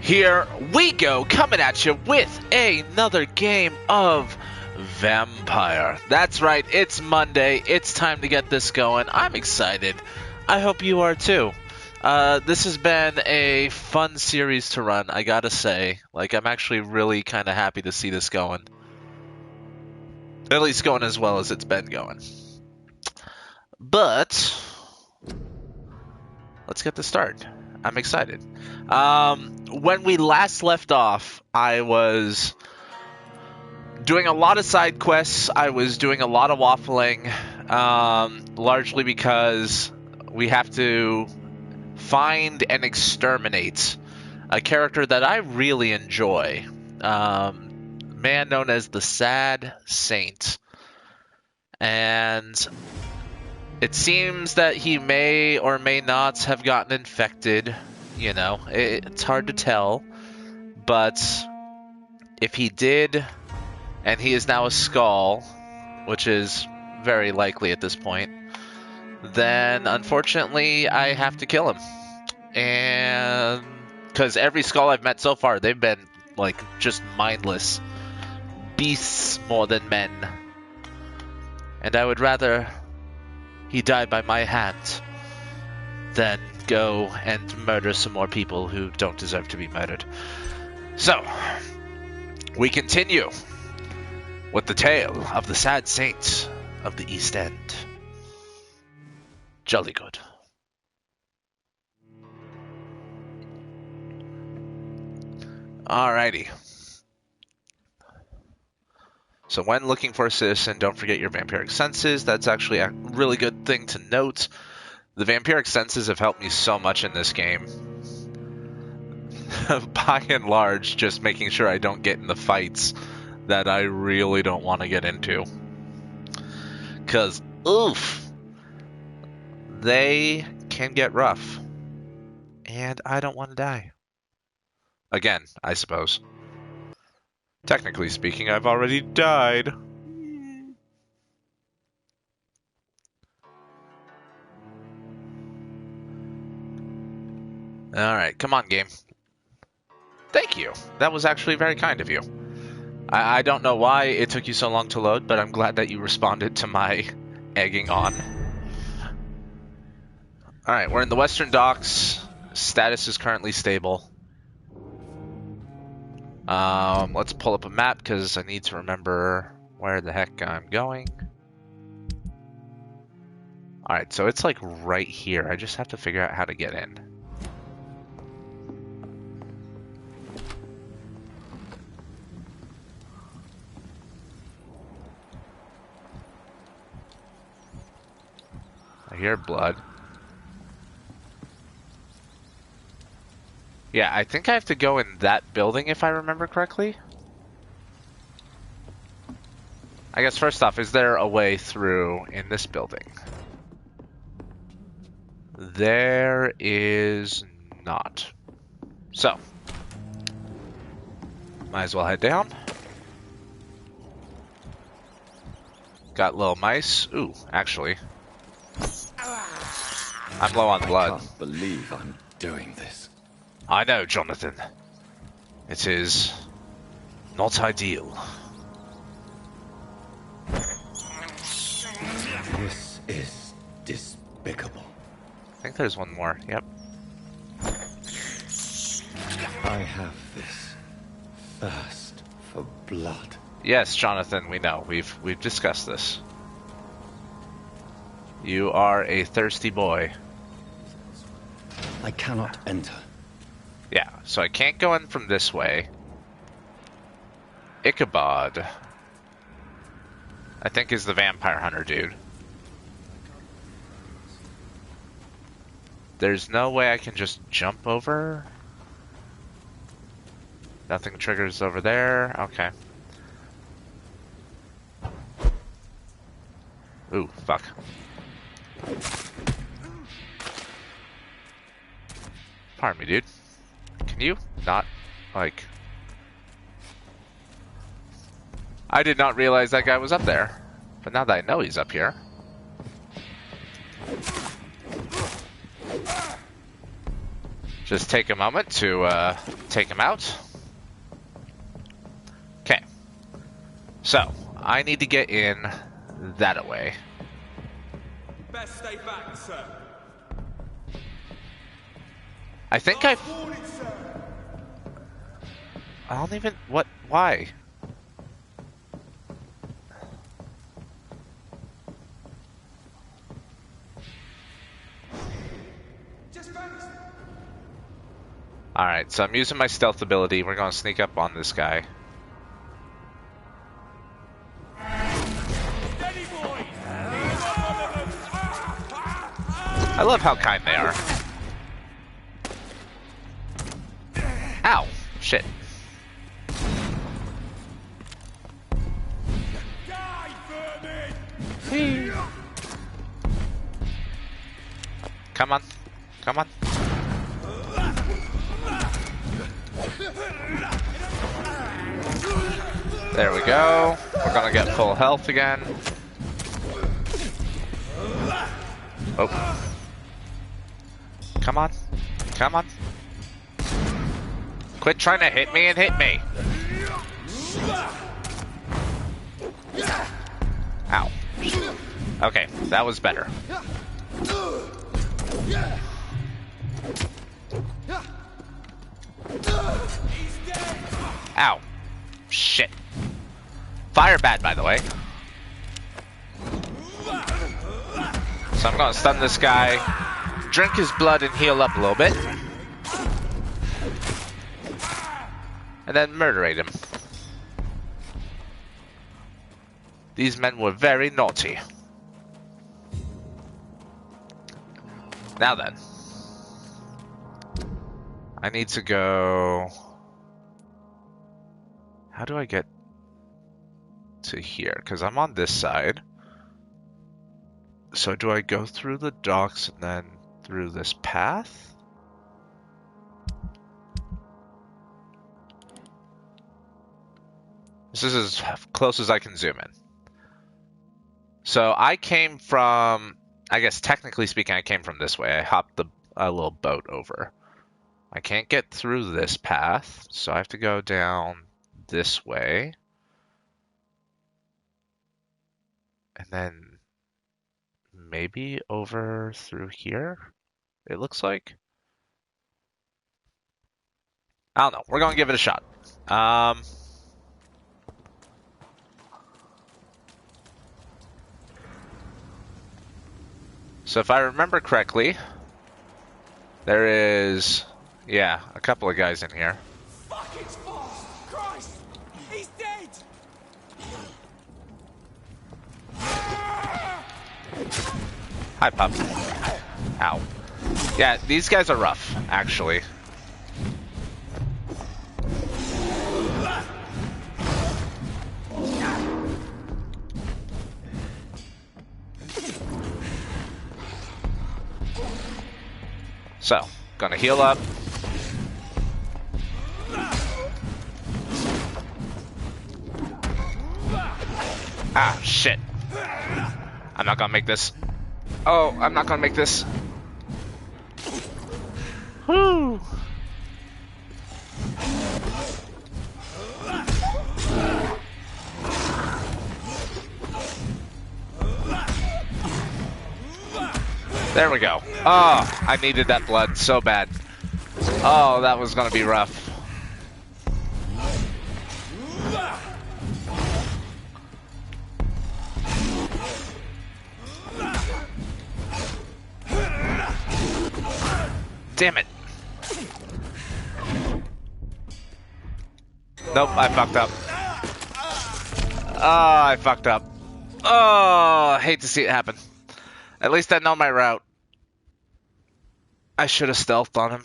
Here we go, coming at you with another game of Vampyr. That's right, it's Monday. It's time to get this going. I'm excited. I hope you are too. This has been a fun series to run, I gotta say. Like, I'm actually really kind of happy to see this going. At least going as well as it's been going. But let's get this started. I'm excited. When we last left off, I was doing a lot of side quests. I was doing a lot of waffling, largely because we have to find and exterminate a character that I really enjoy. Man known as the Sad Saint. And it seems that he may or may not have gotten infected. You know, it's hard to tell. But if he did, and he is now a skull, which is very likely at this point, then unfortunately I have to kill him. And because every skull I've met so far, they've been like just mindless beasts more than men. And I would rather he die by my hand than go and murder some more people who don't deserve to be murdered. So, we continue with the tale of the Sad Saint of the East End. Jolly good. Alrighty. So when looking for a citizen, don't forget your vampiric senses. That's actually a really good thing to note. The vampiric senses have helped me so much in this game. By and large, just making sure I don't get in the fights that I really don't want to get into. Because, oof, they can get rough. And I don't want to die. Again, I suppose. Technically speaking, I've already died. Alright, come on, game. Thank you. That was actually very kind of you. I don't know why it took you so long to load, but I'm glad that you responded to my egging on. Alright, we're in the Western Docks. Status is currently stable. Let's pull up a map because I need to remember where the heck I'm going. Alright, so it's like right here. I just have to figure out how to get in. I hear blood. Yeah, I think I have to go in that building if I remember correctly. I guess first off, is there a way through in this building? There is not. So, might as well head down. Got little mice. Ooh, actually. I'm low on blood. I can't believe I'm doing this. I know, Jonathan. It is not ideal. This is despicable. I think there's one more. Yep. I have this thirst for blood. Yes, Jonathan, we know. We've discussed this. You are a thirsty boy. I cannot enter. Yeah, so I can't go in from this way. Ichabod, I think, is the vampire hunter dude. There's no way I can just jump over. Nothing triggers over there. Okay. Ooh, fuck. Pardon me, dude. Can you not, like... I did not realize that guy was up there. But now that I know he's up here... Just take a moment to take him out. Okay. So, I need to get in that way. Best stay back, sir. I think I don't even... What? Why? Alright, so I'm using my stealth ability. We're going to sneak up on this guy. I love how kind they are. Ow! Shit. Come on. Come on. There we go. We're gonna get full health again. Oh. Come on. Come on. Quit trying to hit me and hit me. Ow. Okay, that was better. Ow. Shit. Fire bad, by the way. So I'm gonna stun this guy, drink his blood and heal up a little bit. And then murderate him. These men were very naughty. Now then. I need to go... How do I get to here? Because I'm on this side. So do I go through the docks and then through this path? This is as close as I can zoom in. So I came from, I guess technically speaking, I came from this way. I hopped a little boat over. I can't get through this path, so I have to go down this way. And then maybe over through here, it looks like. I don't know. We're going to give it a shot. So if I remember correctly, there is, yeah, a couple of guys in here. Fuck, it's fast! Christ! He's dead! Hi, pup. Ow. Yeah, these guys are rough, actually. So, gonna heal up. Ah, shit. I'm not gonna make this. Oh, I'm not gonna make this. Whew. There we go. Oh, I needed that blood so bad. Oh, that was gonna be rough. Damn it. Nope, I fucked up. Oh, I fucked up. Oh, I hate to see it happen. At least I know my route. I should have stealthed on him.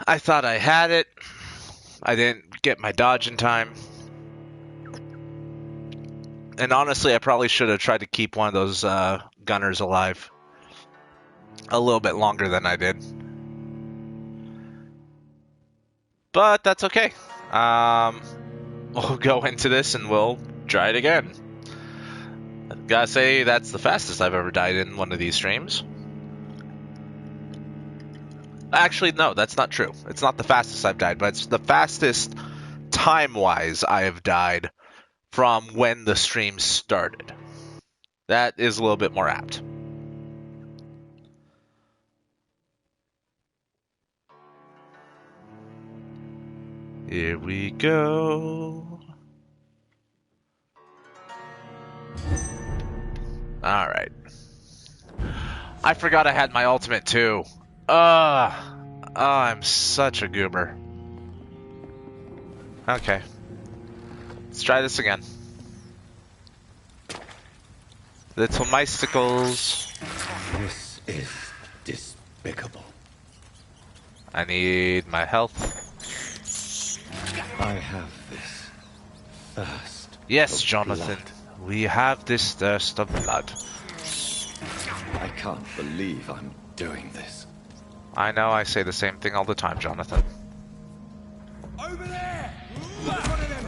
I thought I had it. I didn't get my dodge in time. And honestly, I probably should have tried to keep one of those gunners alive a little bit longer than I did. But that's okay. We'll go into this and we'll try it again. I gotta say, that's the fastest I've ever died in one of these streams. Actually, no, that's not true. It's not the fastest I've died, but it's the fastest time-wise I have died from when the stream started. That is a little bit more apt. Here we go. Alright. I forgot I had my ultimate too. I'm such a goober. Okay. Let's try this again. Little micicles. This is despicable. I need my health. I have this thirst. Yes, for Jonathan. blood. We have this thirst of blood. I can't believe I'm doing this. I know I say the same thing all the time, Jonathan. Over there! One of them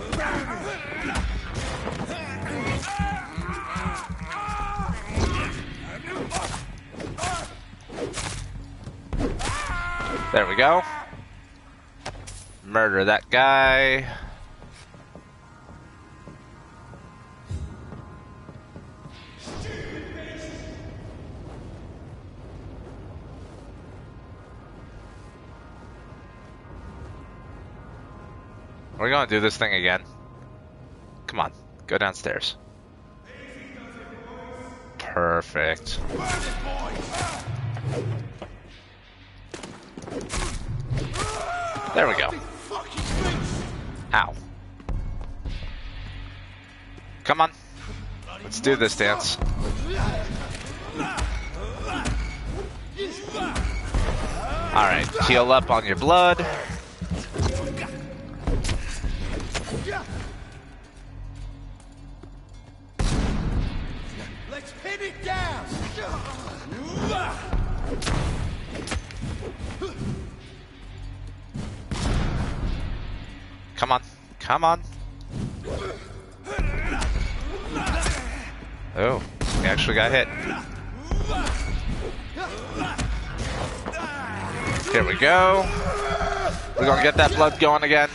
There we go. Murder that guy. We're gonna do this thing again. Come on, go downstairs. Perfect. There we go. Ow. Come on. Let's do this dance. Alright, heal up on your blood. Let's pin it down! Come on. Come on. Oh, he actually got hit. Here we go. We're gonna get that blood going again.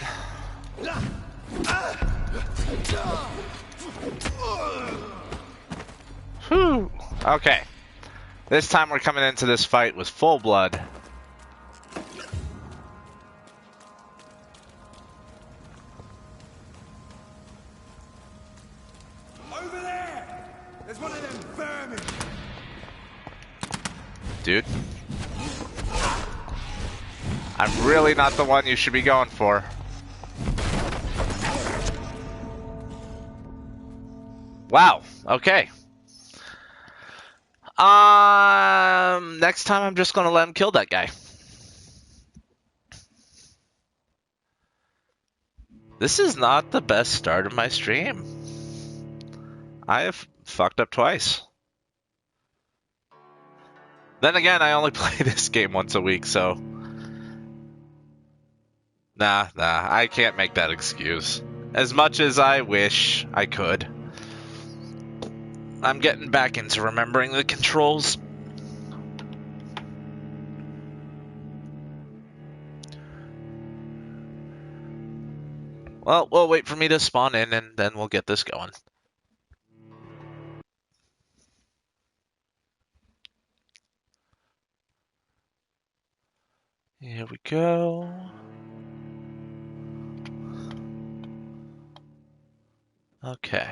Whew. Okay. This time we're coming into this fight with full blood. Over there! There's one of them vermin! Dude. I'm really not the one you should be going for. Wow. Okay. Next time I'm just gonna let him kill that guy. This is not the best start of my stream. I have fucked up twice. Then again, I only play this game once a week, so... Nah, I can't make that excuse. As much as I wish I could. I'm getting back into remembering the controls. Well, we'll wait for me to spawn in and then we'll get this going. Here we go. Okay.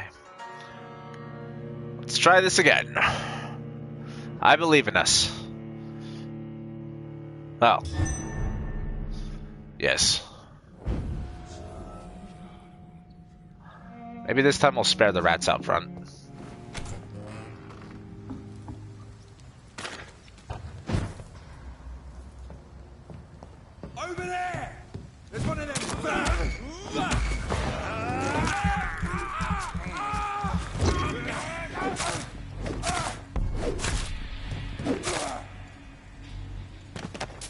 Let's try this again. I believe in us. Oh. Yes. Maybe this time we'll spare the rats out front. Over there! There's one of them vermin!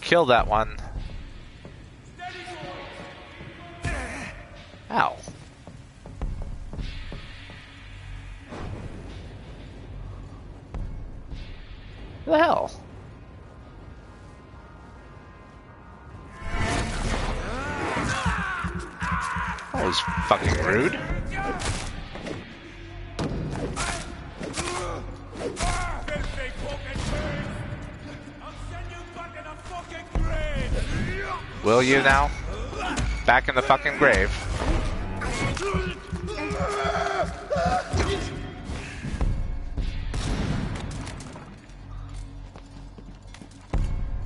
Kill that one. Ow. What the hell? was fucking rude. Filthy fucking pig! I'll send you back in a fucking grave! Will you now? Back in the fucking grave.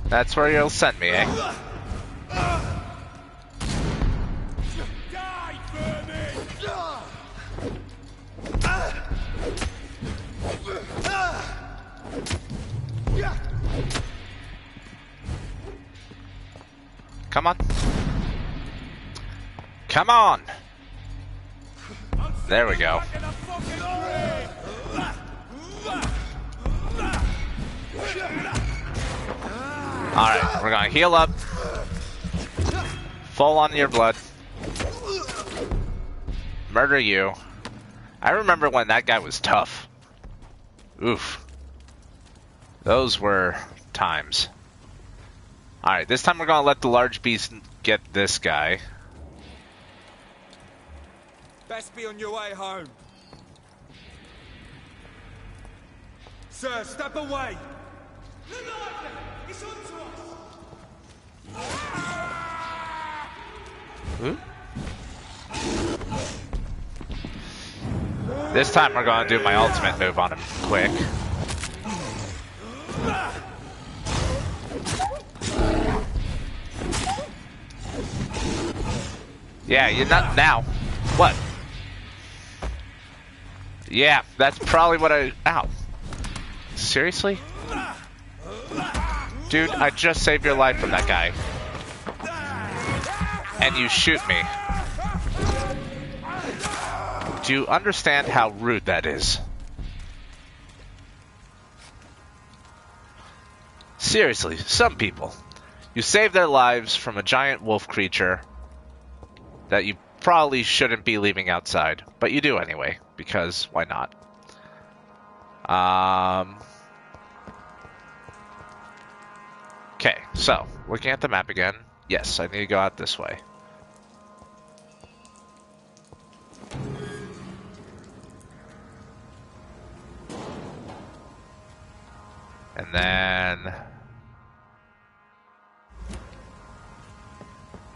That's where you'll send me, eh? Die, vermin! Come on. Come on! There we go. Back in a fucking grave! Alright, we're gonna heal up. Full on your blood. Murder you. I remember when that guy was tough. Oof. Those were times. Alright, this time we're gonna let the large beast get this guy. Best be on your way home. Sir, step away! It's on to us! Ooh. This time we're gonna do my ultimate move on him quick. Yeah, you're not now. What? Yeah, that's probably what I... Ow. Seriously? Dude, I just saved your life from that guy. And you shoot me. Do you understand how rude that is? Seriously, some people. You save their lives from a giant wolf creature that you probably shouldn't be leaving outside, but you do anyway, because why not? Okay, so, looking at the map again. Yes, I need to go out this way. And then...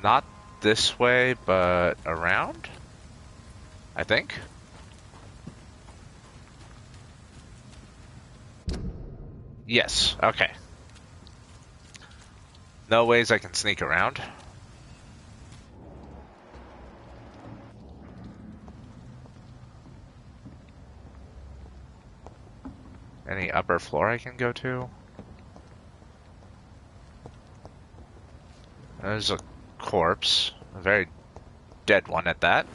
Not this way, but around? I think? Yes, okay. No ways I can sneak around. Any upper floor I can go to? There's a corpse. A very dead one at that.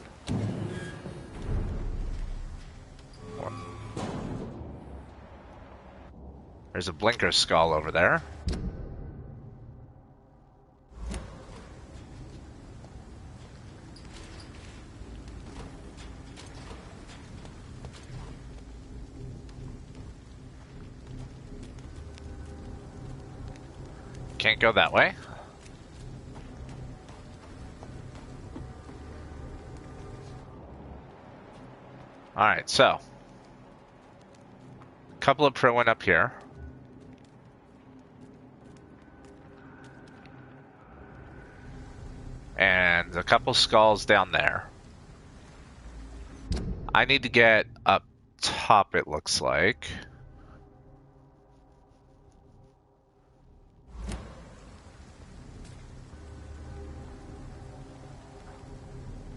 There's a blinker skull over there. Can't go that way. Alright, so. A couple of pro went up here. And a couple skulls down there. I need to get up top, it looks like.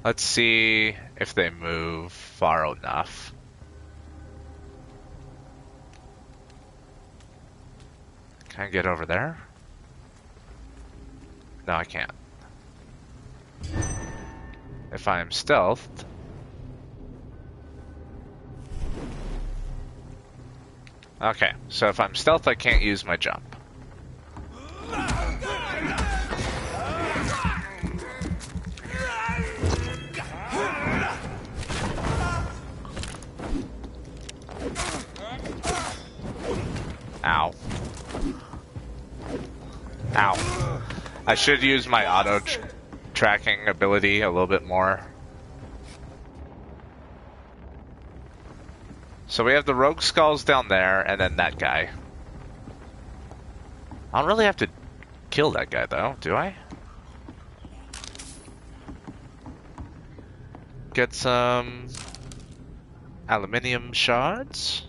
Let's see if they move far enough. Can I get over there? No, I can't. If I am stealthed... Okay, so if I'm stealthed, I can't use my jump. Ow. Ow. I should use my auto tracking ability a little bit more. So we have the rogue skulls down there, and then that guy. I don't really have to kill that guy, though, do I? Get some aluminium shards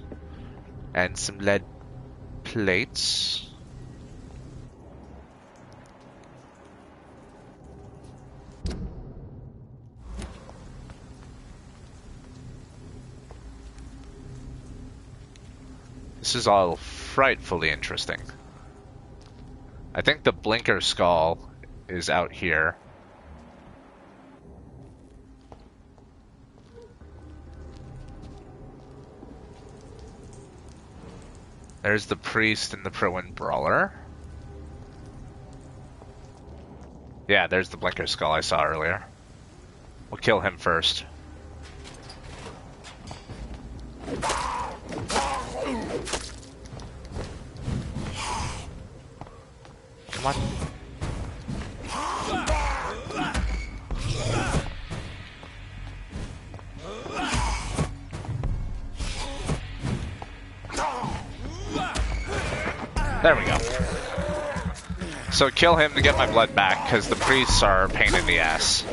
and some lead plates. This is all frightfully interesting. I think the blinker skull is out here. There's the priest and the Prowin brawler. Yeah, there's the blinker skull I saw earlier. We'll kill him first. Come on. There we go. So kill him to get my blood back, because the priests are a pain in the ass.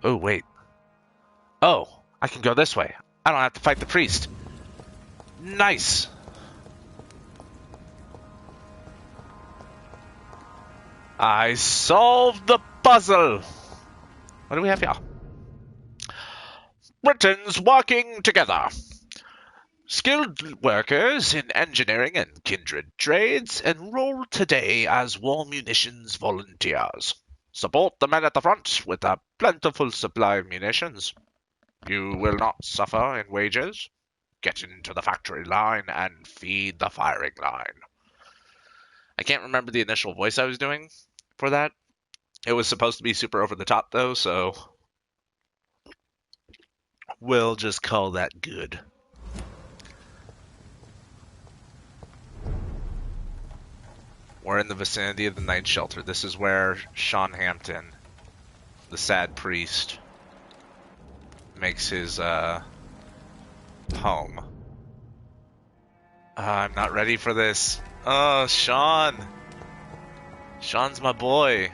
Oh, wait. Oh, I can go this way. I don't have to fight the priest. Nice. I solved the puzzle. What do we have here? Britons working together. Skilled workers in engineering and kindred trades enroll today as war munitions volunteers. Support the men at the front with a plentiful supply of munitions. You will not suffer in wages. Get into the factory line and feed the firing line. I can't remember the initial voice I was doing for that. It was supposed to be super over the top though, so we'll just call that good. We're in the vicinity of the night shelter. This is where Sean Hampton, the sad priest, makes his home. I'm not ready for this. Oh, Sean. Sean's my boy.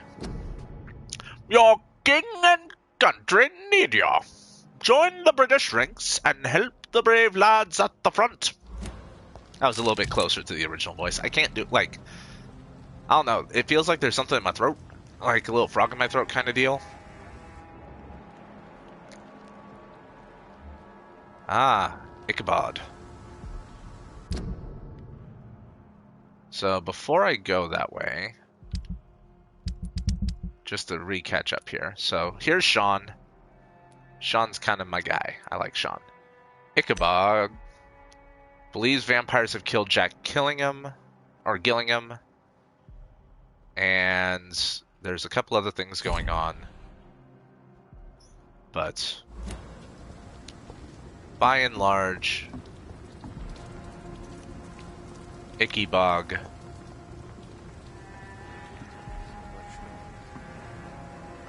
Your king and country need you. Join the British ranks and help the brave lads at the front. That was a little bit closer to the original voice. I can't do, like, I don't know. It feels like there's something in my throat. Like a little frog in my throat kind of deal. Ah, Ichabod. So before I go that way, just to re-catch up here. So here's Sean. Sean's kind of my guy. I like Sean. Ichabod believes vampires have killed Jack Gillingham. And there's a couple other things going on. But by and large, Ichabod.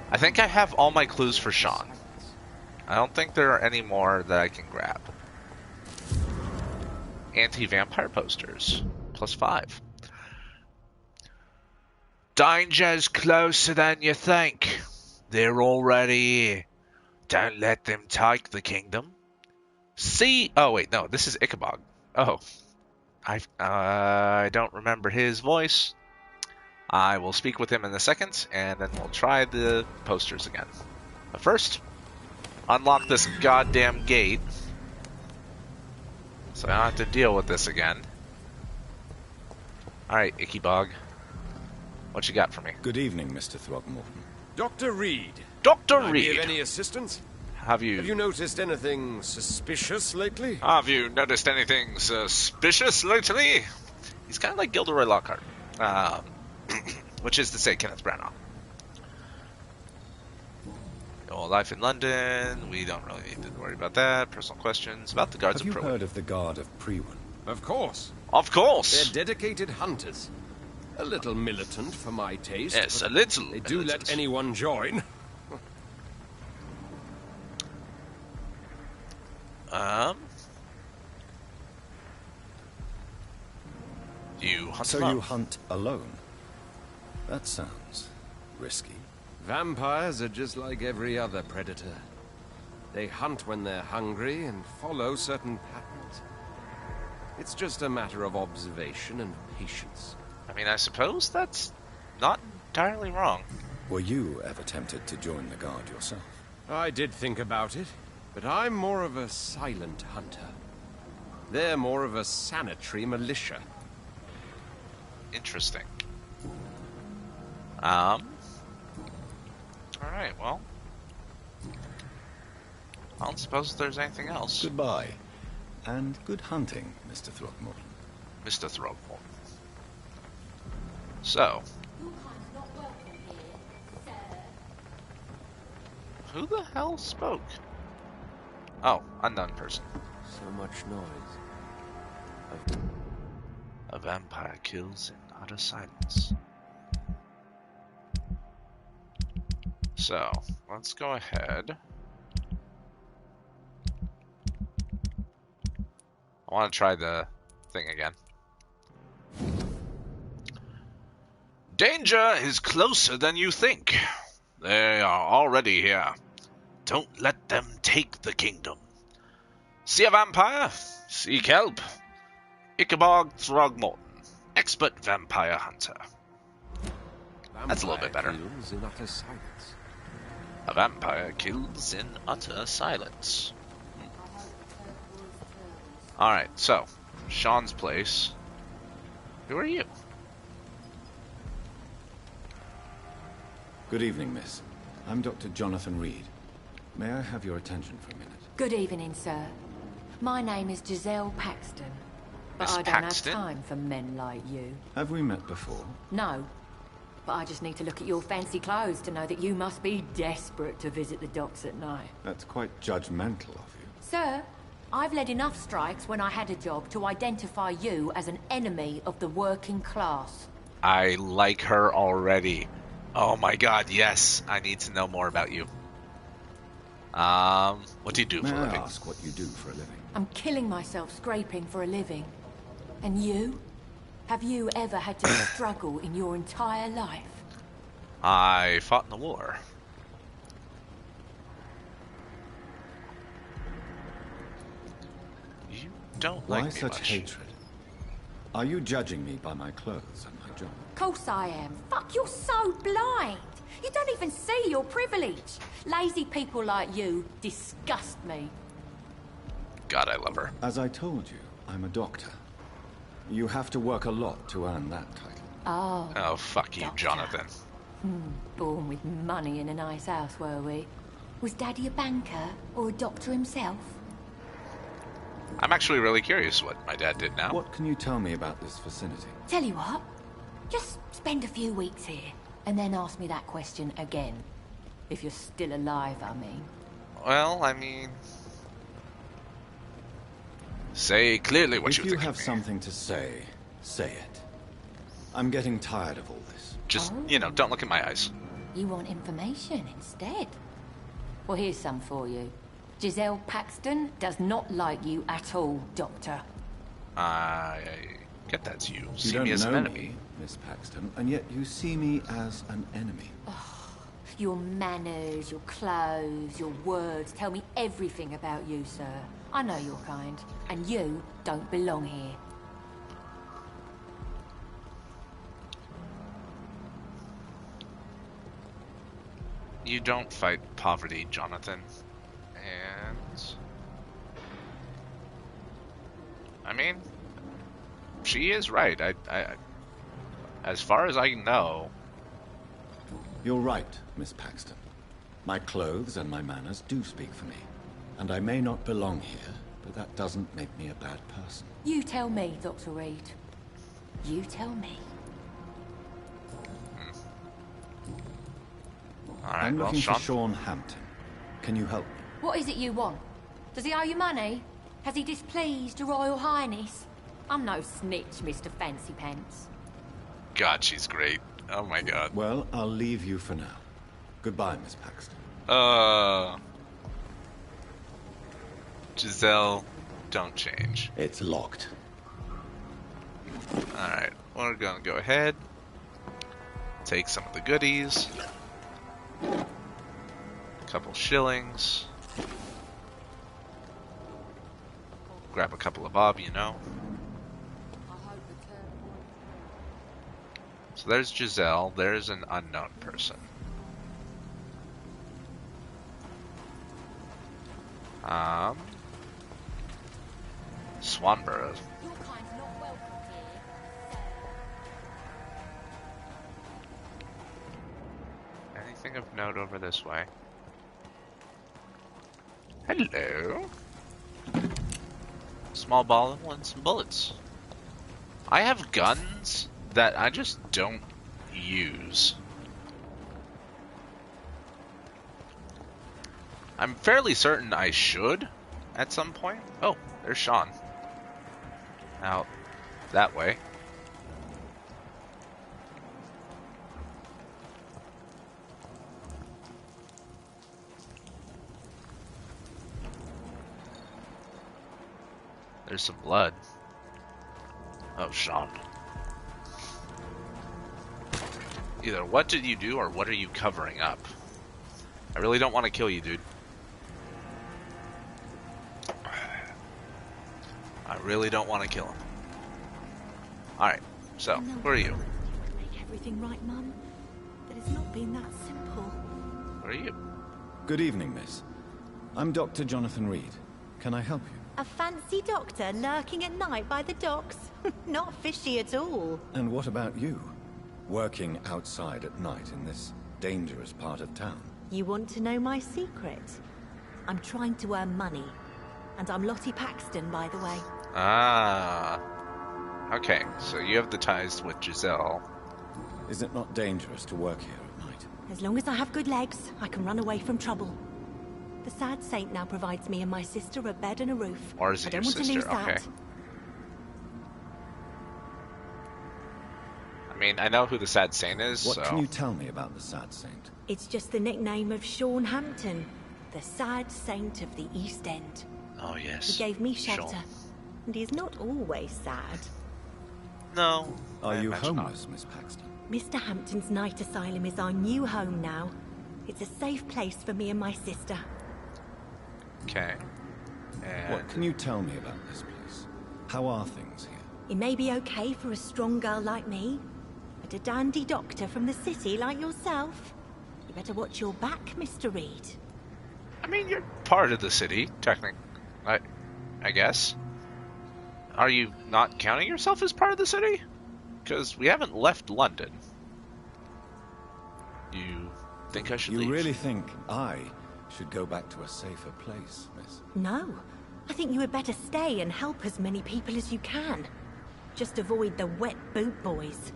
I think I have all my clues for Sean. I don't think there are any more that I can grab. Anti-vampire posters. +5. Danger's closer than you think. They're already here. Don't let them take the kingdom. See... Oh, wait, no. This is Ichabod. Oh. I don't remember his voice. I will speak with him in a second, and then we'll try the posters again. But first, unlock this goddamn gate. So I don't have to deal with this again. Alright, Ichabod. What you got for me? Good evening, Mr. Throckmorton. Dr. Reed. Dr. Can I be Reed! of any assistance? Have you noticed anything suspicious lately? Have you noticed anything suspicious lately? He's kind of like Gilderoy Lockhart. Which is to say, Kenneth Branagh. Your life in London, we don't really need to worry about that. Personal questions about the guards Have of you heard of the Guard of Prewin? Of course. Of course! They're dedicated hunters. A little militant for my taste. Yes, but a little. They do let anyone join. You hunt So alone. you hunt alone? That sounds risky. Vampires are just like every other predator. They hunt when they're hungry and follow certain patterns. It's just a matter of observation and patience. I mean, I suppose that's not entirely wrong. Were you ever tempted to join the guard yourself? I did think about it, but I'm more of a silent hunter. They're more of a sanitary militia. Interesting. Alright, well. I don't suppose there's anything else. Goodbye. And good hunting, Mr. Throckmorton. Mr. Throckmorton. So. Who the hell spoke? Oh, unknown person. So much noise. A vampire kills in utter silence. So, let's go ahead. I want to try the thing again. Danger is closer than you think. They are already here. Don't let them take the kingdom. See a vampire? Seek help. Ichabod Throgmorton, expert vampire hunter. That's a little bit better. Kills in utter silence. A vampire kills in utter silence. Alright, so, Sean's place. Who are you? Good evening, miss. I'm Dr. Jonathan Reed. May I have your attention for a minute? Good evening, sir. My name is Giselle Paxton. But Miss I don't Paxton? have time for men like you. Have we met before? No. But I just need to look at your fancy clothes to know that you must be desperate to visit the docks at night. That's quite judgmental of you. Sir, I've led enough strikes when I had a job to identify you as an enemy of the working class. I like her already. Oh my god, yes. I need to know more about you. What do you do May for a I living? ask what you do for a living? I'm killing myself scraping for a living. And you? Have you ever had to struggle in your entire life? I fought in the war. You don't Why like me such much. hatred? Are you judging me by my clothes and my job? Course I am. Fuck, you're so blind. You don't even see your privilege. Lazy people like you disgust me. God, I love her. As I told you, I'm a doctor. You have to work a lot to earn that title. Oh, Oh, fuck you, Doctor. Jonathan. born with money in a nice house, were we? Was Daddy a banker or a doctor himself? I'm actually really curious what my dad did now. What can you tell me about this vicinity? Tell you what, just spend a few weeks here, and then ask me that question again. If you're still alive, I mean. Well, I mean... Say clearly what If you you think have of me. something to say, say it. I'm getting tired of all this. Just, you know, don't look in my eyes. You want information instead? Well, here's some for you. Giselle Paxton does not like you at all, Doctor. I get that's you. You See don't me as an know enemy. me, Miss Paxton, and yet you see me as an enemy. Your manners, your clothes, your words tell me everything about you, sir. I know your kind, and you don't belong here. You don't fight poverty, Jonathan. And... I mean... She is right. As far as I know... You're right, Miss Paxton. My clothes and my manners do speak for me. And I may not belong here, but that doesn't make me a bad person. You tell me, Dr. Reed. You tell me. Alright, I'm well, looking Sean... for Sean Hampton. Can you help me? What is it you want? Does he owe you money? Has he displeased your Royal Highness? I'm no snitch, Mr. Fancy Pants. God, she's great. Oh my god. Well, I'll leave you for now. Goodbye, Miss Paxton. Giselle, don't change. It's locked. Alright, we're gonna go ahead. Take some of the goodies. A couple shillings. Grab a couple of bob, you know. So there's Giselle. There's an unknown person. Swanborough. Your kind's not welcome here. Anything of note over this way? Hello. Small ball and some bullets. I have guns that I just don't use. I'm fairly certain I should at some point. Oh, there's Sean. Out that way. There's some blood. Oh, Sean. Either what did you do or what are you covering up? I really don't want to kill you, dude. I really don't want to kill him. Alright, so, who are you? Make everything right, Mum. But it's not been that simple. Who are you? Good evening, miss. I'm Dr. Jonathan Reed. Can I help you? A fancy doctor lurking at night by the docks? Not fishy at all. And what about you? Working outside at night in this dangerous part of town? You want to know my secret? I'm trying to earn money. And I'm Lottie Paxton, by the way. Ah. Okay, so you have the ties with Giselle. Is it not dangerous to work here at night? As long as I have good legs, I can run away from trouble. The sad saint now provides me and my sister a bed and a roof. Or is it I don't your want to sister? lose that. Okay. I mean, I know who the sad saint is, What so... can you tell me about the sad saint? It's just the nickname of Sean Hampton, the sad saint of the East End. Oh, yes. He gave me shelter, Sean. and he's not always sad. No. Are I you imagine not. homeless, Miss Paxton? Mr. Hampton's night asylum is our new home now. It's a safe place for me and my sister. Okay. And... What can you tell me about this place? How are things here? It may be okay for a strong girl like me, but a dandy doctor from the city like yourself, you better watch your back, Mr. Reed. I mean, you're part of the city, technically. I guess. Are you not counting yourself as part of the city? Because we haven't left London. You think I should leave? You really think I should go back to a safer place, miss? No, I think you had better stay and help as many people as you can. Just avoid the wet boot boys.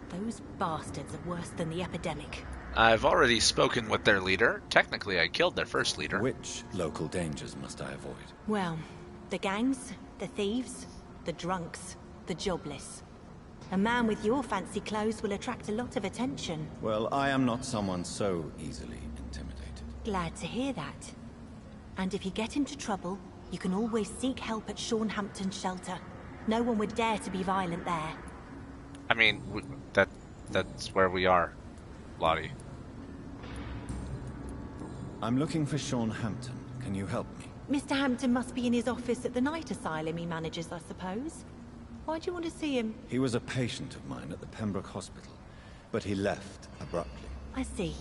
Those bastards are worse than the epidemic. I've already spoken with their leader. Technically, I killed their first leader. Which local dangers must I avoid? Well, the gangs, the thieves, the drunks, the jobless. A man with your fancy clothes will attract a lot of attention. Well, I am not someone so easily intimidated. Glad to hear that. And if you get into trouble, you can always seek help at Sean Hampton's shelter. No one would dare to be violent there. I mean, that's where we are, Lottie. I'm looking for Sean Hampton. Can you help me? Mr. Hampton must be in his office at the night asylum he manages, I suppose. Why do you want to see him? He was a patient of mine at the Pembroke Hospital, but he left abruptly. I see.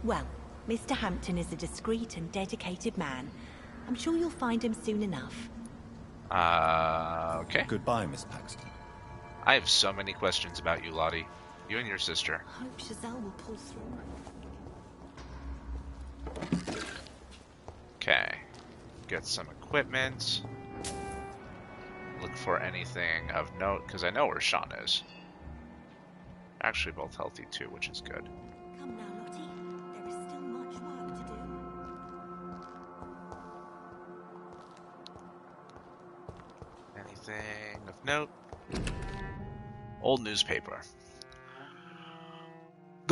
Well, Mr. Hampton is a discreet and dedicated man. I'm sure you'll find him soon enough. Okay. Goodbye, Miss Paxton. I have so many questions about you, Lottie. You and your sister. Hope Giselle will pull through. Okay. Get some equipment. Look for anything of note, because I know where Sean is. Actually, both healthy too, which is good. Come now, Lottie. There is still much work to do. Anything of note? Old newspaper.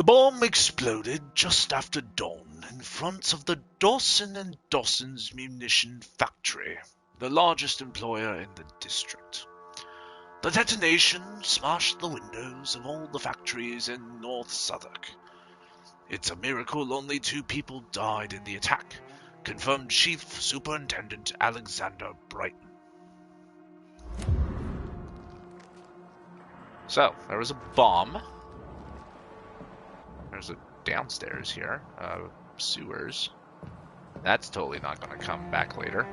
The bomb exploded just after dawn in front of the Dawson and Dawson's munition factory, the largest employer in the district. The detonation smashed the windows of all the factories in North Southwark. It's a miracle only 2 people died in the attack, confirmed Chief Superintendent Alexander Brighton. So, there was a bomb. There's a downstairs here, sewers. That's totally not going to come back later.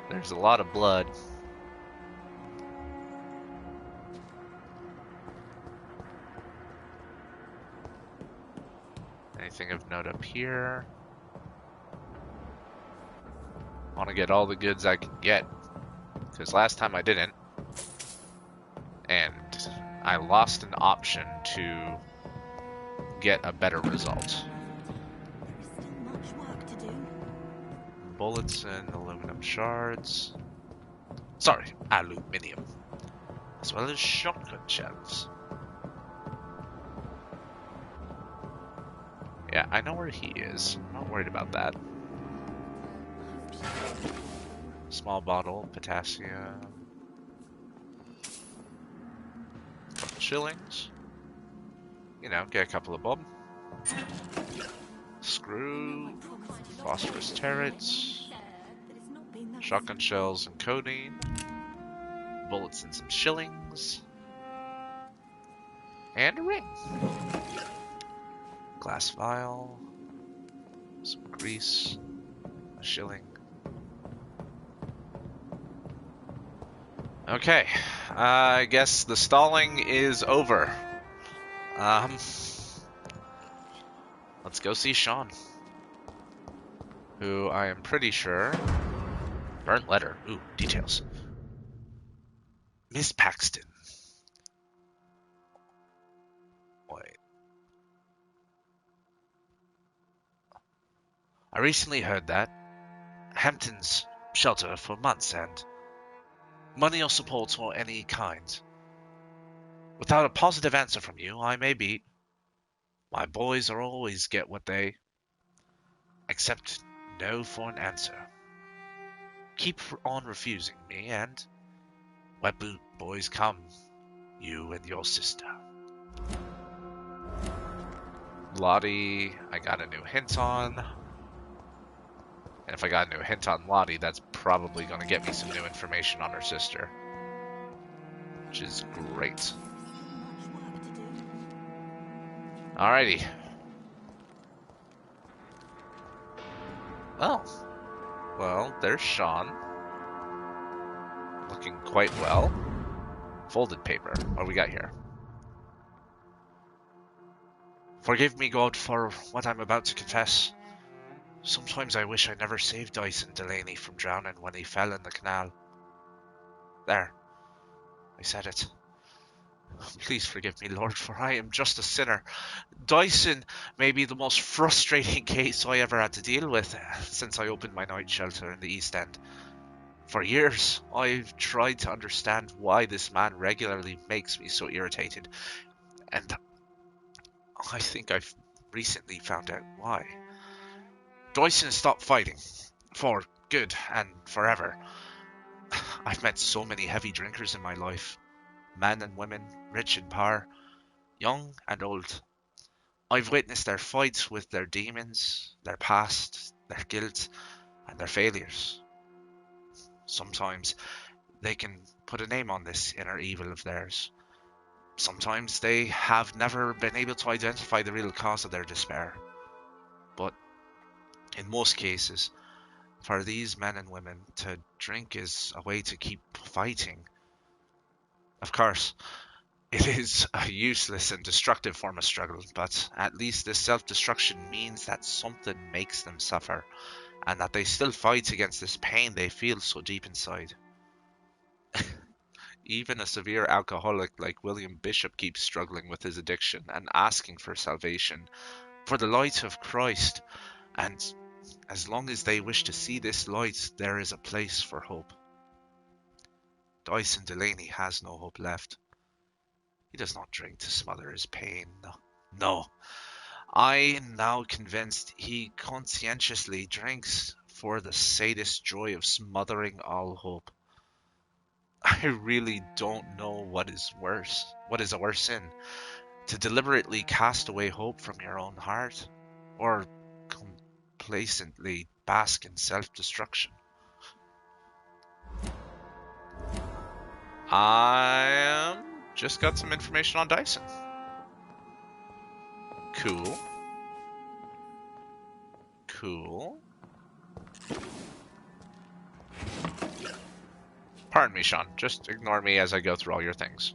There's a lot of blood. Anything of note up here? I want to get all the goods I can get, because last time I didn't. And I lost an option to get a better result. There's still much work to do. Bullets and aluminum shards. Sorry, aluminium. As well as shotgun shells. Yeah, I know where he is. I'm not worried about that. Small bottle, potassium. Couple shillings. You know, get a couple of bob. Screw. Phosphorus turrets. Shotgun shells and codeine. Bullets and some shillings. And a ring. Glass vial. Some grease. A shilling. Okay. I guess the stalling is over. Let's go see Sean. Who I am pretty sure... Burnt letter. Ooh, details. Miss Paxton. Wait. I recently heard that Hampton's shelter for months and money or support or any kind. Without a positive answer from you, I may be. My boys are always get what they accept no for an answer. Keep on refusing me and wet boot boys come, you and your sister. Lottie, I got a new hint on. And if I got a new hint on Lottie, that's probably going to get me some new information on her sister. Which is great. Alrighty. Oh. Well, there's Sean. Looking quite well. Folded paper. What do we got here? Forgive me, God, for what I'm about to confess. Sometimes I wish I never saved Dyson Delaney from drowning when he fell in the canal. There. I said it. Please forgive me, Lord, for I am just a sinner. Dyson may be the most frustrating case I ever had to deal with since I opened my night shelter in the East End. For years, I've tried to understand why this man regularly makes me so irritated, and I think I've recently found out why. Dyson stopped fighting, for good and forever. I've met so many heavy drinkers in my life, men and women, rich and poor, young and old. I've witnessed their fights with their demons, their past, their guilt, and their failures. Sometimes they can put a name on this inner evil of theirs. Sometimes they have never been able to identify the real cause of their despair. But in most cases, for these men and women, to drink is a way to keep fighting. Of course, it is a useless and destructive form of struggle, but at least this self-destruction means that something makes them suffer, and that they still fight against this pain they feel so deep inside. Even a severe alcoholic like William Bishop keeps struggling with his addiction and asking for salvation, for the light of Christ, and as long as they wish to see this light, there is a place for hope. Dyson Delaney has no hope left. He does not drink to smother his pain. No. No. I am now convinced he conscientiously drinks for the sadist joy of smothering all hope. I really don't know what is worse. What is a worse sin? To deliberately cast away hope from your own heart, or complacently bask in self-destruction. I just got some information on Dyson. Cool. Cool. Pardon me, Sean. Just ignore me as I go through all your things.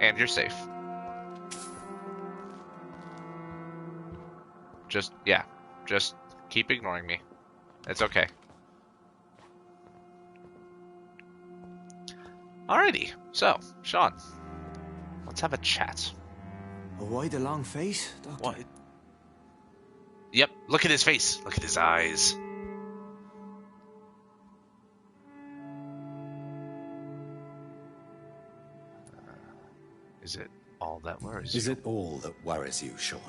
And you're safe. Just keep ignoring me. It's okay. Alrighty, so, Sean, let's have a chat. Why the long face, Doctor? What? Yep, look at his face. Look at his eyes. Is it all that worries you? Is it all that worries you, Sean?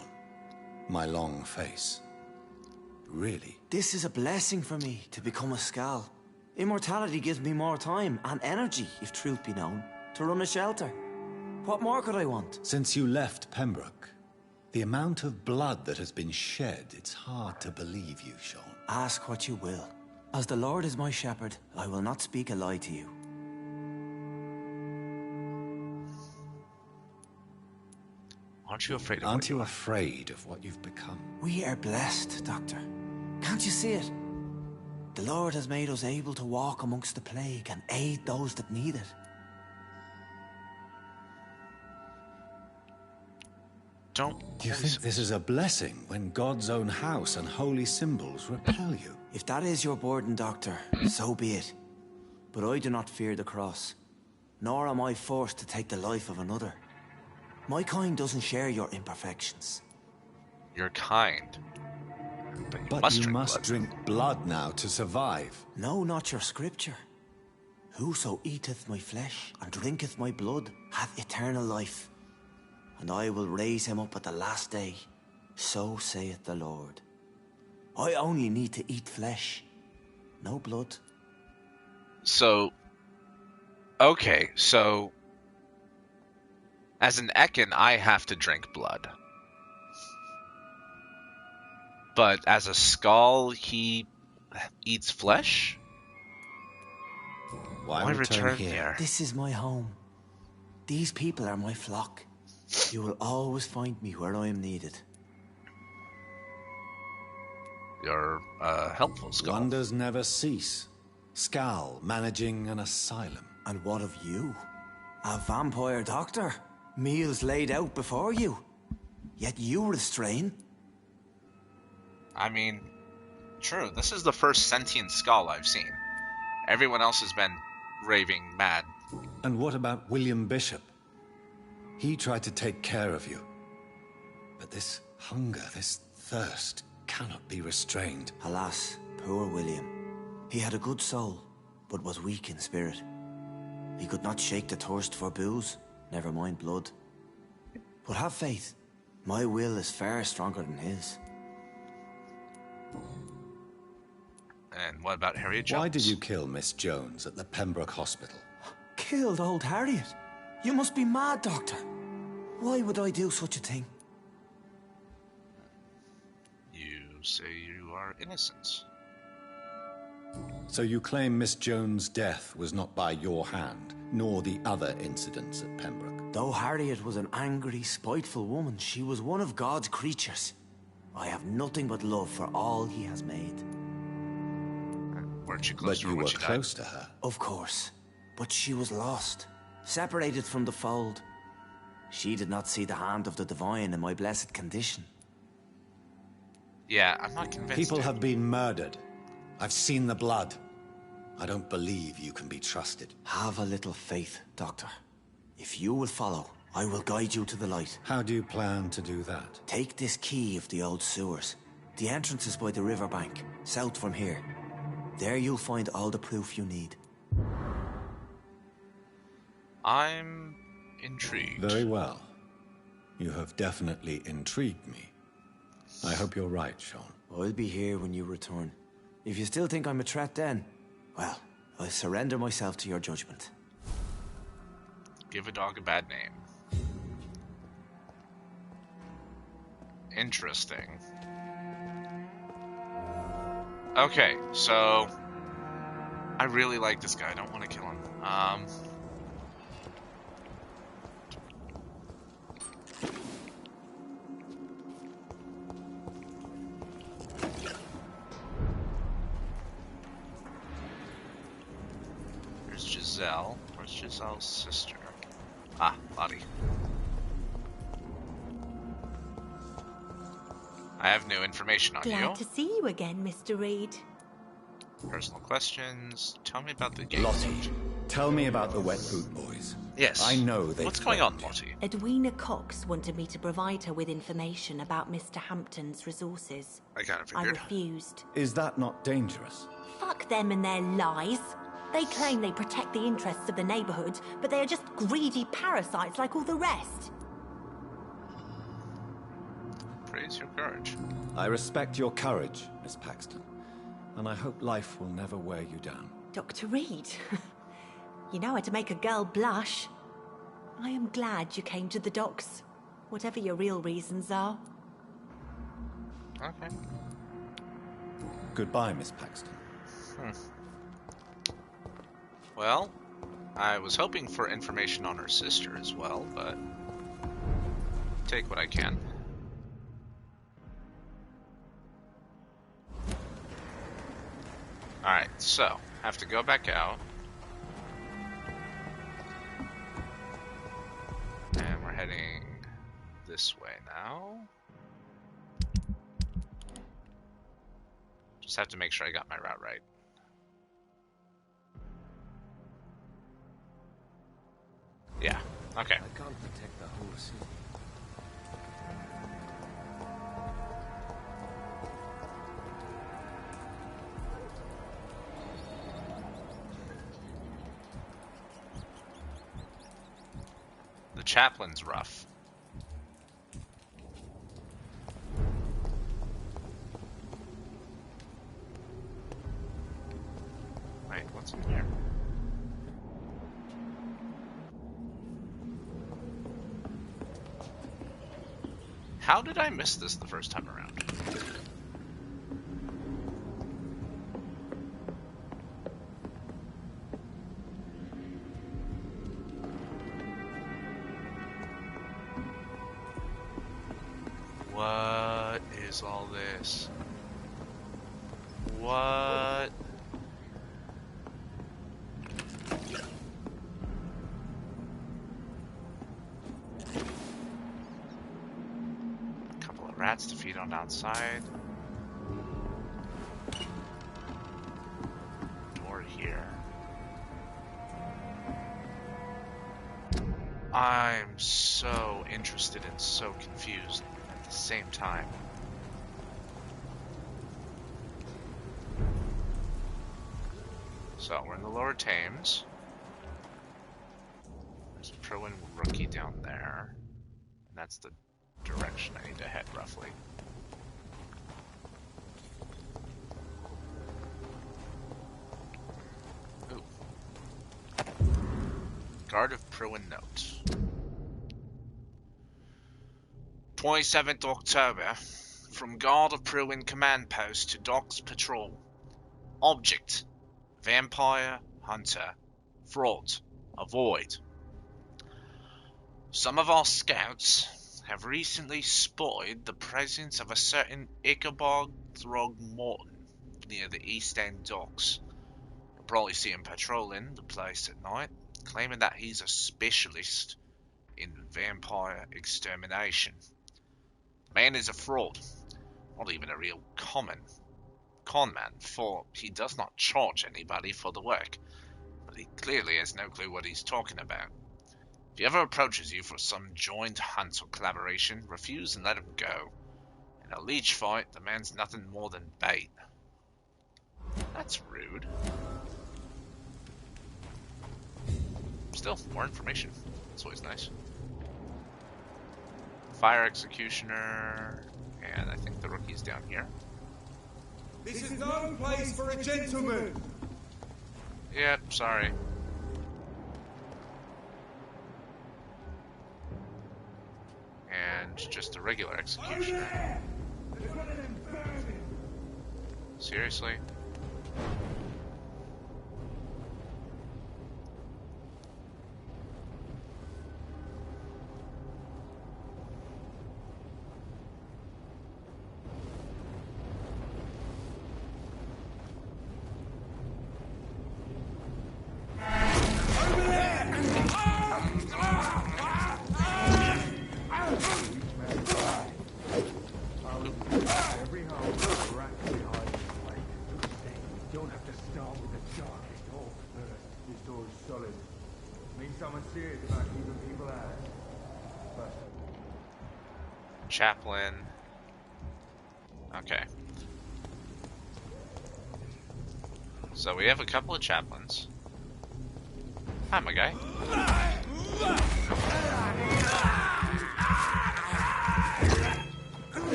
My long face? Really? This is a blessing for me, to become a Skal. Immortality gives me more time and energy, if truth be known, to run a shelter. What more could I want? Since you left Pembroke, the amount of blood that has been shed, it's hard to believe you, Sean. Ask what you will. As the Lord is my shepherd, I will not speak a lie to you. Aren't you afraid of Aren't you afraid of what you've become? We are blessed, Doctor. Can't you see it? The Lord has made us able to walk amongst the plague and aid those that need it. Do you think this is a blessing when God's own house and holy symbols repel you? If that is your burden, Doctor, so be it. But I do not fear the cross, nor am I forced to take the life of another. My kind doesn't share your imperfections. Your kind? But you must drink blood now to survive. No, not your scripture. Whoso eateth my flesh and drinketh my blood hath eternal life, and I will raise him up at the last day. So saith the Lord. I only need to eat flesh, no blood. So, okay, so as an Ekin, I have to drink blood. But as a Skal, he eats flesh? Why return here? This is my home. These people are my flock. You will always find me where I am needed. You're helpful, Skal. Wonders never cease. Skal managing an asylum. And what of you? A vampire doctor? Meals laid out before you. Yet you restrain. I mean, true. This is the first sentient Skal I've seen. Everyone else has been raving mad. And what about William Bishop? He tried to take care of you. But this hunger, this thirst, cannot be restrained. Alas, poor William. He had a good soul, but was weak in spirit. He could not shake the thirst for booze, never mind blood. But have faith. My will is far stronger than his. And what about Harriet Jones? Why did you kill Miss Jones at the Pembroke Hospital? Killed old Harriet? You must be mad, Doctor. Why would I do such a thing? You say you are innocent. So you claim Miss Jones' death was not by your hand, nor the other incidents at Pembroke? Though Harriet was an angry, spiteful woman, she was one of God's creatures. I have nothing but love for all he has made. Weren't you close to her But you when were she died? close to her. Of course. But she was lost, separated from the fold. She did not see the hand of the divine in my blessed condition. Yeah, I'm not convinced. People dude. have been murdered. I've seen the blood. I don't believe you can be trusted. Have a little faith, Doctor. If you will follow, I will guide you to the light. How do you plan to do that? Take this key of the old sewers. The entrance is by the riverbank, south from here. There you'll find all the proof you need. I'm intrigued. Very well. You have definitely intrigued me. I hope you're right, Sean. I'll be here when you return. If you still think I'm a threat then, well, I'll surrender myself to your judgment. Give a dog a bad name. Interesting. Okay, so I really like this guy. I don't want to kill him. Here's Giselle. Where's Giselle's sister? Ah, Lottie. I have new information on you. Glad to see you again, Mr. Reed. Personal questions. Tell me about the game. Lottie, tell me about the Wet Boot Boys. Yes. I know they. What's going on, Lottie? Edwina Cox wanted me to provide her with information about Mr. Hampton's resources. I kind of I figured. refused. Is that not dangerous? Fuck them and their lies. They claim they protect the interests of the neighborhood, but they are just greedy parasites like all the rest. Praise your courage. I respect your courage, Miss Paxton, and I hope life will never wear you down. Dr. Reed, you know how to make a girl blush. I am glad you came to the docks, whatever your real reasons are. Okay. Goodbye, Miss Paxton. Well, I was hoping for information on her sister as well, but take what I can. Alright, so, have to go back out. And we're heading this way now. Just have to make sure I got my route right. Yeah, okay. I can't protect the whole city. The chaplain's rough. Wait, what's in here? How did I miss this the first time around? What is all this? What? Couple of rats to feed on outside. Door here. I'm so interested and so confused at the same time. So we're in the Lower Thames. There's a Pro and Rookie down there. And that's the direction I need to head, roughly. Ooh. Guard of Pruin Note. 27th October. From Guard of Pruin Command Post to Docks Patrol. Object. Vampire, Hunter. Fraud. Avoid. Some of our scouts have recently spotted the presence of a certain Ichabod Throgmorton near the East End docks. You'll probably see him patrolling the place at night, claiming that he's a specialist in vampire extermination. The man is a fraud, not even a real con man, for he does not charge anybody for the work, but he clearly has no clue what he's talking about. If he ever approaches you for some joint hunt or collaboration, refuse and let him go. In a leech fight, the man's nothing more than bait. That's rude. Still, more information. That's always nice. Fire Executioner, and I think the rookie's down here. This is no place for a gentleman. Yep, sorry. And just a regular Executioner. Seriously? Chaplain. Okay. So we have a couple of chaplains. Hi, my guy.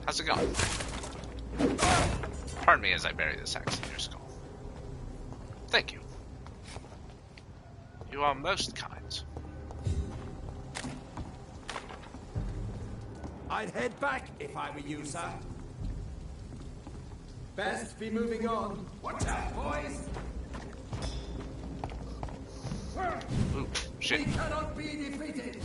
How's it going? Pardon me as I bury this axe in your skull. Thank you. You are most kind. I'd head back if I were you, sir. Best be moving on. Watch out, boys! Ooh, shit. We cannot be defeated!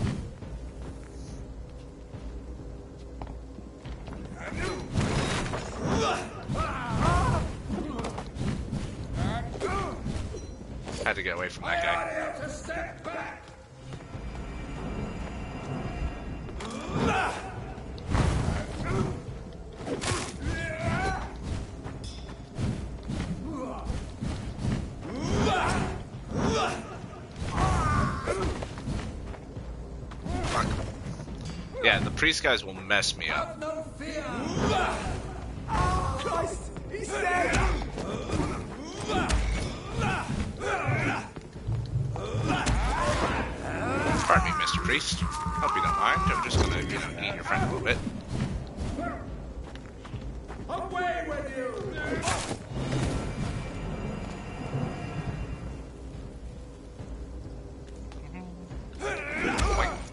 Had to get away from that guy. I have to step back! Yeah, the priest guys will mess me up. Have no fear! Christ! He's dead! Pardon me, Mr. Priest. Hope you don't mind. I'm just gonna, eat your friend a little bit. Away with you!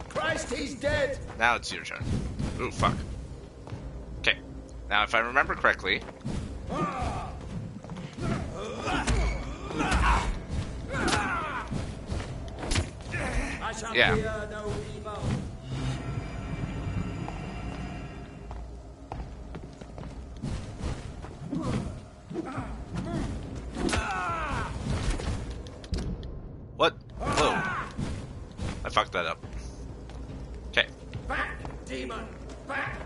Christ, he's dead! Now it's your turn. Ooh, fuck. Okay. Now, if I remember correctly... Yeah. No evil. What? Whoa. I fucked that up. Okay. Back, demon! Back!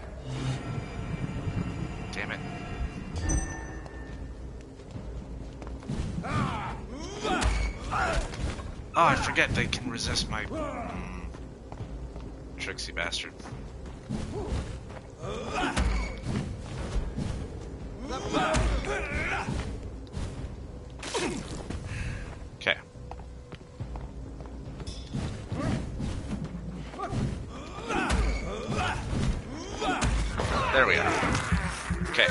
Damn it. Oh, I forget they can resist my... tricksy bastard. Okay. There we are. Okay.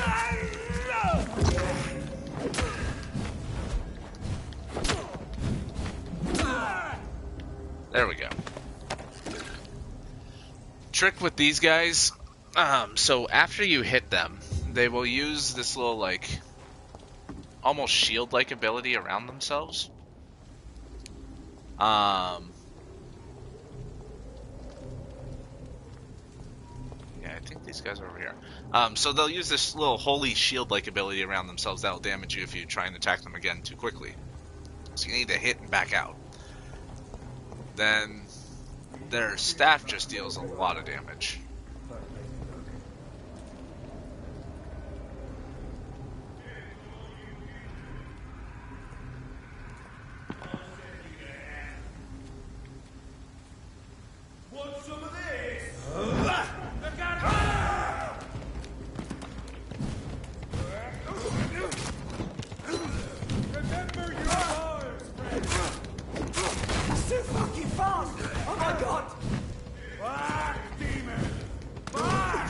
There we go. Trick with these guys, so after you hit them, they will use this little, like, almost shield-like ability around themselves. Yeah, I think these guys are over here. So they'll use this little holy shield-like ability around themselves that'll damage you if you try and attack them again too quickly. So you need to hit and back out. Then their staff just deals a lot of damage. Want some of this? Look out!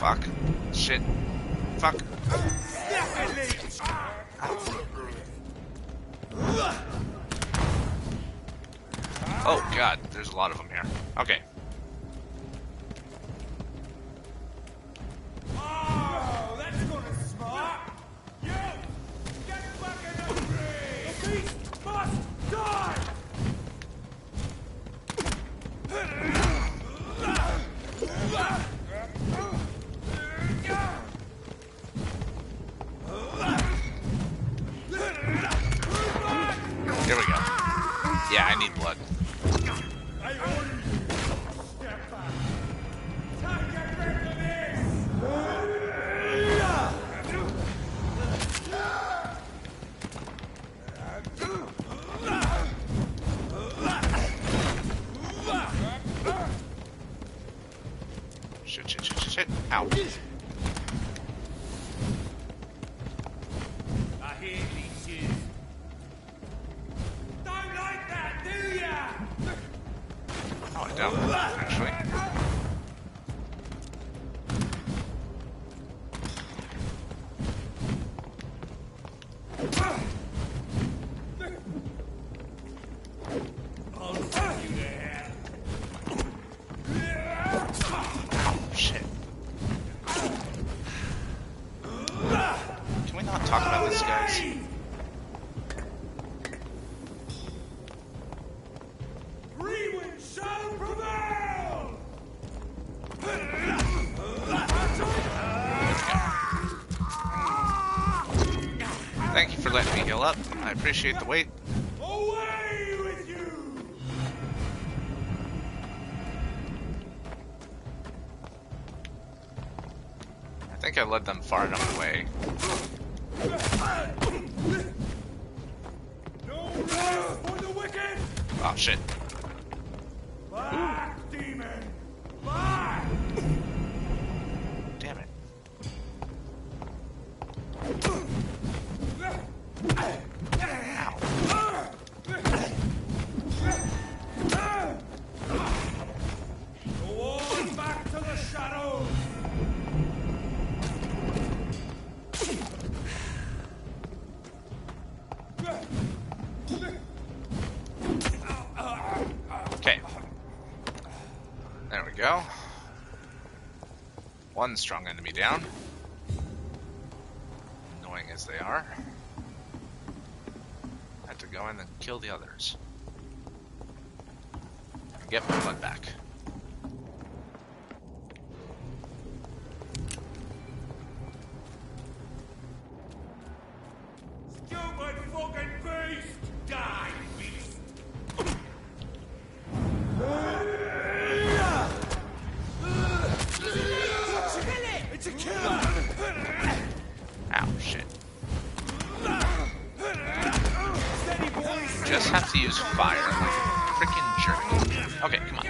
Fuck. Shit. Fuck. Oh god, there's a lot of them here. Okay. Oh, that's gonna smart. You, get back in the tree. The beast must die. Here we go. Yeah, I need blood. I order you. Step back. Time to get rid of this. Shit, shit, shit, shit, shit. Ow. I hear leeches. Don't like that, do ya? Oh, I don't, actually. I'll send you to hell. Oh, shit. Can we not talk about this, guys? Rewind shall prevail! Thank you for letting me heal up. I appreciate the wait. Away with you! I think I led them far enough away. No rest for the wicked! Oh, shit. Back, demon! Back! Damn it. Go on back to the shadows! Okay. There we go. One strong enemy down. Annoying as they are. Had to go in and kill the others. And get my blood back. Stupid fucking beast! Die, beast! It's a killer! Ow, shit. Steady, boys! Just have to use fire like a freaking jerk. Okay, come on.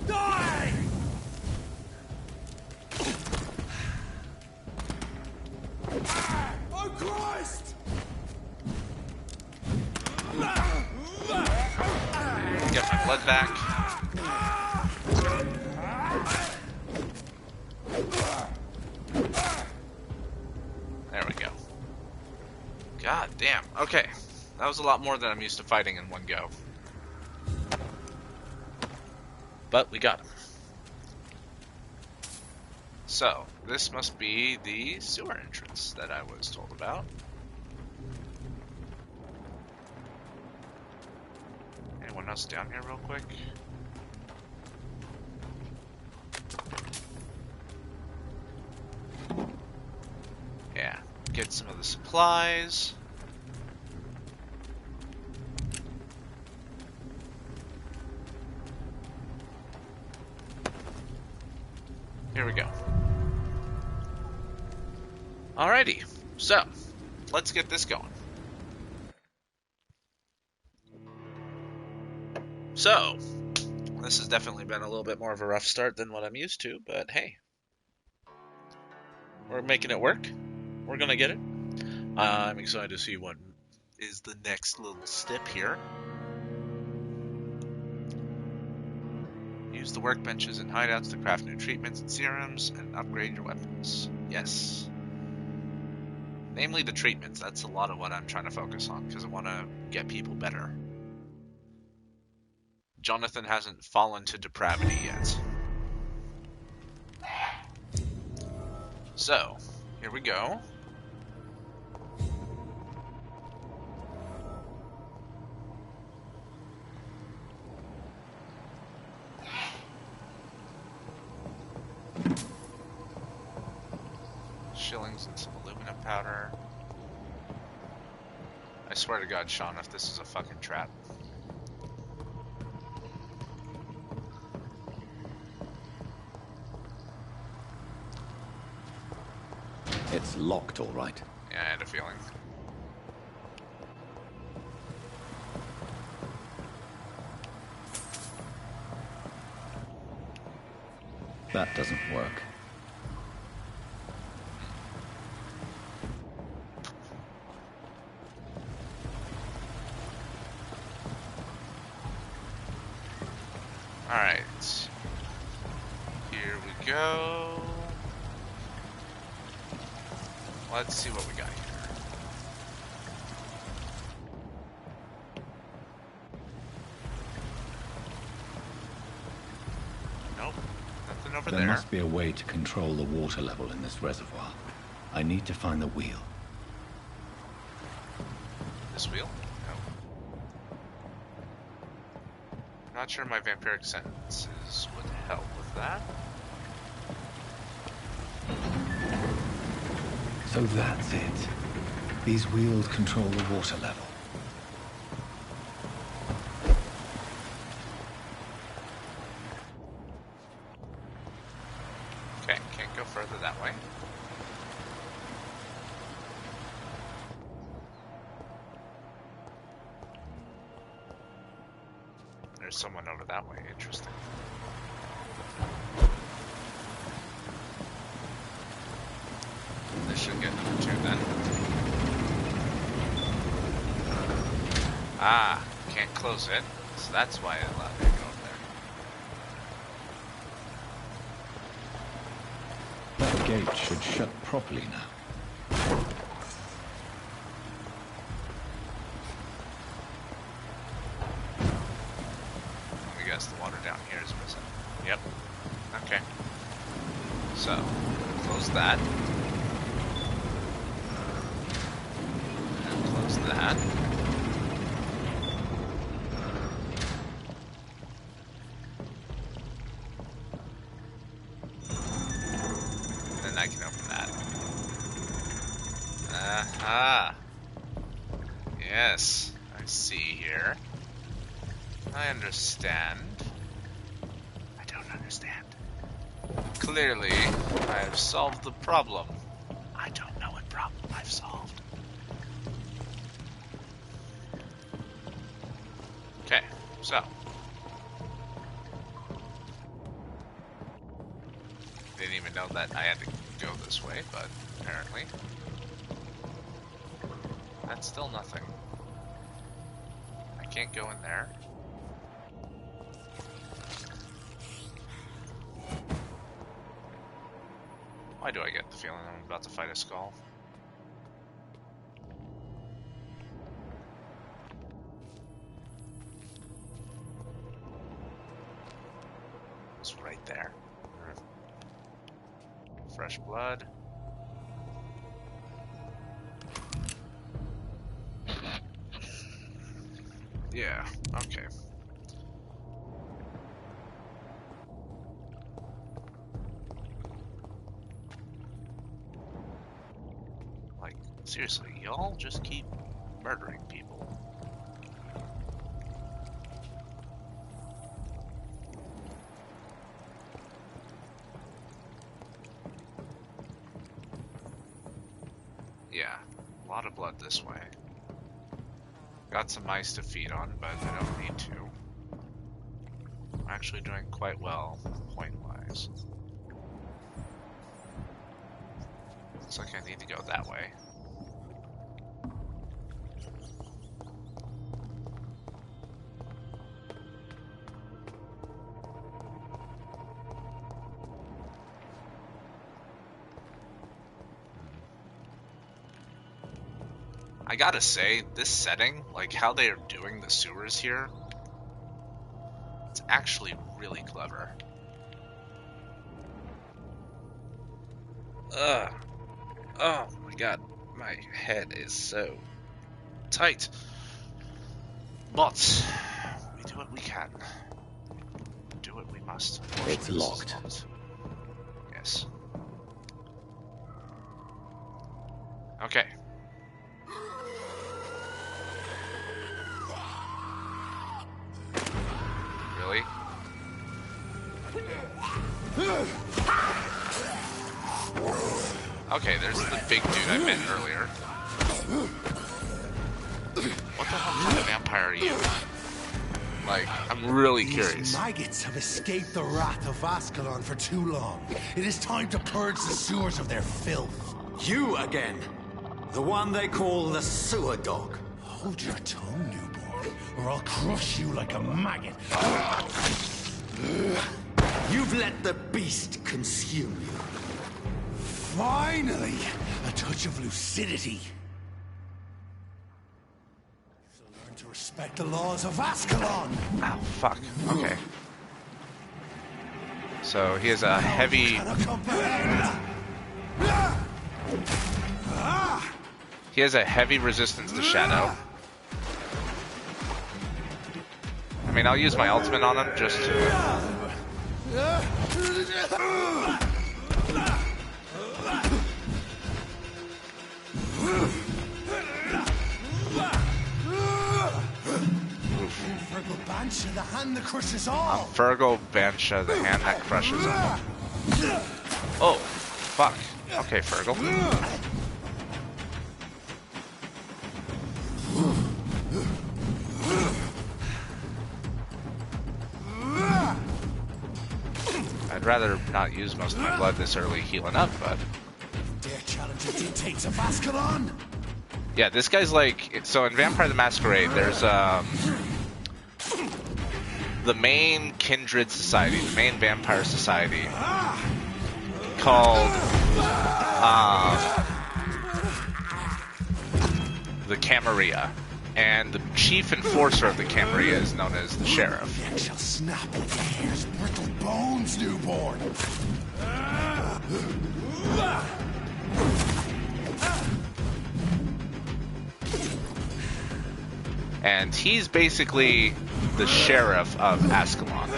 Die! Oh, Christ! Get my blood back. There we go. God damn. Okay. That was a lot more than I'm used to fighting in one go. But we got him. So, this must be the sewer entrance that I was told about. Anyone else down here real quick? Yeah, get some of the supplies. Here we go. Alrighty, so let's get this going. So, this has definitely been a little bit more of a rough start than what I'm used to, but hey, we're making it work. We're gonna get it. I'm excited to see what is the next little step here. You Use the workbenches and hideouts to craft new treatments and serums and upgrade your weapons. Yes. Namely the treatments. That's a lot of what I'm trying to focus on, because I want to get people better. Jonathan hasn't fallen to depravity yet. So, here we go. Shillings and some aluminum powder. I swear to God, Sean, if this is a fucking trap. It's locked, all right. Yeah, I had a feeling. That doesn't work. Alright. Here we go. Let's see what we got here. Nope. Nothing over there. There must be a way to control the water level in this reservoir. I need to find the wheel. This wheel? No. Not sure my vampiric sentences would help with that. So that's it. These wheels control the water level. Okay, can't go further that way. There's someone over that way. Interesting. This should get number 2 then. Ah, can't close it, so that's why it allowed me to go over there. That gate should shut properly now. Let me guess, the water down here is missing. Yep. Okay. So, close that. And close that. Then I can open that. Aha! Yes, I see here. I understand. I don't understand. Clearly, I have solved the problem. I don't know what problem I've solved. Okay, so. Didn't even know that I had to go this way, but apparently. That's still nothing. I can't go in there. Why do I get the feeling I'm about to fight a skull? It's right there. Fresh blood. Yeah, okay. Like, seriously, y'all just keep murdering people. Yeah, a lot of blood this way. Got some mice to feed on, but I don't need to. I'm actually doing quite well, point-wise. Looks like I need to go that way. I gotta say, this setting, like how they are doing the sewers here, it's actually really clever. Ugh. Oh my god, my head is so tight. But we do what we can. Do what we must. It's locked. Yes. Okay. Really? Okay, there's the big dude I met earlier. What the hell kind of vampire are you? Like, I'm really curious. These maggots have escaped the wrath of Ascalon for too long. It is time to purge the sewers of their filth. You again! The one they call the sewer dog. Hold your tongue, newborn, or I'll crush you like a maggot. You've let the beast consume you. Finally! A touch of lucidity. So learn to respect the laws of Ascalon! Oh, fuck. Okay. So he has a heavy... He has a heavy resistance to shadow. I mean, I'll use my ultimate on him just to... Virgo Banshee, the hand that crushes all! Virgo Bansha, the hand that crushes all. Oh, fuck. Okay, Virgo. I'd rather not use most of my blood this early healing up, but... Dare challenge the dictates of Ascalon? Yeah, this guy's like... So in Vampire the Masquerade, there's the main kindred society, the main vampire society, called the Camarilla. And the chief enforcer of the Camarilla is known as the Sheriff. The shall snap with the hair's brittle bones, newborn. And he's basically the sheriff of Ascalon.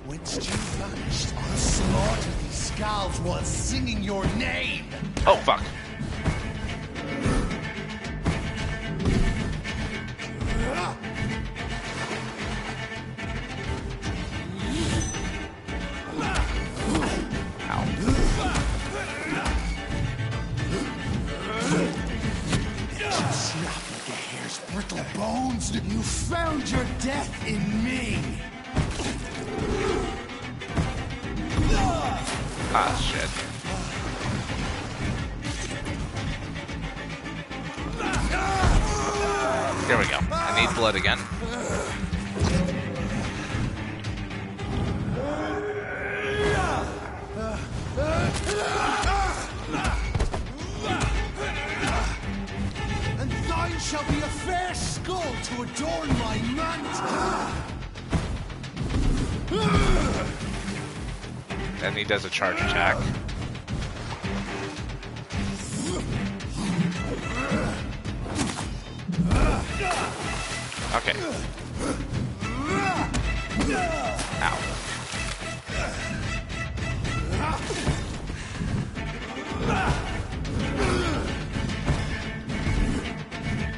Whence you vanished, I'll slaughter these scalds while singing your name. Oh, fuck. Snap like a hair's brittle bones. You found your death in me. Ah, shit. There we go. I need blood again. And thine shall be a fair skull to adorn my mantle. And he does a charge attack. Okay. Ow.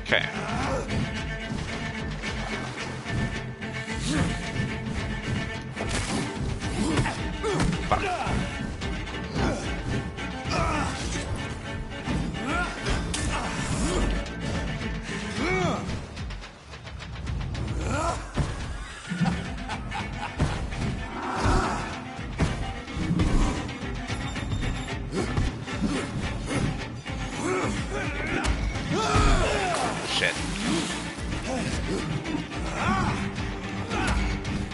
Okay. Fuck. Shit.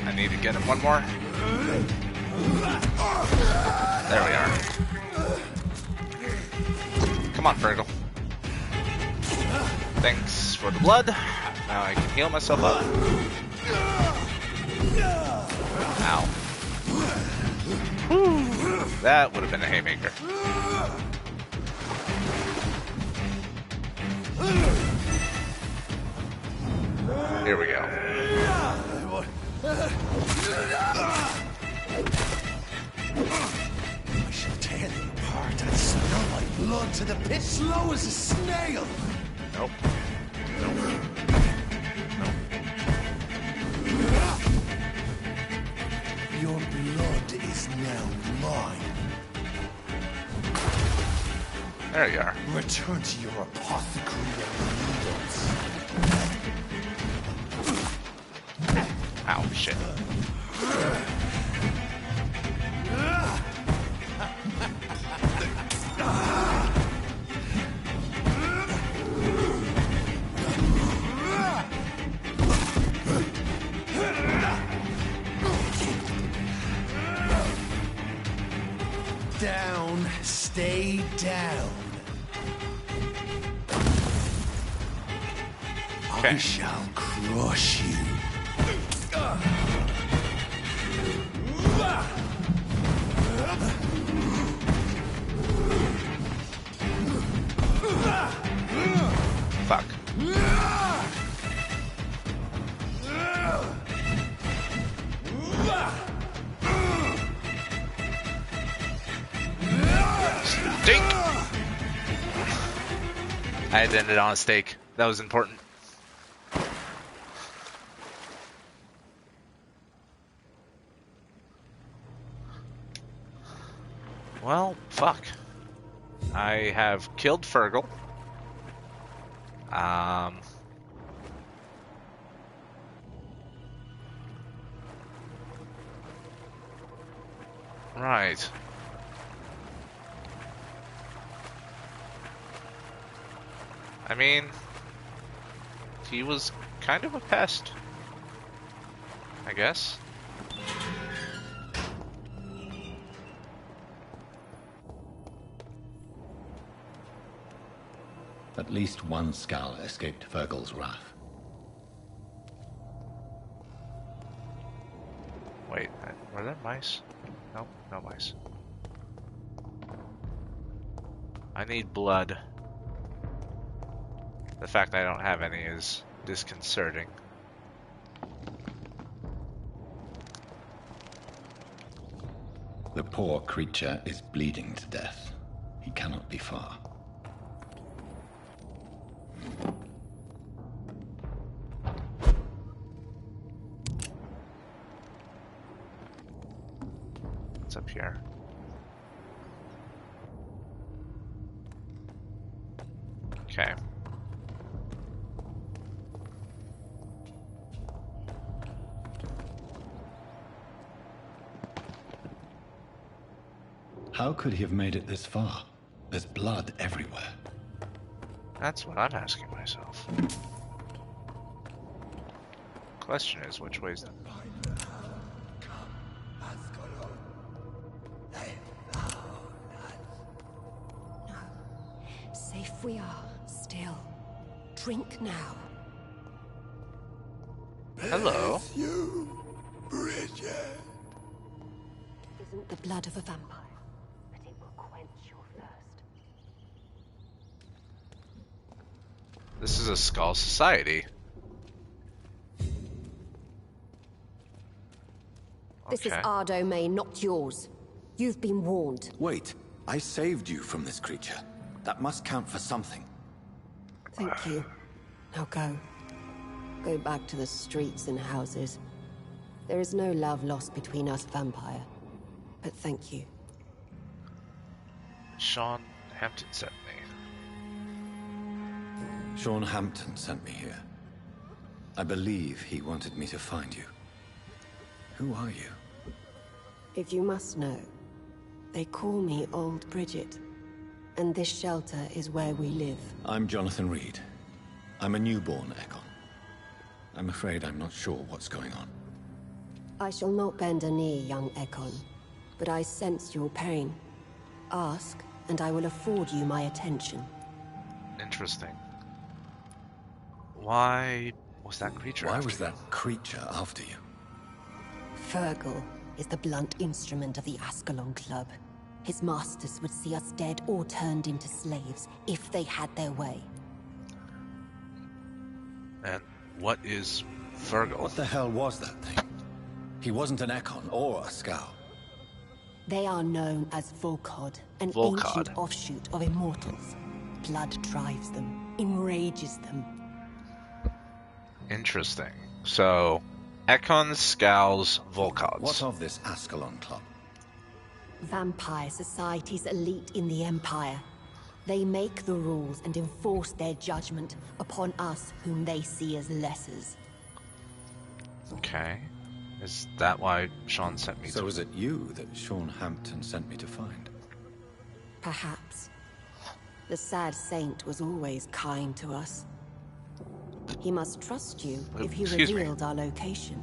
I need to get him one more. There we are. Come on, Fergal. Thanks for the blood. Now I can heal myself up. Ow. Whew. That would have been a haymaker. Here we go. I shall tear thee apart and smell my blood to the pit, slow as a snail. Nope. Your blood is now mine. There you are. Return to your apothecary of needles. Ow, shit. Down, stay down. Okay. I shall crush you. Fuck. Stink! I had to end it on a stake. That was important. Well, fuck. I have killed Fergal. Right. I mean, he was kind of a pest, I guess. At least one skull escaped Fergal's wrath. Wait, were there mice? Nope, no mice. I need blood. The fact I don't have any is disconcerting. The poor creature is bleeding to death. He cannot be far. What's up here? Okay. How could he have made it this far? There's blood everywhere. That's what I'm asking myself. Question is, which way's the... Safe we are, still. Drink now. Hello? You, Bridget. Isn't the blood of a vampire, but it will quench your thirst. This is a skull society. This is Okay. our domain, not yours. You've been warned. Wait, I saved you from this creature. That must count for something. Thank you. Now go. Go back to the streets and houses. There is no love lost between us, Vampire. But thank you. Sean Hampton sent me. Sean Hampton sent me here. I believe he wanted me to find you. Who are you? If you must know, they call me Old Bridget. And this shelter is where we live. I'm Jonathan Reed. I'm a newborn Ekon. I'm afraid I'm not sure what's going on. I shall not bend a knee, young Ekon. but I sense your pain. Ask, and I will afford you my attention. Interesting. Why was that creature Why after was you? that creature after you? Fergal is the blunt instrument of the Ascalon Club. His masters would see us dead or turned into slaves if they had their way. And what is Fergal? What the hell was that thing? He wasn't an Ekon or a Scow. They are known as Volkod, an Volkod. ancient offshoot of immortals. Blood drives them, enrages them. Interesting. So, Ekons, Scows, Volkods. What of this Ascalon Club? Vampire society's elite in the Empire. They make the rules and enforce their judgment upon us whom they see as lessers. Okay. Is that why Sean sent me So to... was it you that Sean Hampton sent me to find? Perhaps. The sad saint was always kind to us. He must trust you if he Excuse me. revealed our location.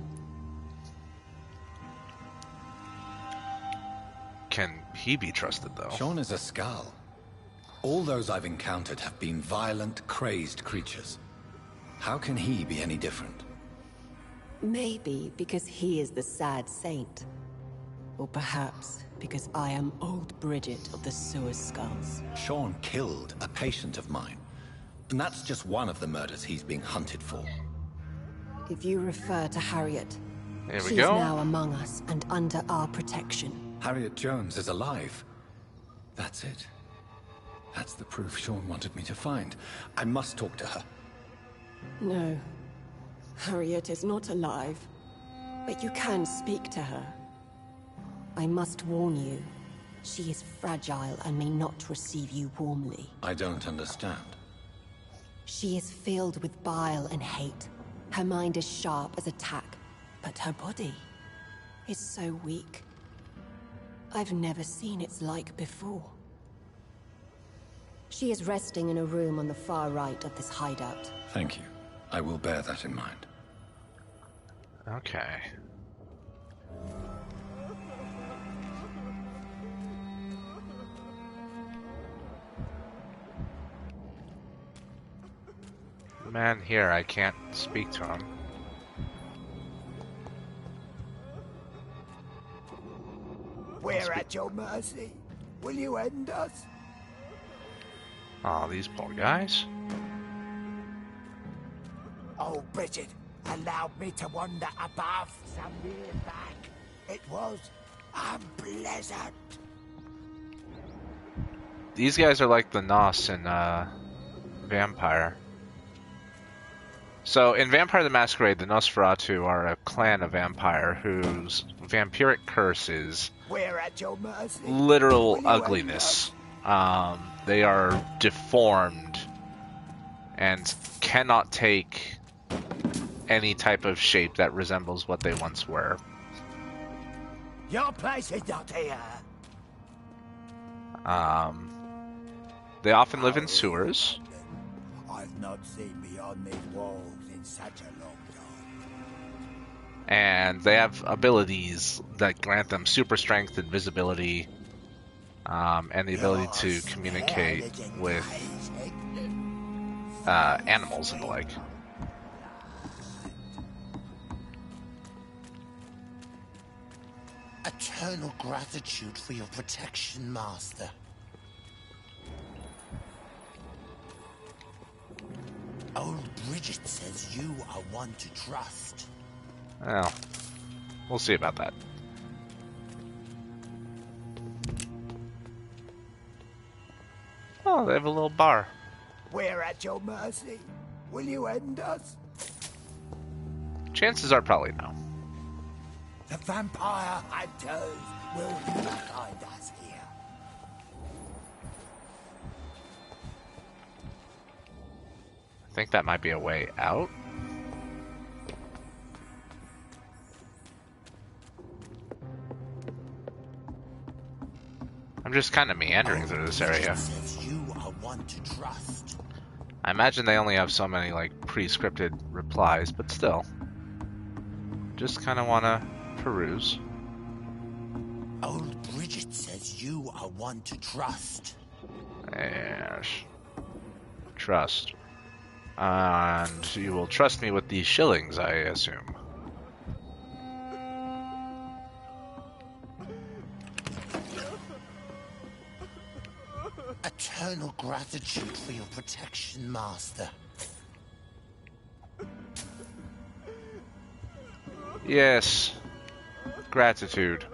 Can he be trusted, though? Sean is a Scow. All those I've encountered have been violent, crazed creatures. How can he be any different? Maybe because he is the sad saint. Or perhaps because I am old Bridget of the Sewer Skulls. Sean killed a patient of mine. And that's just one of the murders he's being hunted for. If you refer to Harriet, There we she go. is now among us and under our protection. Harriet Jones is alive. That's it. That's the proof Sean wanted me to find. I must talk to her. No, Harriet is not alive, but you can speak to her. I must warn you, she is fragile and may not receive you warmly. I don't understand. She is filled with bile and hate. Her mind is sharp as a tack, but her body is so weak. I've never seen its like before. She is resting in a room on the far right of this hideout. Thank you. I will bear that in mind. Okay. The man here, I can't speak to him. We're at your mercy. Will you end us? Oh, these poor guys. Oh, Bridget allowed me to wander above some years back. It was unpleasant. These guys are like the Nos in Vampire. So in Vampire the Masquerade, the Nosferatu are a clan of vampire whose vampiric curse is We're at your mercy. literal Will you end ugliness. They are deformed and cannot take any type of shape that resembles what they once were. Your place is not here. They often live in sewers. I've not seen beyond these walls in such a long time. And they have abilities that grant them super strength, invisibility, and the ability to communicate with animals and the like. Eternal gratitude for your protection, Master. Old Bridget says you are one to trust. Well, we'll see about that. Oh, they have a little bar. We're at your mercy. Will you end us? Chances are probably no. The vampire hunters will find us here. I think that might be a way out. I'm just kind of meandering through this area. Says you are one to trust. I imagine they only have so many like pre-scripted replies, but still. Just kind of want to peruse. Old Bridget says you are one to trust. Yes. Trust. And you will trust me with these shillings, I assume. Eternal gratitude for your protection, Master. Yes. Gratitude.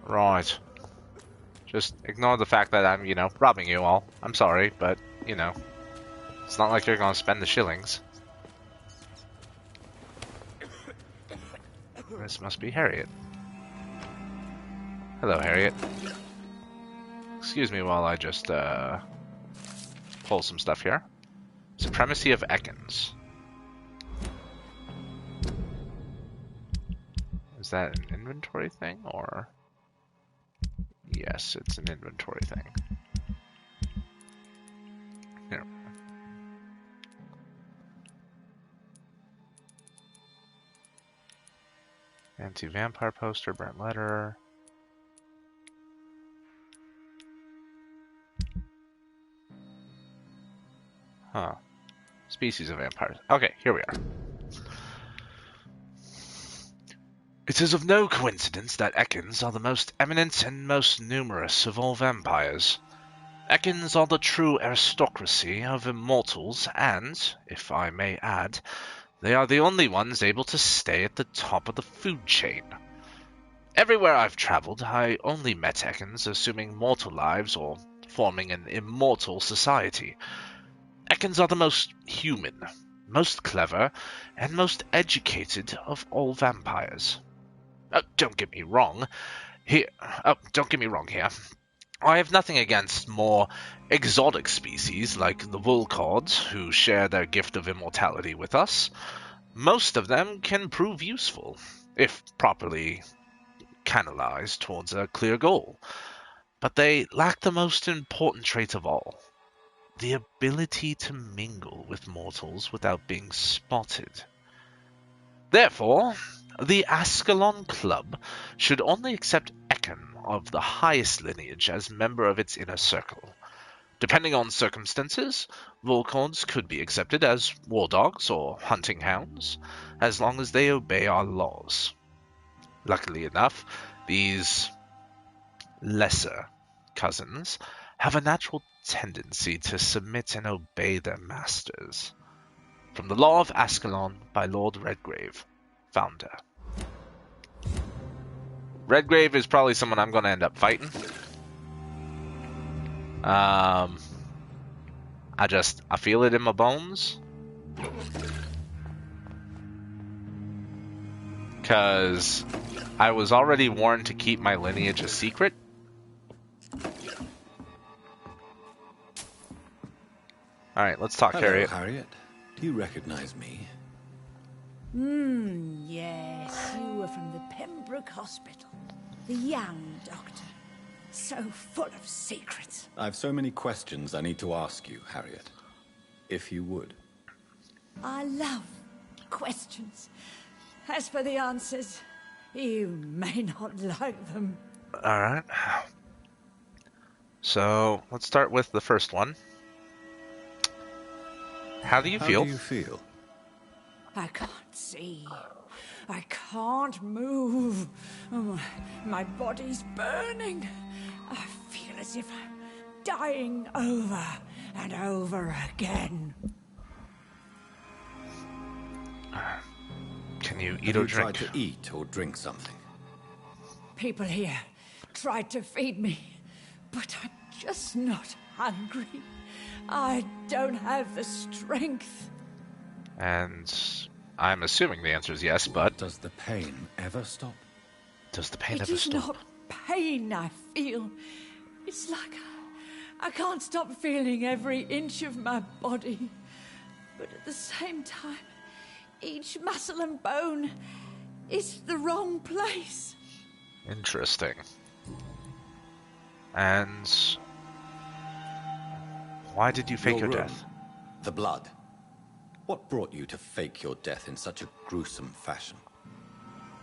Right. Just ignore the fact that I'm, robbing you all. I'm sorry, but, it's not like you're gonna spend the shillings. This must be Harriet. Hello, Harriet. Excuse me while I just, pull some stuff here. Supremacy of Ekans. Is that an inventory thing, or...? Yes, it's an inventory thing. Here. Anti-vampire poster, burnt letter. Huh. Species of vampires. Okay, here we are. It is of no coincidence that Ekans are the most eminent and most numerous of all vampires. Ekans are the true aristocracy of immortals, and, if I may add, they are the only ones able to stay at the top of the food chain. Everywhere I've traveled, I only met Ekans assuming mortal lives or forming an immortal society. Ekans are the most human, most clever, and most educated of all vampires. Don't get me wrong here. I have nothing against more exotic species like the Vulcards, who share their gift of immortality with us. Most of them can prove useful, if properly canalized towards a clear goal. But they lack the most important trait of all, the ability to mingle with mortals without being spotted. Therefore, the Ascalon Club should only accept Ekan of the highest lineage as member of its inner circle. Depending on circumstances, Vulcards could be accepted as war dogs or hunting hounds, as long as they obey our laws. Luckily enough, these lesser cousins have a natural tendency to submit and obey their masters. From the Law of Ascalon by Lord Redgrave, founder. Redgrave is probably someone I'm going to end up fighting. I feel it in my bones. Because I was already warned to keep my lineage a secret. Alright, let's talk, Hello, Harriet. Harriet. Do you recognize me? Yes, you were from the Pembroke Hospital. The young doctor. So full of secrets. I've so many questions I need to ask you, Harriet. If you would. I love questions. As for the answers, you may not like them. Alright. So, let's start with the first one. How do you feel? How do you feel? I can't see. I can't move. My body's burning. I feel as if I'm dying over and over again. Can you eat Have or you drink? tried to eat or drink something? People here tried to feed me, but I'm just not hungry. I don't have the strength. And I'm assuming the answer is yes, but Does the pain ever stop? does the pain It ever is stop? not pain I feel. It's like I can't stop feeling every inch of my body. But at the same time, each muscle and bone is the wrong place. Interesting. And why did you fake your room, death? The blood. What brought you to fake your death in such a gruesome fashion?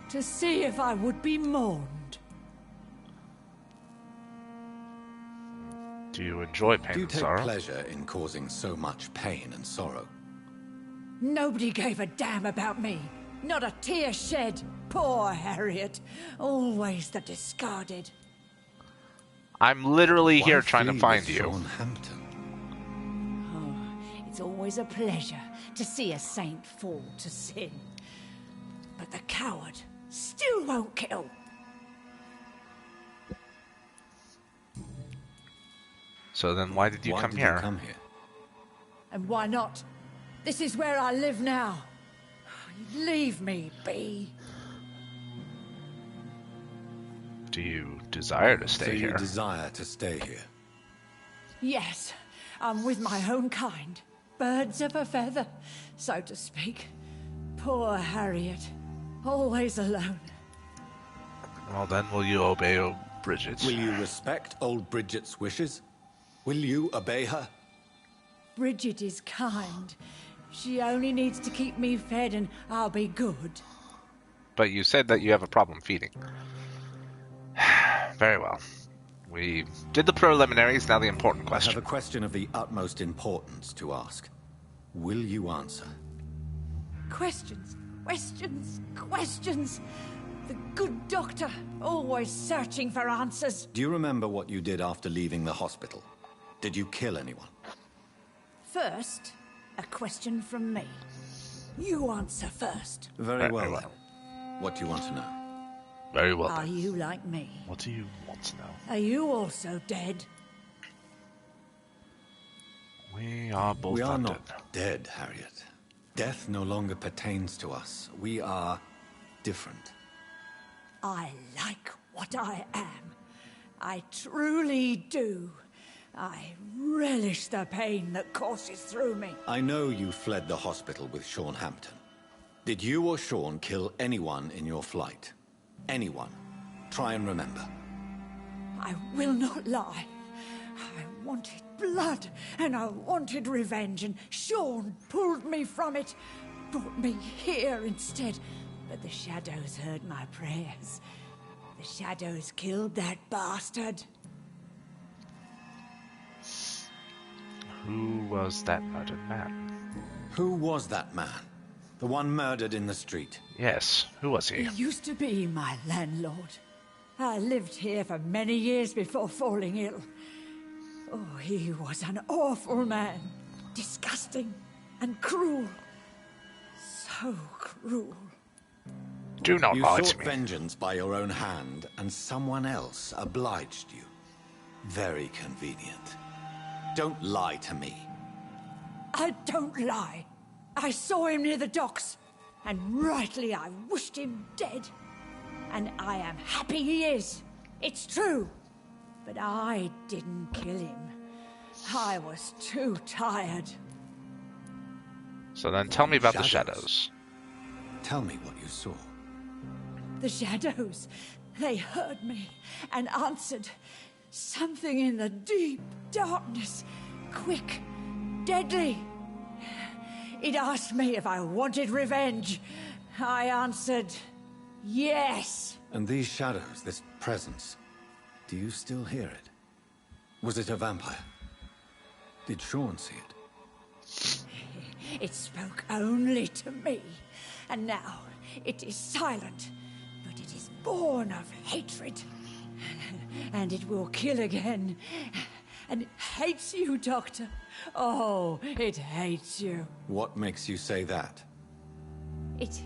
To see if I would be mourned. Do you enjoy pain Do you and take sorrow? pleasure in causing so much pain and sorrow? Nobody gave a damn about me. Not a tear shed. Poor Harriet. Always the discarded. I'm literally Why here trying to flee find with you. Sean Hampton? Oh, it's always a pleasure to see a saint fall to sin. But the coward still won't kill. So then why did you come here? And why not? This is where I live now. Leave me be. Do you desire to stay So here? you desire to stay here? Yes, I'm with my own kind. Birds of a feather, so to speak. Poor Harriet. Always alone. Well then, will you obey Bridget? Will you respect old Bridget's wishes? Will you obey her? Bridget is kind. She only needs to keep me fed and I'll be good. But you said that you have a problem feeding. Very well. We did the preliminaries, now the important I question. have a question of the utmost importance to ask. Will you answer? Questions, questions, questions. The good doctor, always searching for answers. Do you remember what you did after leaving the hospital? Did you kill anyone? First, a question from me. You answer first. Very well, then. What do you want to know? Very well. Are you like me? What do you want to know? Are you also dead? We are both We are not not dead, Harriet. Death no longer pertains to us. We are different. I like what I am. I truly do. I relish the pain that courses through me. I know you fled the hospital with Sean Hampton. Did you or Sean kill anyone in your flight? Anyone? Try and remember. I will not lie. I wanted blood, and I wanted revenge, and Sean pulled me from it, brought me here instead. But the shadows heard my prayers. The shadows killed that bastard. Who was that murdered man? Who was that man? The one murdered in the street? Yes, who was he? He used to be my landlord. I lived here for many years before falling ill. Oh, he was an awful man. Disgusting and cruel. So cruel. Do not lie You to sought me. vengeance by your own hand, and someone else obliged you. Very convenient. Don't lie to me. I don't lie. I saw him near the docks, and rightly I wished him dead. And I am happy he is. It's true. But I didn't kill him. I was too tired. So then tell me about the shadows. Tell me what you saw. The shadows, they heard me and answered. Something in the deep darkness, quick, deadly. It asked me if I wanted revenge. I answered, yes. And these shadows, this presence, do you still hear it? Was it a vampire? Did Sean see it? It spoke only to me, and now it is silent, but it is born of hatred. And it will kill again. And it hates you, Doctor. Oh, it hates you. What makes you say that? It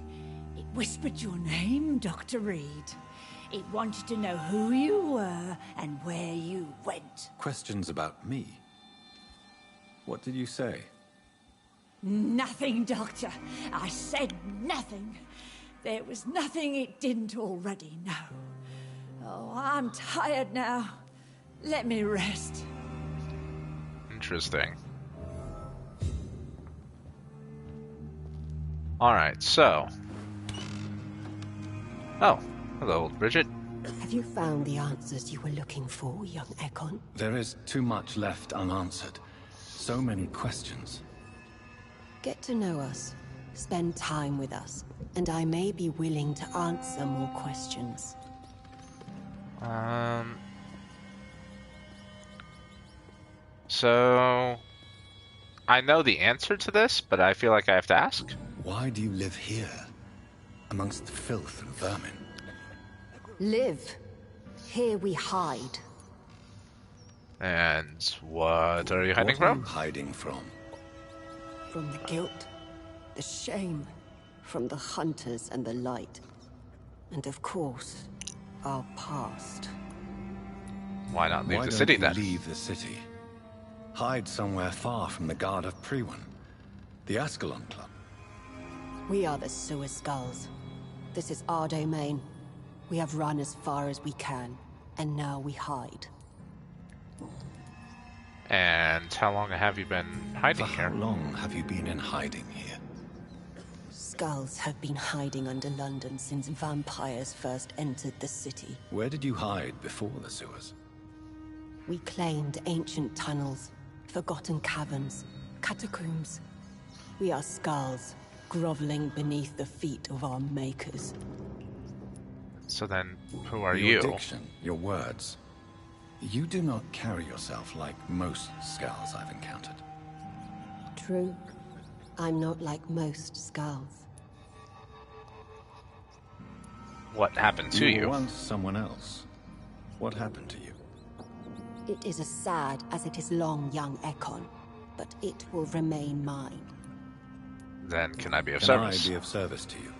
whispered your name, Dr. Reed. It wanted to know who you were and where you went. Questions about me? What did you say? Nothing, Doctor. I said nothing. There was nothing it didn't already know. Oh, I'm tired now. Let me rest. Interesting. Alright, so. Oh, hello, Bridget. Have you found the answers you were looking for, young Ekon? There is too much left unanswered. So many questions. Get to know us. Spend time with us. And I may be willing to answer more questions. So I know the answer to this, but I feel like I have to ask. Why do you live here, amongst the filth and vermin? Live. Here we hide. And what are you hiding What are from? you hiding from? From the guilt, the shame, from the hunters and the light. And of course, our past. Why not leave Why the don't city you then? leave the city? Hide somewhere far from the guard of Priwen, the Ascalon Club. We are the Sewer Skulls. This is our domain. We have run as far as we can, and now we hide. And how long have you been hiding For here? how long have you been in hiding here? Skulls have been hiding under London since vampires first entered the city. Where did you hide before the sewers? We claimed ancient tunnels, forgotten caverns, catacombs. We are skulls, groveling beneath the feet of our makers. So then, who are Your you? diction, your words. You do not carry yourself like most skulls I've encountered. True. I'm not like most skulls. What happened to were you? once someone else. What happened to you? It is as sad as it is long, young Ekon, but it will remain mine. Then can I be of Can service? I be of service to you?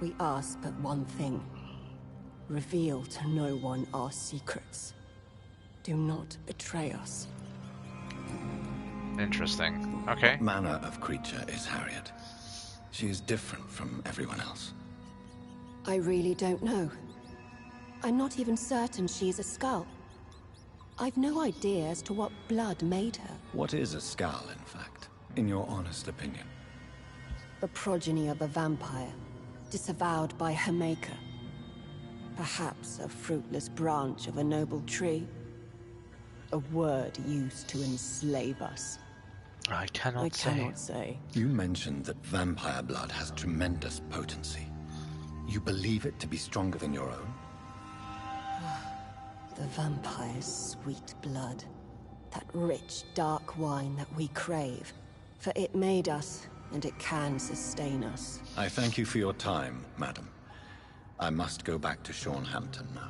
We ask but one thing. Reveal to no one our secrets. Do not betray us. Interesting. Okay. What manner of creature is Harriet? She is different from everyone else. I really don't know. I'm not even certain she is a skull. I've no idea as to what blood made her. What is a skull, in fact, in your honest opinion? The progeny of a vampire, disavowed by her maker. Perhaps a fruitless branch of a noble tree. A word used to enslave us. I cannot I say. cannot say. You mentioned that vampire blood has tremendous potency. You believe it to be stronger than your own? The vampire's sweet blood. That rich, dark wine that we crave. For it made us, and it can sustain us. I thank you for your time, madam. I must go back to Shornhampton now.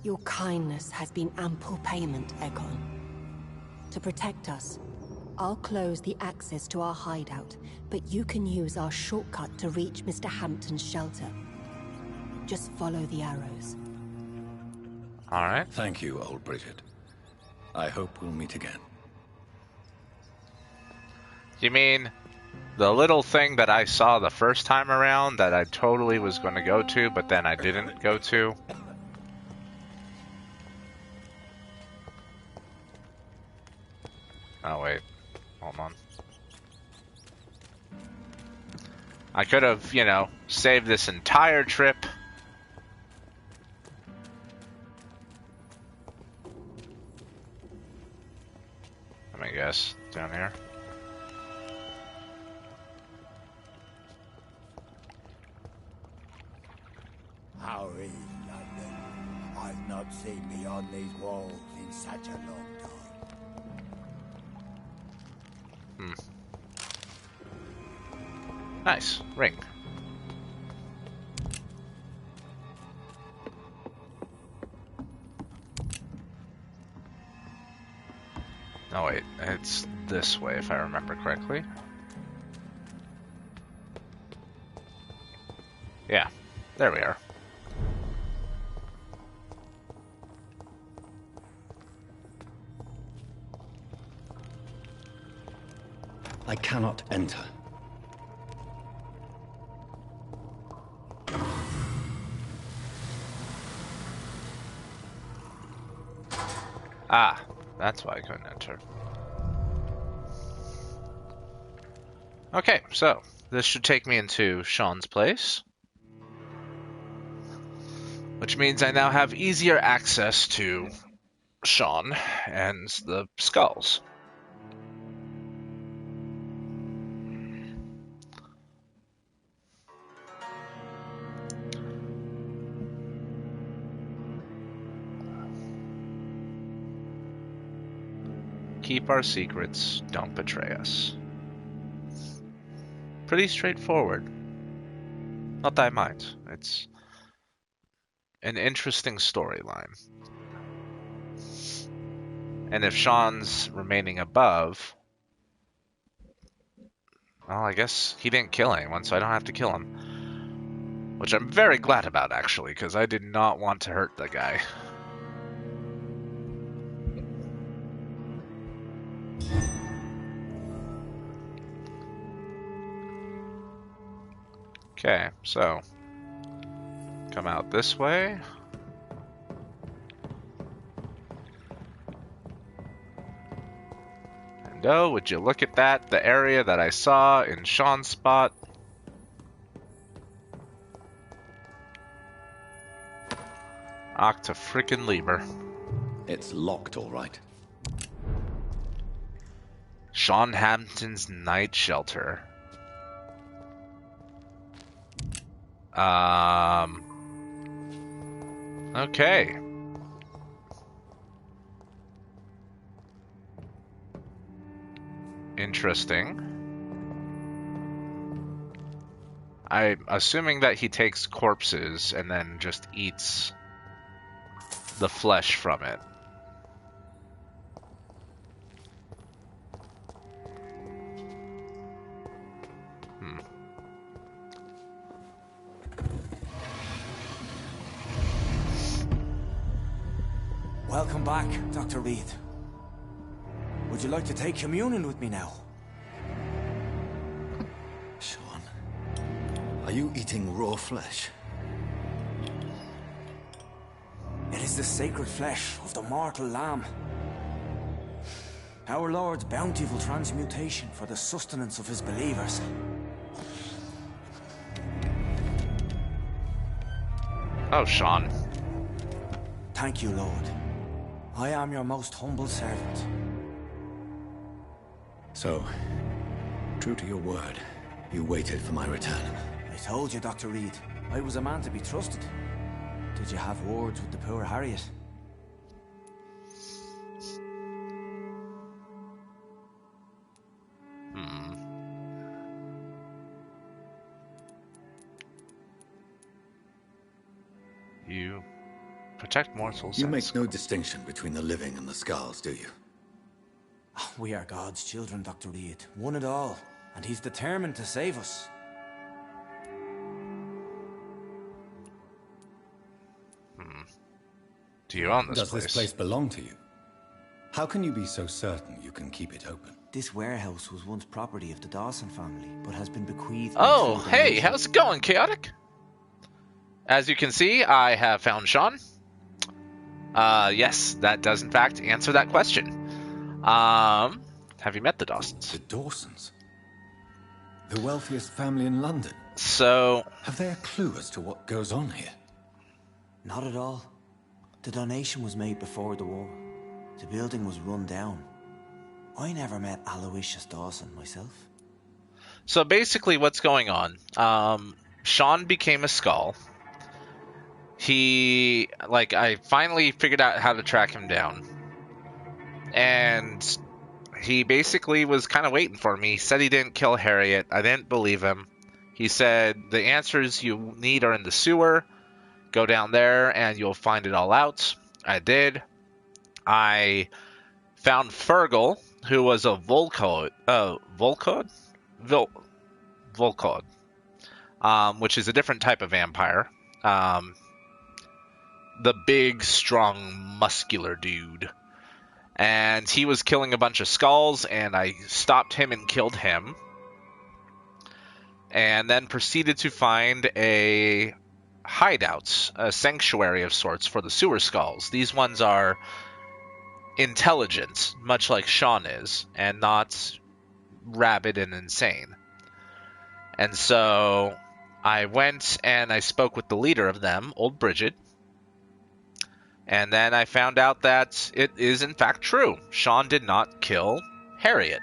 Your kindness has been ample payment, Ekon. To protect us, I'll close the access to our hideout, but you can use our shortcut to reach Mr. Hampton's shelter. Just follow the arrows. All right. Thank you, old Bridget. I hope we'll meet again. You mean the little thing that I saw the first time around that I totally was going to go to, but then I didn't go to? Oh, wait. Hold on. I could have, you know, saved this entire trip. Let me guess. Down here. How is London? I've not seen beyond these walls in such a long time. Nice. Ring. Oh wait, it's this way if I remember correctly. Yeah, there we are. I cannot enter. Ah, that's why I couldn't enter. Okay, so this should take me into Sean's place. Which means I now have easier access to Sean and the skulls. keep our secrets, don't betray us. Pretty straightforward. Not that I mind. It's an interesting storyline. And if Sean's remaining above, well, I guess he didn't kill anyone, so I don't have to kill him. Which I'm very glad about, actually, because I did not want to hurt the guy. Okay, so come out this way. And oh, would you look at that? The area that I saw in Sean's spot. Octa frickin' Lieber. It's locked, all right. Sean Hampton's night shelter. Okay. Interesting. I'm assuming that he takes corpses and then just eats the flesh from it. Welcome back, Dr. Reed. Would you like to take communion with me now? Sean, are you eating raw flesh? It is the sacred flesh of the mortal lamb. Our Lord's bountiful transmutation for the sustenance of his believers. Oh, Sean. Thank you, Lord. I am your most humble servant. So, true to your word, you waited for my return. I told you, Dr. Reed, I was a man to be trusted. Did you have words with the poor Harriet? You protect mortals. You make no distinction between the living and the Skulls, do you? We are God's children, Dr. Reed. One and all. And he's determined to save us. Do you own this Does place? this place belong to you? How can you be so certain you can keep it open? This warehouse was once property of the Dawson family, but has been bequeathed... Oh, hey, how's it going, Chaotic? As you can see, I have found Sean. Yes, that does in fact answer that question. Have you met the Dawsons? The Dawsons? The wealthiest family in London? So... Have they a clue as to what goes on here? Not at all. The donation was made before the war. The building was run down. I never met Aloysius Dawson myself. So basically what's going on, Sean became a Skull. I finally figured out how to track him down. And he basically was kind of waiting for me. He said he didn't kill Harriet. I didn't believe him. He said, the answers you need are in the sewer. Go down there and you'll find it all out. I did. I found Fergal, who was a Volcod, which is a different type of vampire. The big, strong, muscular dude. And he was killing a bunch of Skulls, and I stopped him and killed him. And then proceeded to find a hideout, a sanctuary of sorts for the sewer Skulls. These ones are intelligent, much like Sean is, and not rabid and insane. And so I went and I spoke with the leader of them, Old Bridget. And then I found out that it is in fact true. Sean did not kill Harriet.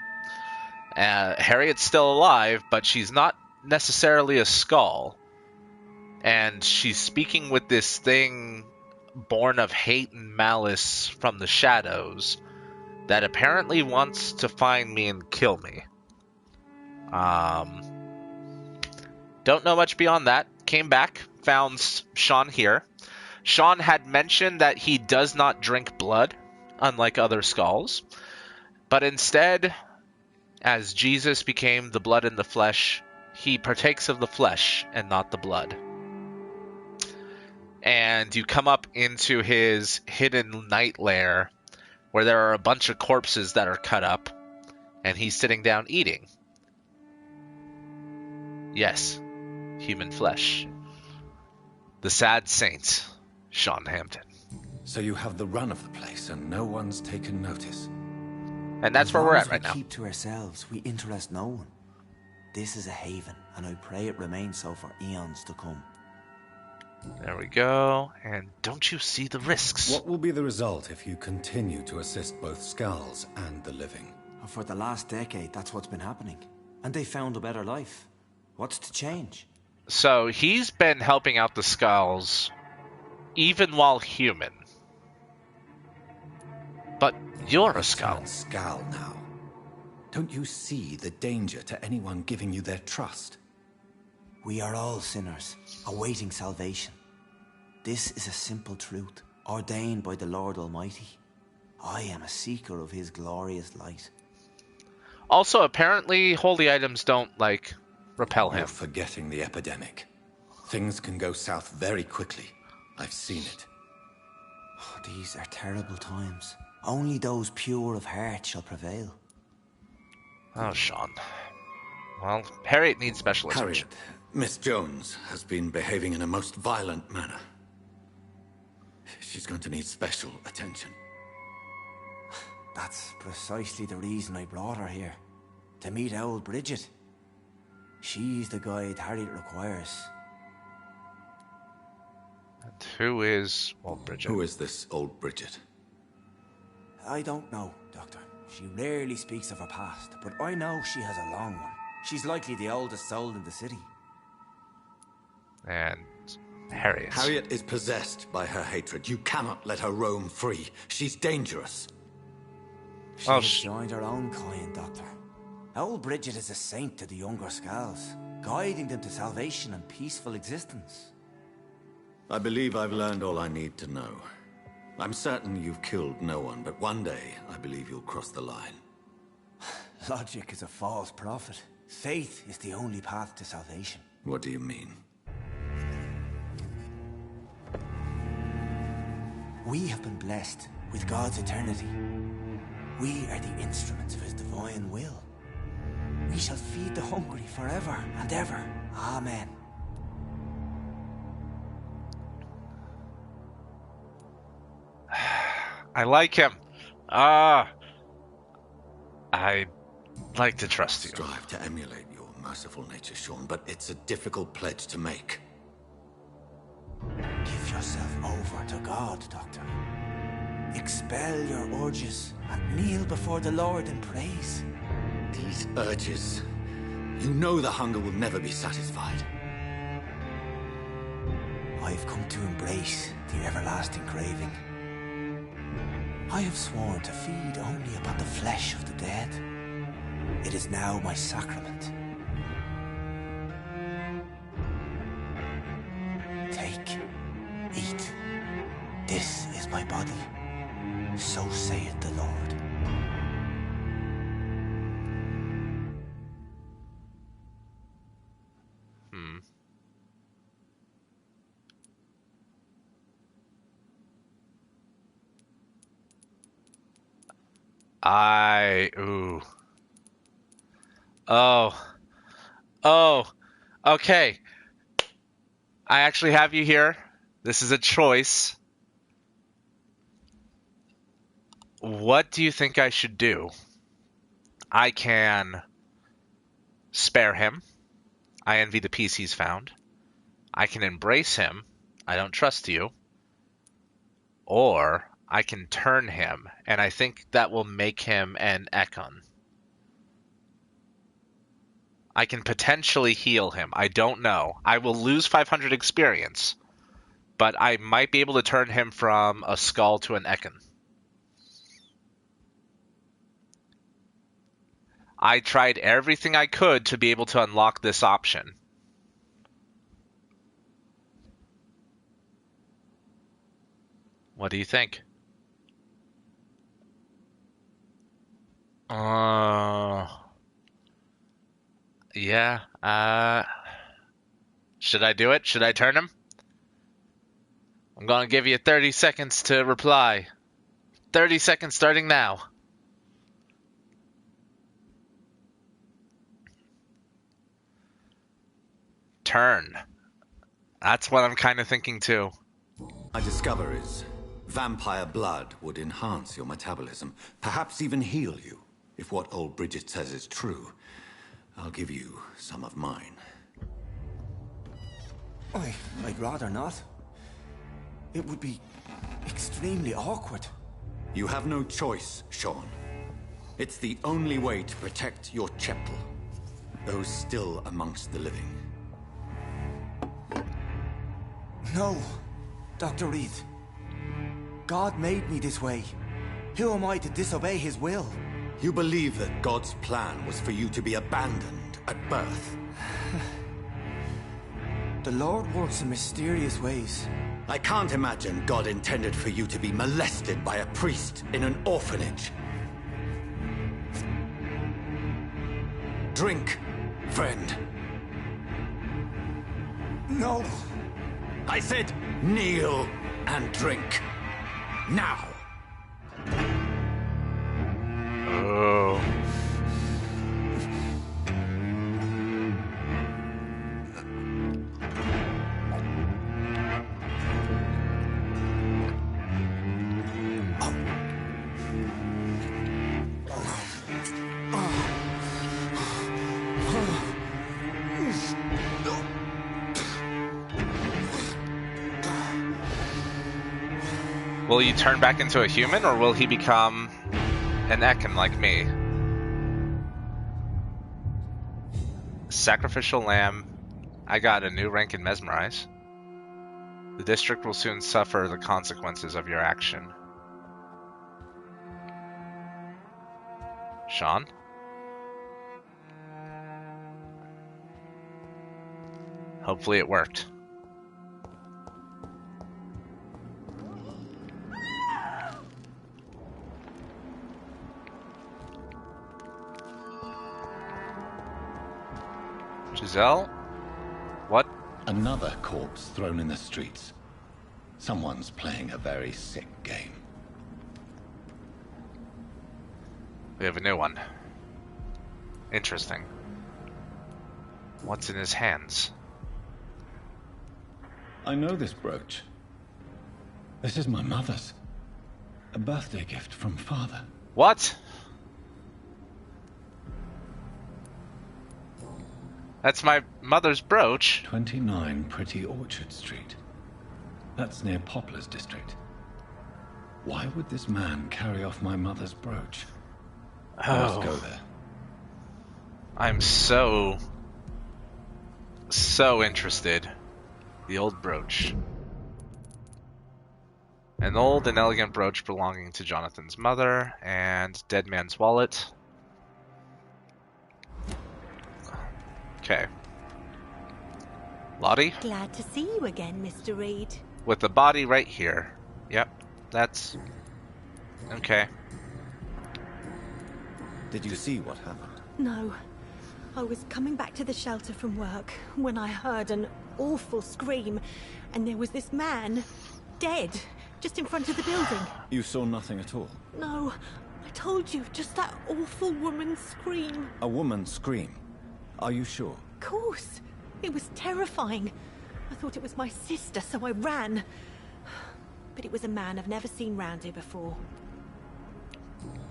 Harriet's still alive, but she's not necessarily a Skull. And she's speaking with this thing born of hate and malice from the shadows that apparently wants to find me and kill me. Don't know much beyond that. Came back, found Sean here. Sean had mentioned that he does not drink blood, unlike other skulls, but instead, as Jesus became the blood and the flesh, he partakes of the flesh and not the blood. And you come up into his hidden night lair, where there are a bunch of corpses that are cut up, and he's sitting down eating. Yes, human flesh. The sad saint, Sean Hampton. So you have the run of the place, and no one's taken notice. And that's where we're at right now. As long as we keep to ourselves, we interest no one. This is a haven, and I pray it remains so for eons to come. There we go. And don't you see the risks? What will be the result if you continue to assist both Skulls and the living? For the last decade, that's what's been happening. And they found a better life. What's to change? So he's been helping out the Skulls even while human. But you're a Skull. Skull now. Don't you see the danger to anyone giving you their trust? We are all sinners, awaiting salvation. This is a simple truth, ordained by the Lord Almighty. I am a seeker of his glorious light. Also, apparently, holy items don't, repel him. You're forgetting the epidemic. Things can go south very quickly. I've seen it. Oh, these are terrible times. Only those pure of heart shall prevail. Oh, Sean. Well, Harriet needs special attention. Harriet, Miss Jones has been behaving in a most violent manner. She's going to need special attention. That's precisely the reason I brought her here. To meet old Bridget. She's the guide Harriet requires. And who is old Bridget? Who is this old Bridget? I don't know, Doctor. She rarely speaks of her past, but I know she has a long one. She's likely the oldest soul in the city. And Harriet. Harriet is possessed by her hatred. You cannot let her roam free. She's dangerous. She has joined her own kind, Doctor. Old Bridget is a saint to the younger Skulls, guiding them to salvation and peaceful existence. I believe I've learned all I need to know. I'm certain you've killed no one, but one day I believe you'll cross the line. Logic is a false prophet. Faith is the only path to salvation. What do you mean? We have been blessed with God's eternity. We are the instruments of his divine will. We shall feed the hungry forever and ever. Amen. I like him. I'd like to trust you. Strive to emulate your merciful nature, Sean, but it's a difficult pledge to make. Give yourself over to God, Doctor. Expel your urges and kneel before the Lord in praise. These urges. You know the hunger will never be satisfied. I've come to embrace the everlasting craving. I have sworn to feed only upon the flesh of the dead. It is now my sacrament. Take, eat. This is my body. So saith the Lord. Ooh. Oh. Okay. I actually have you here. This is a choice. What do you think I should do? I can spare him. I envy the peace he's found. I can embrace him. I don't trust you. Or I can turn him, and I think that will make him an Ekon. I can potentially heal him. I don't know. I will lose 500 experience, but I might be able to turn him from a skull to an Ekon. I tried everything I could to be able to unlock this option. What do you think? Yeah. Should I do it? Should I turn him? I'm gonna give you 30 seconds to reply. 30 seconds starting now. Turn. That's what I'm kind of thinking too. My discover is vampire blood would enhance your metabolism, perhaps even heal you. If what old Bridget says is true, I'll give you some of mine. I'd rather not. It would be extremely awkward. You have no choice, Sean. It's the only way to protect your Cheptel, those still amongst the living. No, Dr. Reed. God made me this way. Who am I to disobey his will? You believe that God's plan was for you to be abandoned at birth? The Lord works in mysterious ways. I can't imagine God intended for you to be molested by a priest in an orphanage. Drink, friend. No. I said kneel and drink. Now. Oh. Will he turn back into a human, or will he become an Ekin like me? Sacrificial lamb. I got a new rank in Mesmerize. The district will soon suffer the consequences of your action. Sean? Hopefully it worked. Giselle? What? Another corpse thrown in the streets. Someone's playing a very sick game. We have a new one. Interesting. What's in his hands? I know this brooch. This is my mother's. A birthday gift from father. What? That's my mother's brooch. 29 Pretty Orchard Street. That's near Poplar's district. Why would this man carry off my mother's brooch? Let's go there. I'm so interested. The old brooch. An old and elegant brooch belonging to Jonathan's mother, and dead man's wallet. Okay. Lottie? Glad to see you again, Mr. Reed. With the body right here. Yep, that's... okay. Did you see what happened? No. I was coming back to the shelter from work when I heard an awful scream, and there was this man, dead, just in front of the building. You saw nothing at all? No, I told you, just that awful woman's scream. A woman's scream? Are you sure? Of course. It was terrifying. I thought it was my sister, so I ran. But it was a man I've never seen round here before.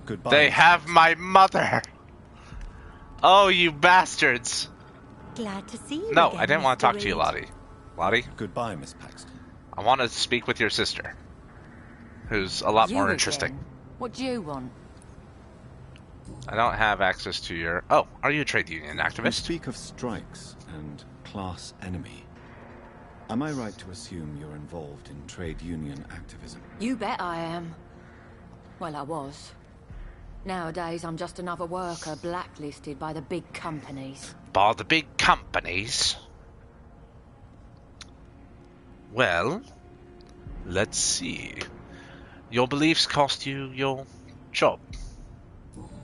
Goodbye. They have my mother! Oh, you bastards! Glad to see you No, again, I didn't want to Mr. talk to you, Reed. Lottie. Lottie? Goodbye, Miss Paxton. I want to speak with your sister, who's a lot You more again? interesting. What do you want? I don't have access to your... Oh, are you a trade union You activist? speak of strikes and class enemy. Am I right to assume you're involved in trade union activism? You bet I am. Well, I was. Nowadays, I'm just another worker blacklisted by the big companies. By the big companies? Well, let's see. Your beliefs cost you your job.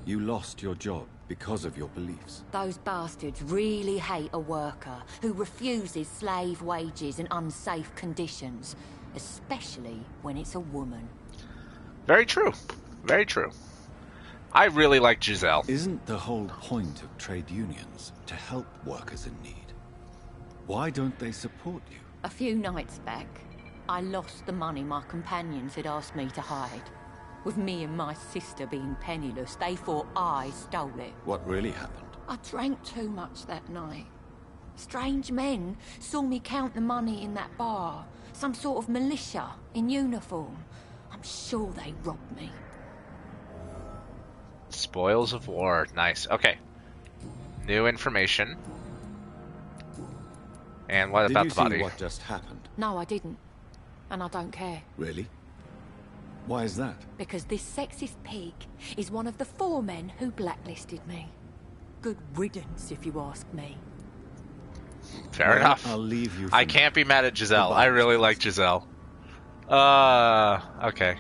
You lost your job because of your beliefs. Those bastards really hate a worker who refuses slave wages and unsafe conditions, especially when it's a woman. Very true. Very true. I really like Giselle. Isn't the whole point of trade unions to help workers in need? Why don't they support you? A few nights back, I lost the money my companions had asked me to hide. With me and my sister being penniless, they thought I stole it. What really happened? I drank too much that night. Strange men saw me count the money in that bar. Some sort of militia in uniform. I'm sure they robbed me. Spoils of war. Nice. Okay. New information. And what about the body? Did you see what just happened? No, I didn't. And I don't care. Really? Why is that? Because this sexist pig is one of the 4 men who blacklisted me. Good riddance, if you ask me. Fair enough. I'll leave you. I can't be mad at Giselle. Goodbye. I really like Giselle. Okay.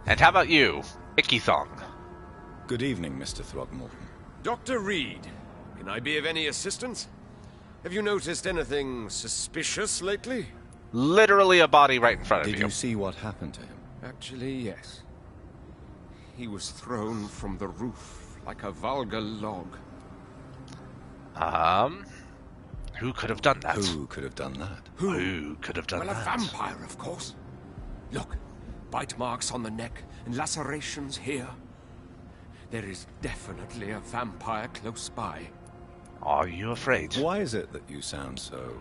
And how about you, Icky Thong? Good evening, Mr. Throgmorton. Dr. Reed, can I be of any assistance? Have you noticed anything suspicious lately? Literally a body right in front of you. Did you see what happened to him? Actually, yes. He was thrown from the roof like a vulgar log. Who could have done that? Who could have done that? Who could have done Well, that? a vampire, of course. Look, bite marks on the neck and lacerations here. There is definitely a vampire close by. Are you afraid? Why is it that you sound so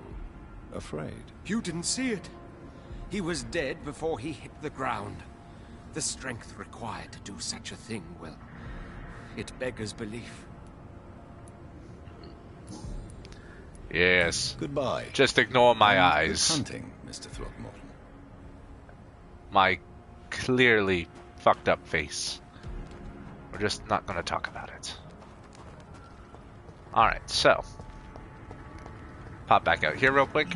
afraid? You didn't see it. He was dead before he hit the ground. The strength required to do such a thing, well, it beggars belief. Yes. Goodbye. Just ignore my And eyes. good hunting, Mr. Throgmorton. My clearly fucked up face. We're just not going to talk about it. Alright, so. Pop back out here real quick.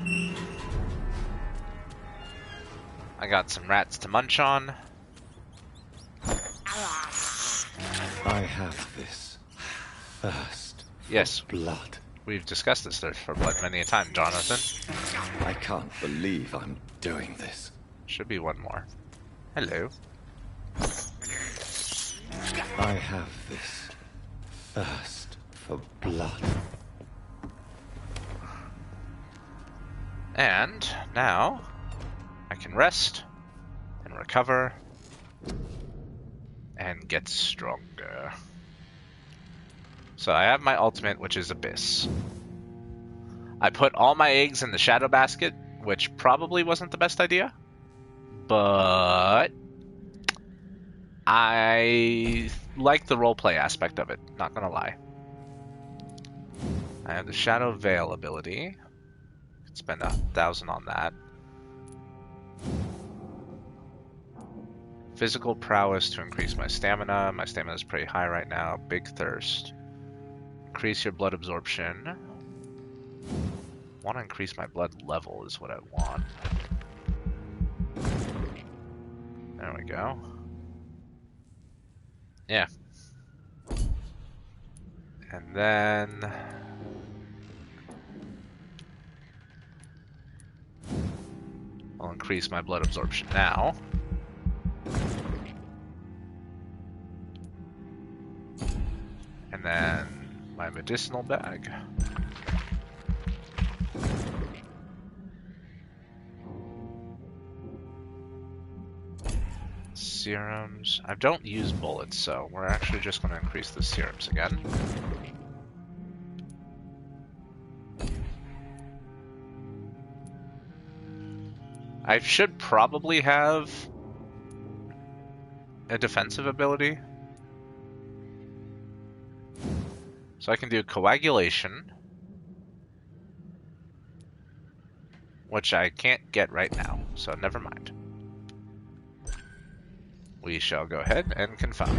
I got some rats to munch on. I have this thirst Yes, for blood. we've discussed this thirst for blood many a time, Jonathan. I can't believe I'm doing this. Should be one more. Hello. I have this thirst for blood. And now I can rest and recover and get stronger. So I have my ultimate, which is Abyss. I put all my eggs in the shadow basket, which probably wasn't the best idea, but I like the roleplay aspect of it, not gonna lie. I have the Shadow Veil ability. Could spend 1,000 on that. Physical prowess to increase my stamina. My stamina is pretty high right now. Big thirst. Increase your blood absorption. Want to increase my blood level is what I want. There we go. Yeah. And then I'll increase my blood absorption now. And then my medicinal bag. Serums. I don't use bullets, so we're actually just going to increase the serums again. I should probably have a defensive ability. So I can do coagulation, which I can't get right now, so never mind. We shall go ahead and confound.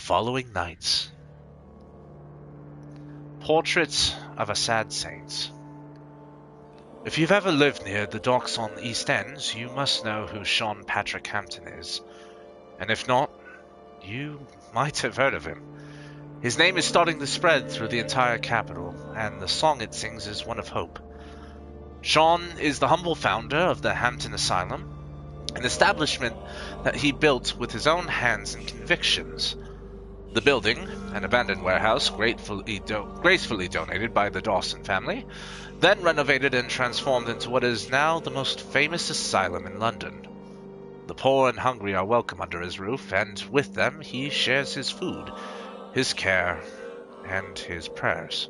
the following night. Portrait of a Sad Saint. If you've ever lived near the docks on the East End, you must know who Sean Patrick Hampton is. And if not, you might have heard of him. His name is starting to spread through the entire capital, and the song it sings is one of hope. Sean is the humble founder of the Hampton Asylum, an establishment that he built with his own hands and convictions. The building, an abandoned warehouse gracefully donated by the Dawson family, then renovated and transformed into what is now the most famous asylum in London. The poor and hungry are welcome under his roof, and with them he shares his food, his care, and his prayers.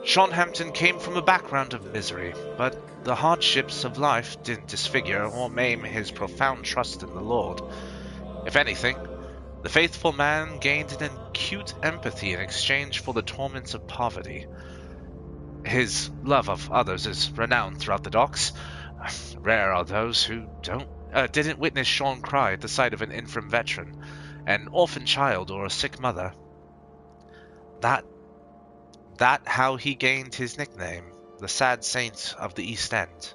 Sean Hampton came from a background of misery, but the hardships of life didn't disfigure or maim his profound trust in the Lord. If anything, the faithful man gained an acute empathy in exchange for the torments of poverty. His love of others is renowned throughout the docks. Rare are those who didn't witness Sean cry at the sight of an infirm veteran, an orphan child, or a sick mother. That how he gained his nickname, the Sad Saint of the East End.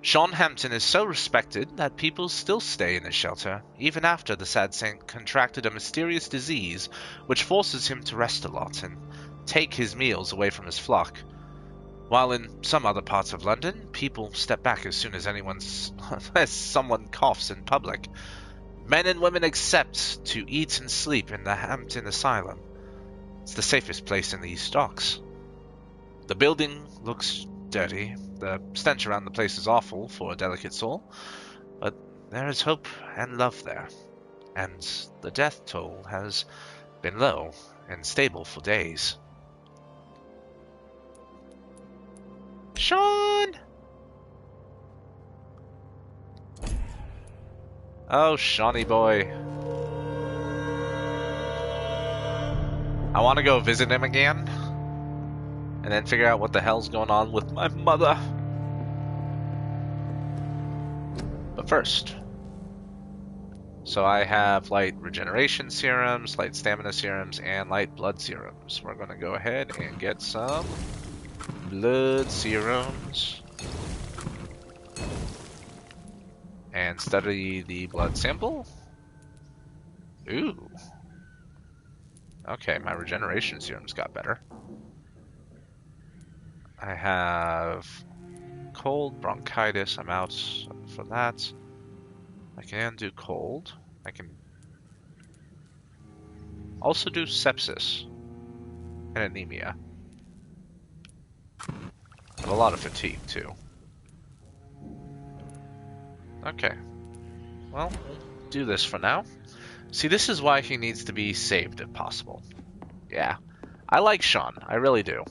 Sean Hampton is so respected that people still stay in his shelter, even after the Sad Saint contracted a mysterious disease which forces him to rest a lot and take his meals away from his flock. While in some other parts of London, people step back as soon as someone coughs in public. Men and women accept to eat and sleep in the Hampton Asylum. It's the safest place in the East Docks. The building looks dirty. The stench around the place is awful for a delicate soul, but there is hope and love there, and the death toll has been low and stable for days. Sean! Oh, Shawnee boy. I want to go visit him again, and then figure out what the hell's going on with my mother. But first, so I have light regeneration serums, light stamina serums, and light blood serums. We're going to go ahead and get some blood serums and study the blood sample. Ooh. Okay, my regeneration serums got better. I have cold, bronchitis. I'm out for that. I can do cold. I can also do sepsis and anemia. And a lot of fatigue, too. Okay. Well, we'll do this for now. See, this is why he needs to be saved if possible. Yeah. I like Sean. I really do.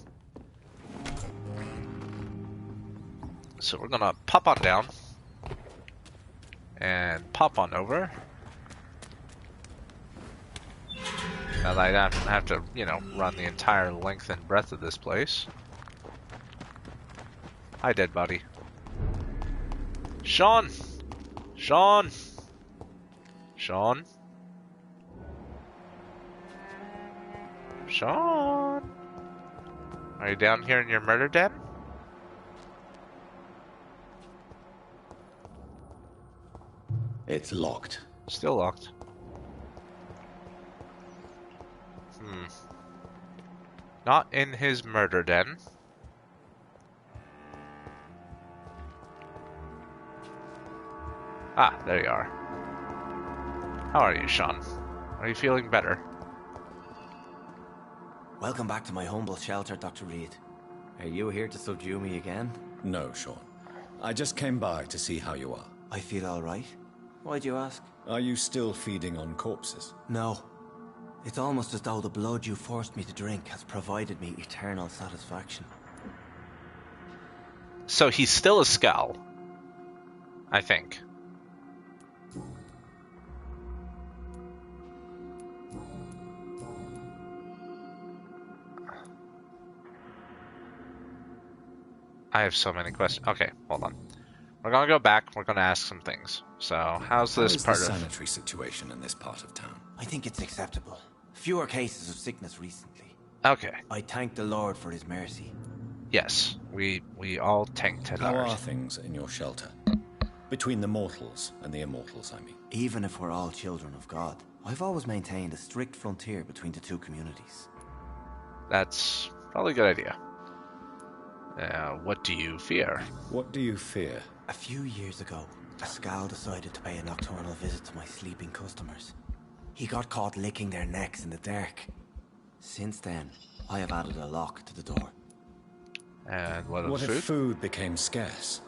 So we're gonna pop on down. And pop on over. Now that I don't have to, run the entire length and breadth of this place. Hi, dead body. Sean! Sean! Sean? Sean? Are you down here in your murder den? It's locked. Still locked. Not in his murder den. Ah, there you are. How are you, Sean? Are you feeling better? Welcome back to my humble shelter, Dr. Reed. Are you here to subdue me again? No, Sean. I just came by to see how you are. I feel all right. Why'd you ask? Are you still feeding on corpses? No. It's almost as though the blood you forced me to drink has provided me eternal satisfaction. So he's still a skull, I think. I have so many questions. Okay, hold on. We're gonna go back. We're gonna ask some things. So, how's How this is part the of? sanitary situation in this part of town? I think it's acceptable. Fewer cases of sickness recently. Okay. I thank the Lord for his mercy. Yes, we all tanked to How are ours. things in your shelter? Between the mortals and the immortals, I mean. Even if we're all children of God, I've always maintained a strict frontier between the two communities. That's probably a good idea. What do you fear? What do you fear? A few years ago, a Skal decided to pay a nocturnal visit to my sleeping customers. He got caught licking their necks in the dark. Since then, I have added a lock to the door. And what What of if food? food became scarce?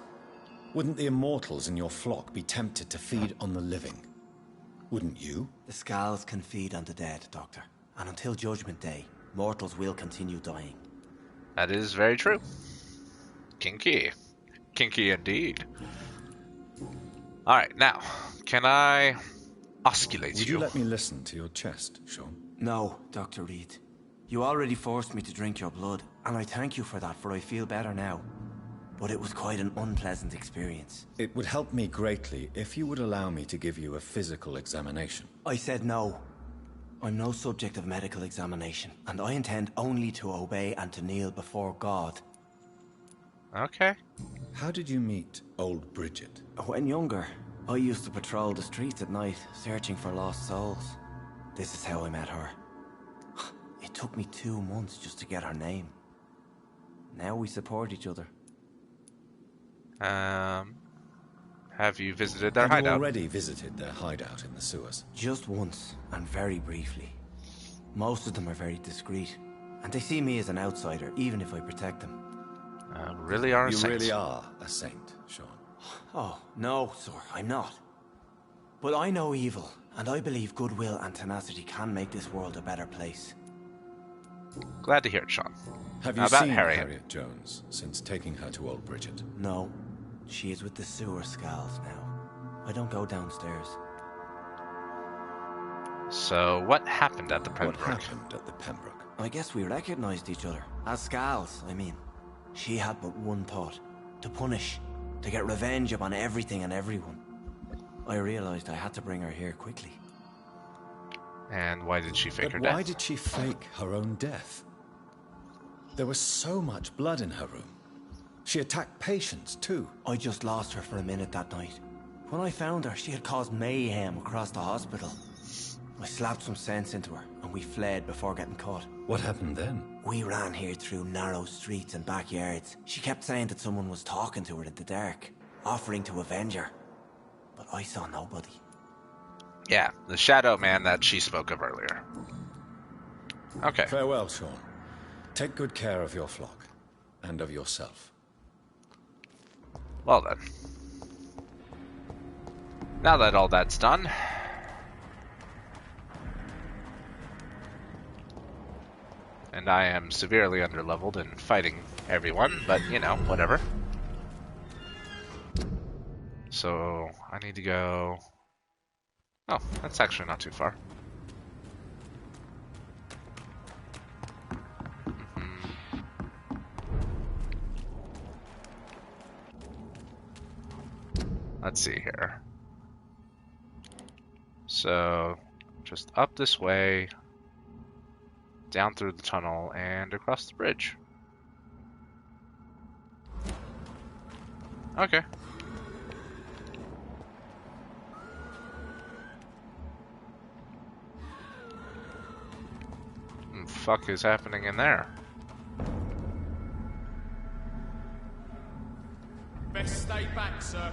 Wouldn't the immortals in your flock be tempted to feed on the living? Wouldn't you? The Skals can feed on the dead, Doctor. And until Judgment Day, mortals will continue dying. That is very true. Kinky. Kinky indeed. Alright, now, can I osculate Would you let me listen to your chest, Sean? No, Dr. Reed. You already forced me to drink your blood, and I thank you for that, for I feel better now. But it was quite an unpleasant experience. It would help me greatly if you would allow me to give you a physical examination. I said no. I'm no subject of medical examination, and I intend only to obey and to kneel before God. Okay. How did you meet old Bridget? When younger, I used to patrol the streets at night, searching for lost souls. This is how I met her. It took me 2 months just to get her name. Now we support each other. Have you visited their Have you hideout? already visited their hideout in the sewers? Just once, and very briefly. Most of them are very discreet, and they see me as an outsider, even if I protect them. Really are a You saint. really are a saint, Sean. Oh, no, sir, I'm not. But I know evil, and I believe goodwill and tenacity can make this world a better place. Glad to hear it, Sean. Have How you about seen Harriet? Harriet Jones since taking her to old Bridget? No, she is with the sewer Skals now. I don't go downstairs. So, what happened at the What Pembroke? happened at the Pembroke? I guess we recognized each other. As Skals, I mean. She had but one thought. To punish. To get revenge upon everything and everyone. I realized I had to bring her here quickly. And why did she fake her But why death? did she fake her own death? There was so much blood in her room. She attacked patients, too. I just lost her for a minute that night. When I found her, she had caused mayhem across the hospital. I slapped some sense into her, and we fled before getting caught. What happened then? We ran here through narrow streets and backyards. She kept saying that someone was talking to her in the dark, offering to avenge her. But I saw nobody. Yeah, the shadow man that she spoke of earlier. Okay. Farewell, Sean. Take good care of your flock, and of yourself. Well then. Now that all that's done, and I am severely underleveled in fighting everyone, but you know, whatever. So, I need to go... Oh, that's actually not too far. Let's see here. So, just up this way, down through the tunnel, and across the bridge. Okay. What the fuck is happening in there? Best stay back, sir.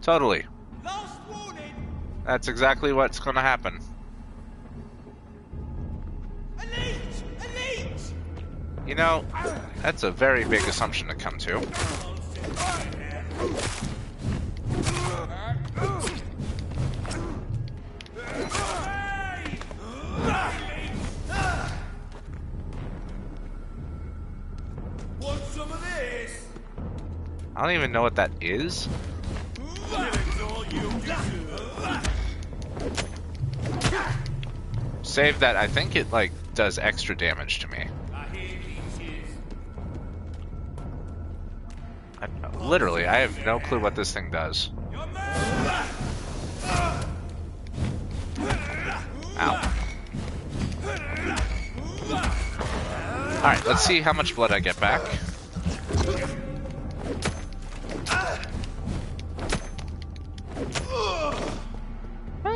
Totally. Last warning! That's exactly what's gonna happen. Elite! Elite! You know, that's a very big assumption to come to. Want some of this? I don't even know what that is. It's all you deserve. Save that, I think it, like, does extra damage to me. I hear these is. I don't know. Literally, I have no clue what this thing does. Ow. Alright, let's see how much blood I get back.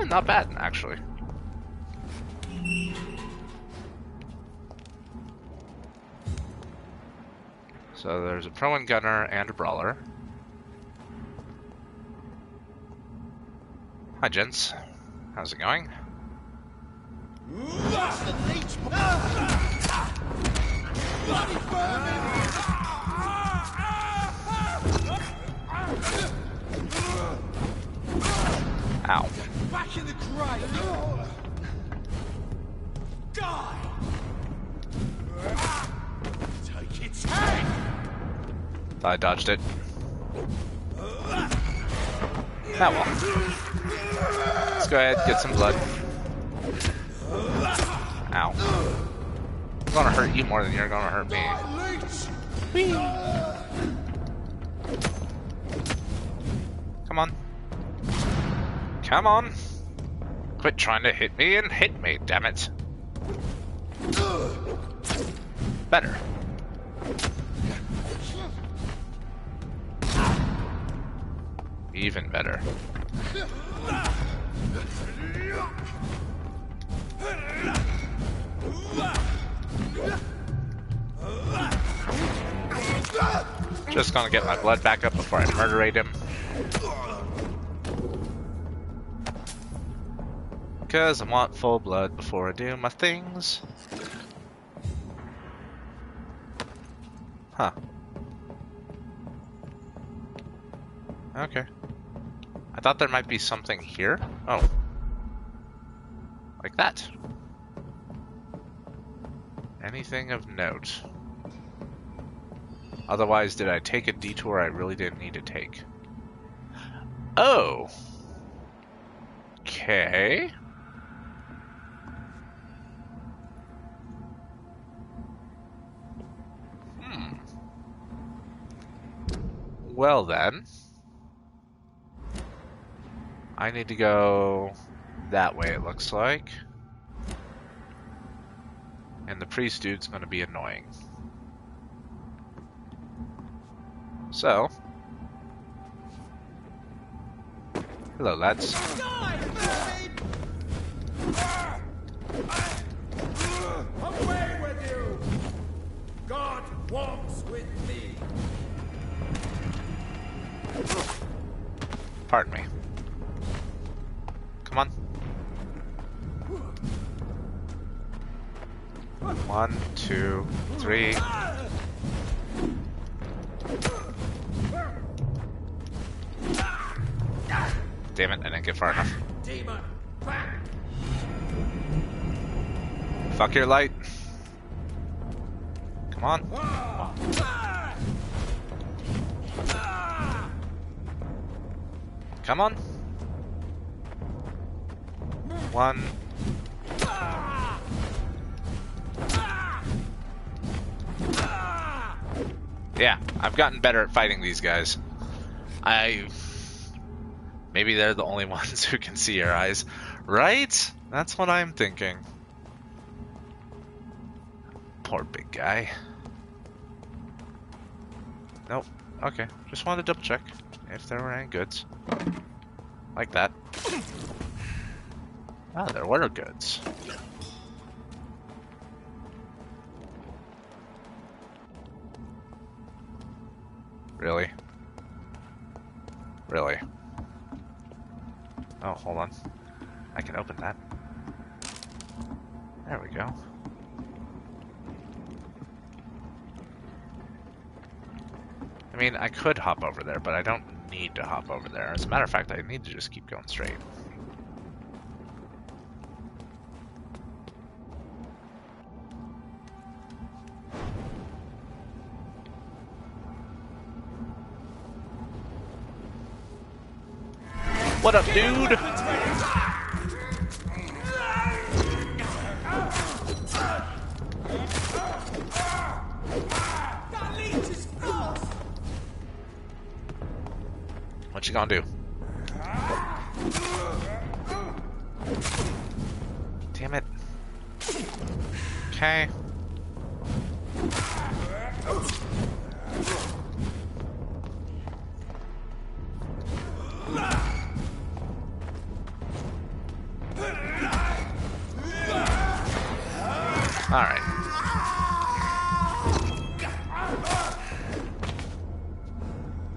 Not bad, actually. So there's a pro and gunner and a brawler. Hi, gents. How's it going? Ow. Back in the grave. Die. Take its head. I dodged it. Oh well. Let's go ahead, get some blood. Ow. I'm gonna hurt you more than you're gonna hurt me. Whee. Come on. Come on. Quit trying to hit me and hit me, damn it. Better. Even better. Just gonna get my blood back up before I murderate him. Because I want full blood before I do my things. Huh. Okay. I thought there might be something here. Oh. Like that. Anything of note? Otherwise, did I take a detour I really didn't need to take? Oh! Okay. Well then. I need to go that way, it looks like. And the priest dude's gonna be annoying. So. Hello, lads. Away with you! God walks with me. Pardon me. Come on. 1, 2, 3. Damn it, I didn't get far enough. Demon, back. Fuck your light. Come on. Come on. 1. Yeah, I've gotten better at fighting these guys. Maybe they're the only ones who can see your eyes. Right? That's what I'm thinking. Poor big guy. Nope. Okay. Just wanted to double check if there were any goods. Like that. Ah, there were goods. Really? Really? Oh, hold on. I can open that. There we go. I mean, I could hop over there, but I don't need to hop over there. As a matter of fact, I need to just keep going straight. What up, dude? What you gonna do? Damn it. Okay. Alright.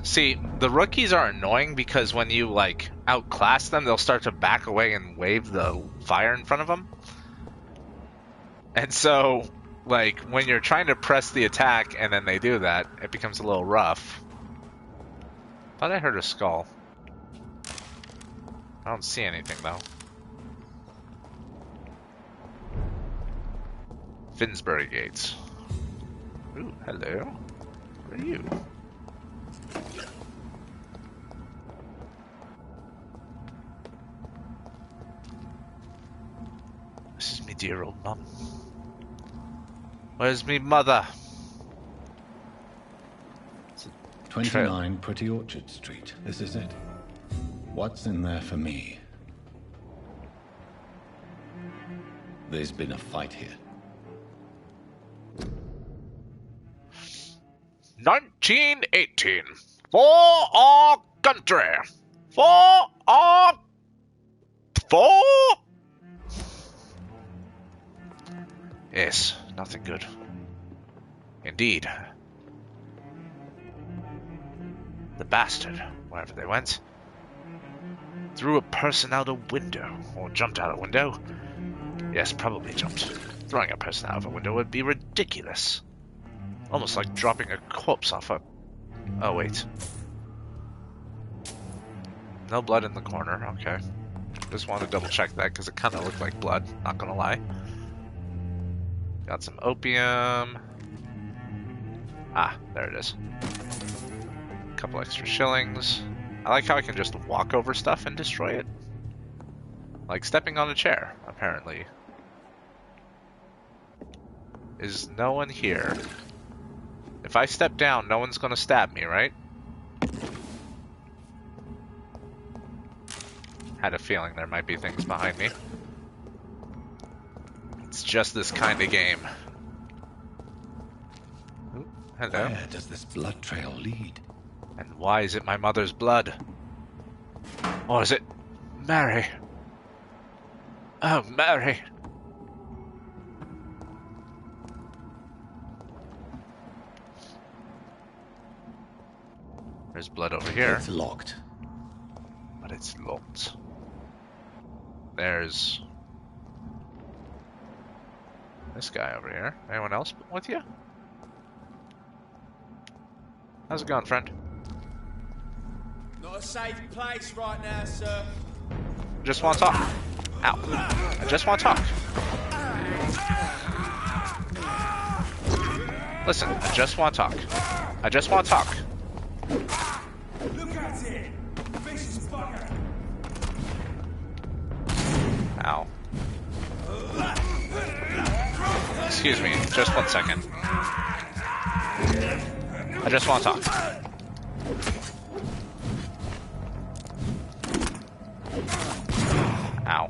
See, the rookies are annoying because when you, like, outclass them, they'll start to back away and wave the fire in front of them. And so, like, when you're trying to press the attack and then they do that, it becomes a little rough. Thought I heard a skull. I don't see anything, though. Finsbury Gates. Ooh, hello. What are you? This is me dear old mum. Where's me mother? 29 Pretty Orchard Street. This is it. What's in there for me? There's been a fight here. 1918. For our country. Yes, nothing good. Indeed. The bastard, wherever they went, threw a person out a window, or jumped out a window. Yes, probably jumped. Throwing a person out of a window would be ridiculous. Almost like dropping a corpse off a... Oh, wait. No blood in the corner, okay. Just want to double check that because it kind of looked like blood, not gonna lie. Got some opium. Ah, there it is. Couple extra shillings. I like how I can just walk over stuff and destroy it. Like stepping on a chair, apparently. Is no one here? If I step down, no one's gonna stab me, right? Had a feeling there might be things behind me. It's just this kind of game. Ooh, hello. Where does this blood trail lead? And why is it my mother's blood? Or is it Mary? Oh, Mary. There's blood over here. It's locked. But it's locked. There's this guy over here. Anyone else with you? How's it going, friend? Not a safe place right now, sir. Just want to talk. Ow. I just want to talk. Listen, I just want to talk. I just want to talk. Look at it! Vicious fucker! Ow. Excuse me, just 1 second. I just want to talk. Ow.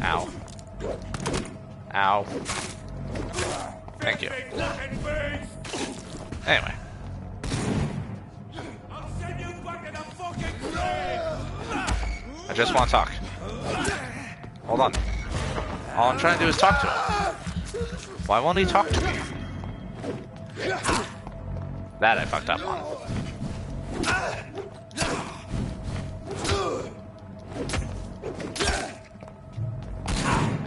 Ow. Ow. Thank you. Anyway. I'll send you back in a fucking grave! I just want to talk. Hold on. All I'm trying to do is talk to him. Why won't he talk to me? That I fucked up on.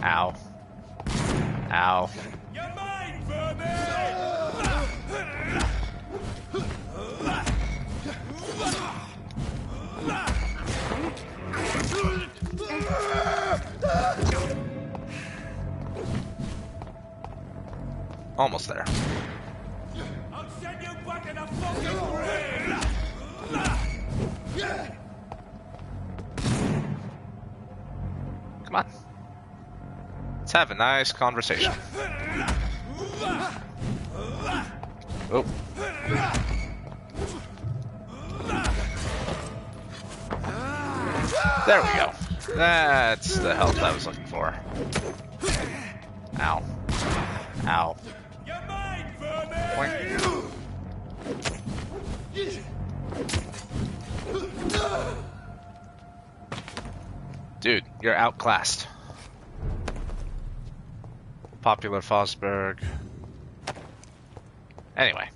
Ow. Ow. You're mine, vermin! Almost there. I'll send you back in a fucking grave! Come on. Let's have a nice conversation. Oh. There we go. That's the health I was looking for. Ow. Ow. You're mine, vermin! Boink. Dude, you're outclassed. Popular Fosberg. Anyway.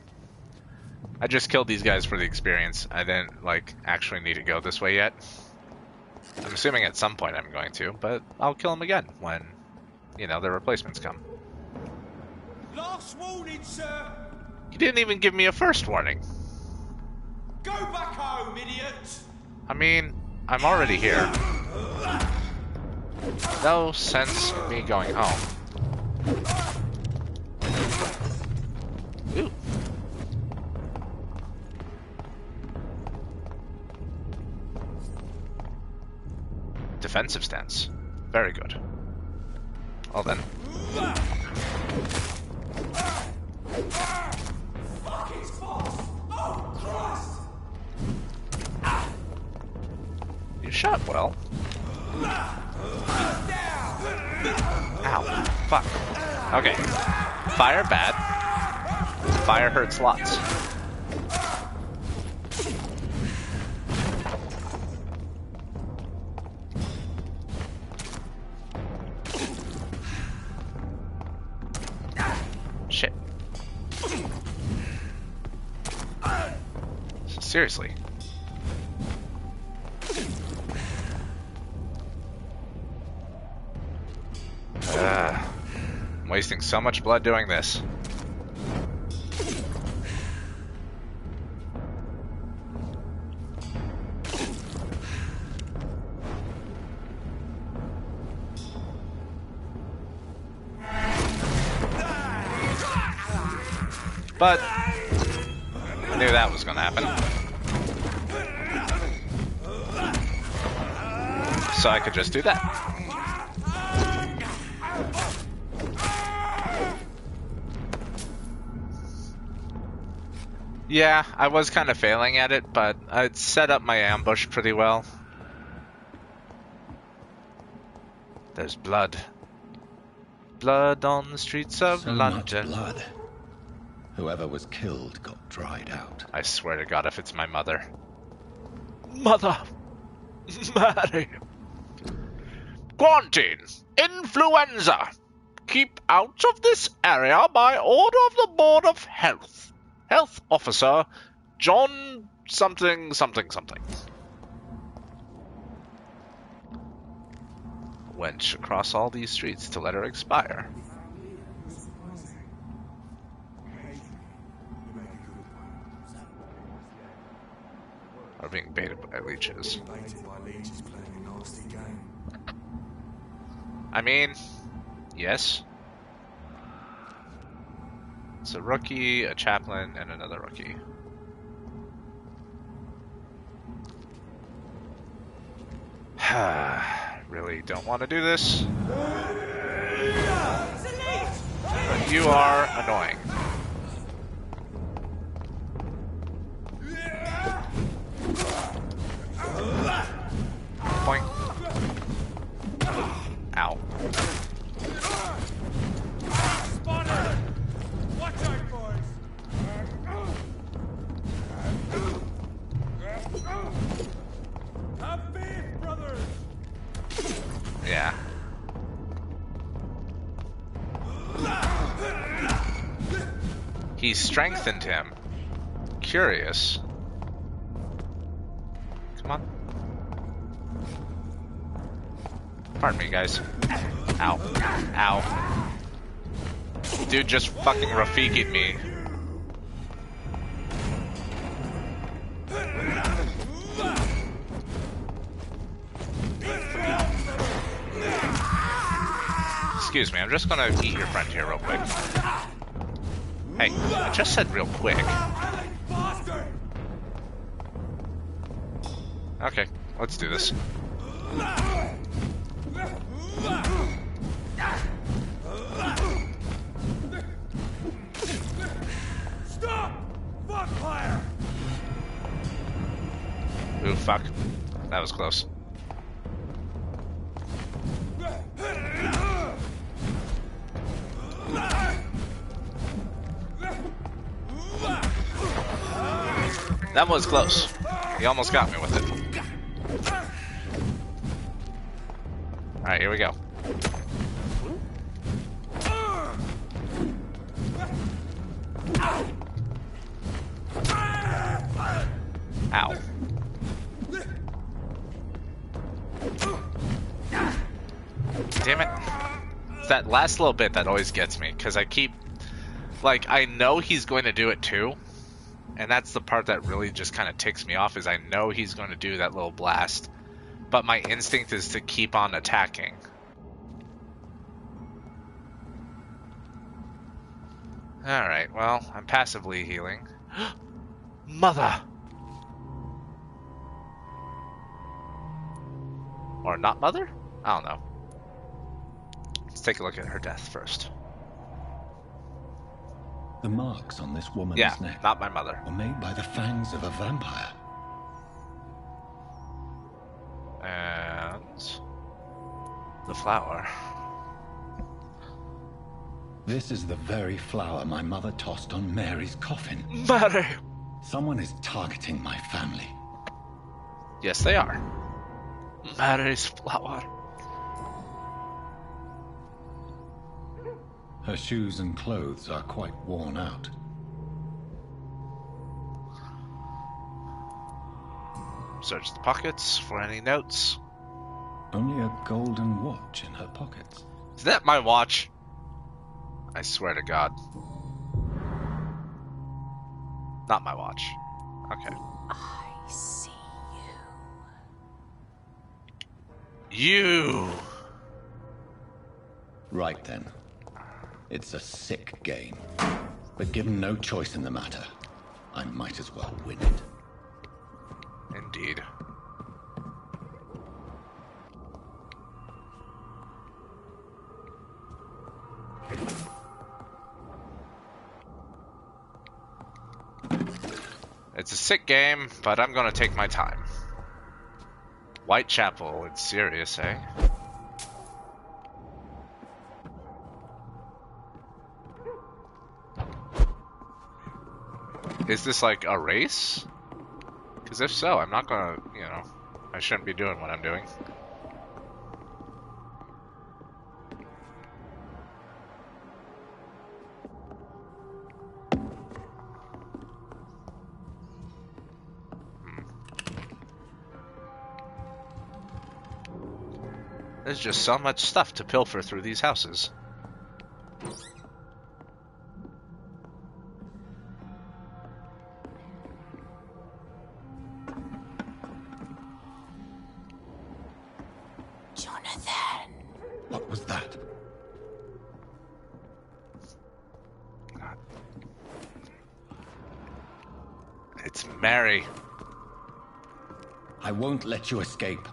I just killed these guys for the experience. I didn't, actually need to go this way yet. I'm assuming at some point I'm going to, but I'll kill them again when, the replacements come. Last warning, sir! You didn't even give me a first warning. Go back home, idiot! I mean, I'm already here. No sense in me going home. Ooh. Defensive stance. Very good. Well then. Fuck his boss! Oh, Christ! You shot well. Ow. Fuck. Okay. Fire bad. Fire hurts lots. Shit. Seriously. I'm wasting so much blood doing this. But I knew that was going to happen. So I could just do that. Yeah, I was kind of failing at it, but I'd set up my ambush pretty well. There's blood. Blood on the streets of So London. much blood. Whoever was killed got dried out. I swear to God, if it's my mother. Mother! Mary! Quarantine! Influenza! Keep out of this area by order of the Board of Health. Health Officer John something something something. Went across all these streets to let her expire. Are being baited by leeches. I mean, yes. It's a rookie, a chaplain, and another rookie. Really don't want to do this. But you are annoying. Point. Ow. Spotted! Watch out, boys! Have faith, brothers! Yeah. He strengthened him. Curious. Come on. Pardon me, guys. Ow. Ow. Dude just fucking Rafiki'd me. Excuse me, I'm just gonna eat your friend here real quick. Hey, I just said real quick. Okay, let's do this. Stop! Vampyr! Ooh, fuck. That was close. That was close. He almost got me with it. Alright, here we go. Ow. Damn it. It's that last little bit that always gets me, because I keep... Like, I know he's going to do it too, and that's the part that really just kind of ticks me off, is I know he's going to do that little blast, but my instinct is to keep on attacking. Alright, well, I'm passively healing. Mother! Or not mother? I don't know. Let's take a look at her death first. The marks on this woman's Yeah, neck not my mother. were made by the fangs of a vampire. And... the flower. This is the very flower my mother tossed on Mary's coffin. Mary! Someone is targeting my family. Yes, they are. Mary's flower. Her shoes and clothes are quite worn out. Search the pockets for any notes. Only a golden watch in her pockets. Is that my watch? I swear to God. Not my watch. Okay. I see you. You! Right then. It's a sick game. But given no choice in the matter, I might as well win it. Indeed. It's a sick game, but I'm gonna take my time. Whitechapel, it's serious, eh? Is this like a race? Because if so, I'm not gonna, you know, I shouldn't be doing what I'm doing. There's just so much stuff to pilfer through these houses. Jonathan. What was that? God. It's Mary. I won't let you escape.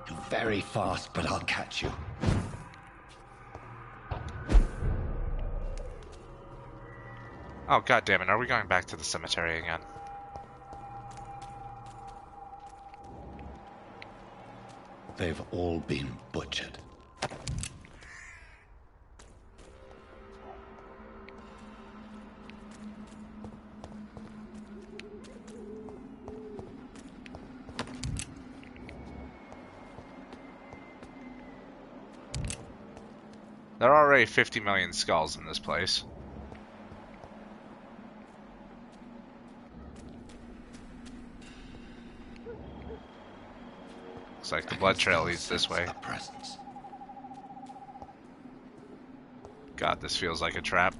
You're very fast, but I'll catch you. Oh, God damn it. Are we going back to the cemetery again? They've all been butchered. There are already 50 million skulls in this place. Looks like the blood trail leads this way. God, this feels like a trap.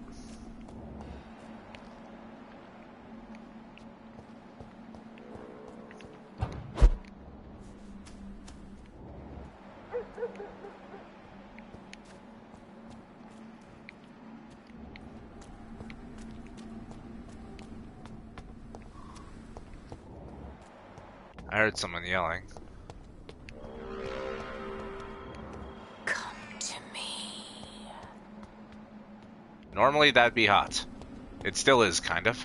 I heard someone yelling. Come to me. Normally that'd be hot. It still is, kind of.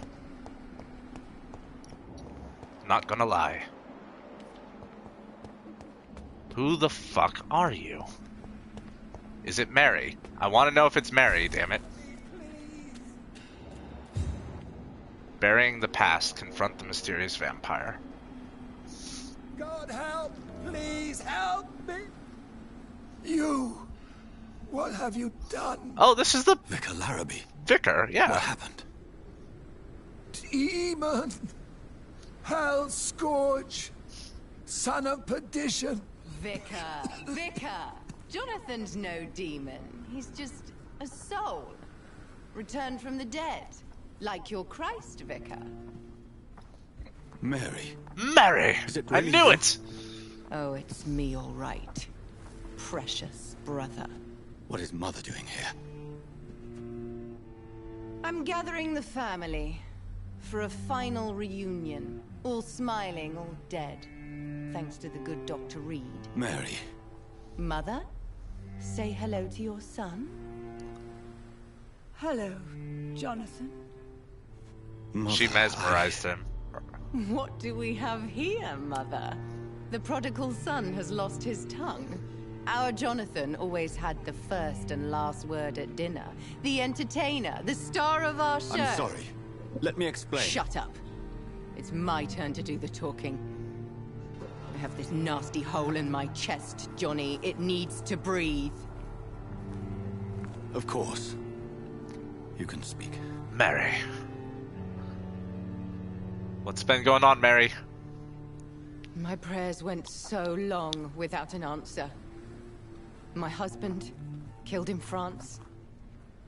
Not gonna lie. Who the fuck are you? Is it Mary? I want to know if it's Mary, damn it. Burying the past, confront the mysterious vampire. God help! Please help me! You! What have you done? Oh, this is the Vicar Larrabee. vicar, yeah. What happened? Demon! Hell Scourge! Son of perdition! Vicar! Jonathan's no demon. He's just a soul. Returned from the dead. Like your Christ, Vicar. Mary. Mary! Is it I really knew you? it! Oh, it's me, all right. Precious brother. What is Mother doing here? I'm gathering the family for a final reunion. All smiling, all dead. Thanks to the good Dr. Reed. Mary. Mother, say hello to your son. Hello, Jonathan. Mother, She mesmerized him. What do we have here, Mother? The prodigal son has lost his tongue. Our Jonathan always had the first and last word at dinner. The entertainer, the star of our show. I'm sorry. Let me explain. Shut up. It's my turn to do the talking. I have this nasty hole in my chest, Johnny. It needs to breathe. Of course. You can speak. Mary. What's been going on, Mary? My prayers went so long without an answer. My husband, killed in France.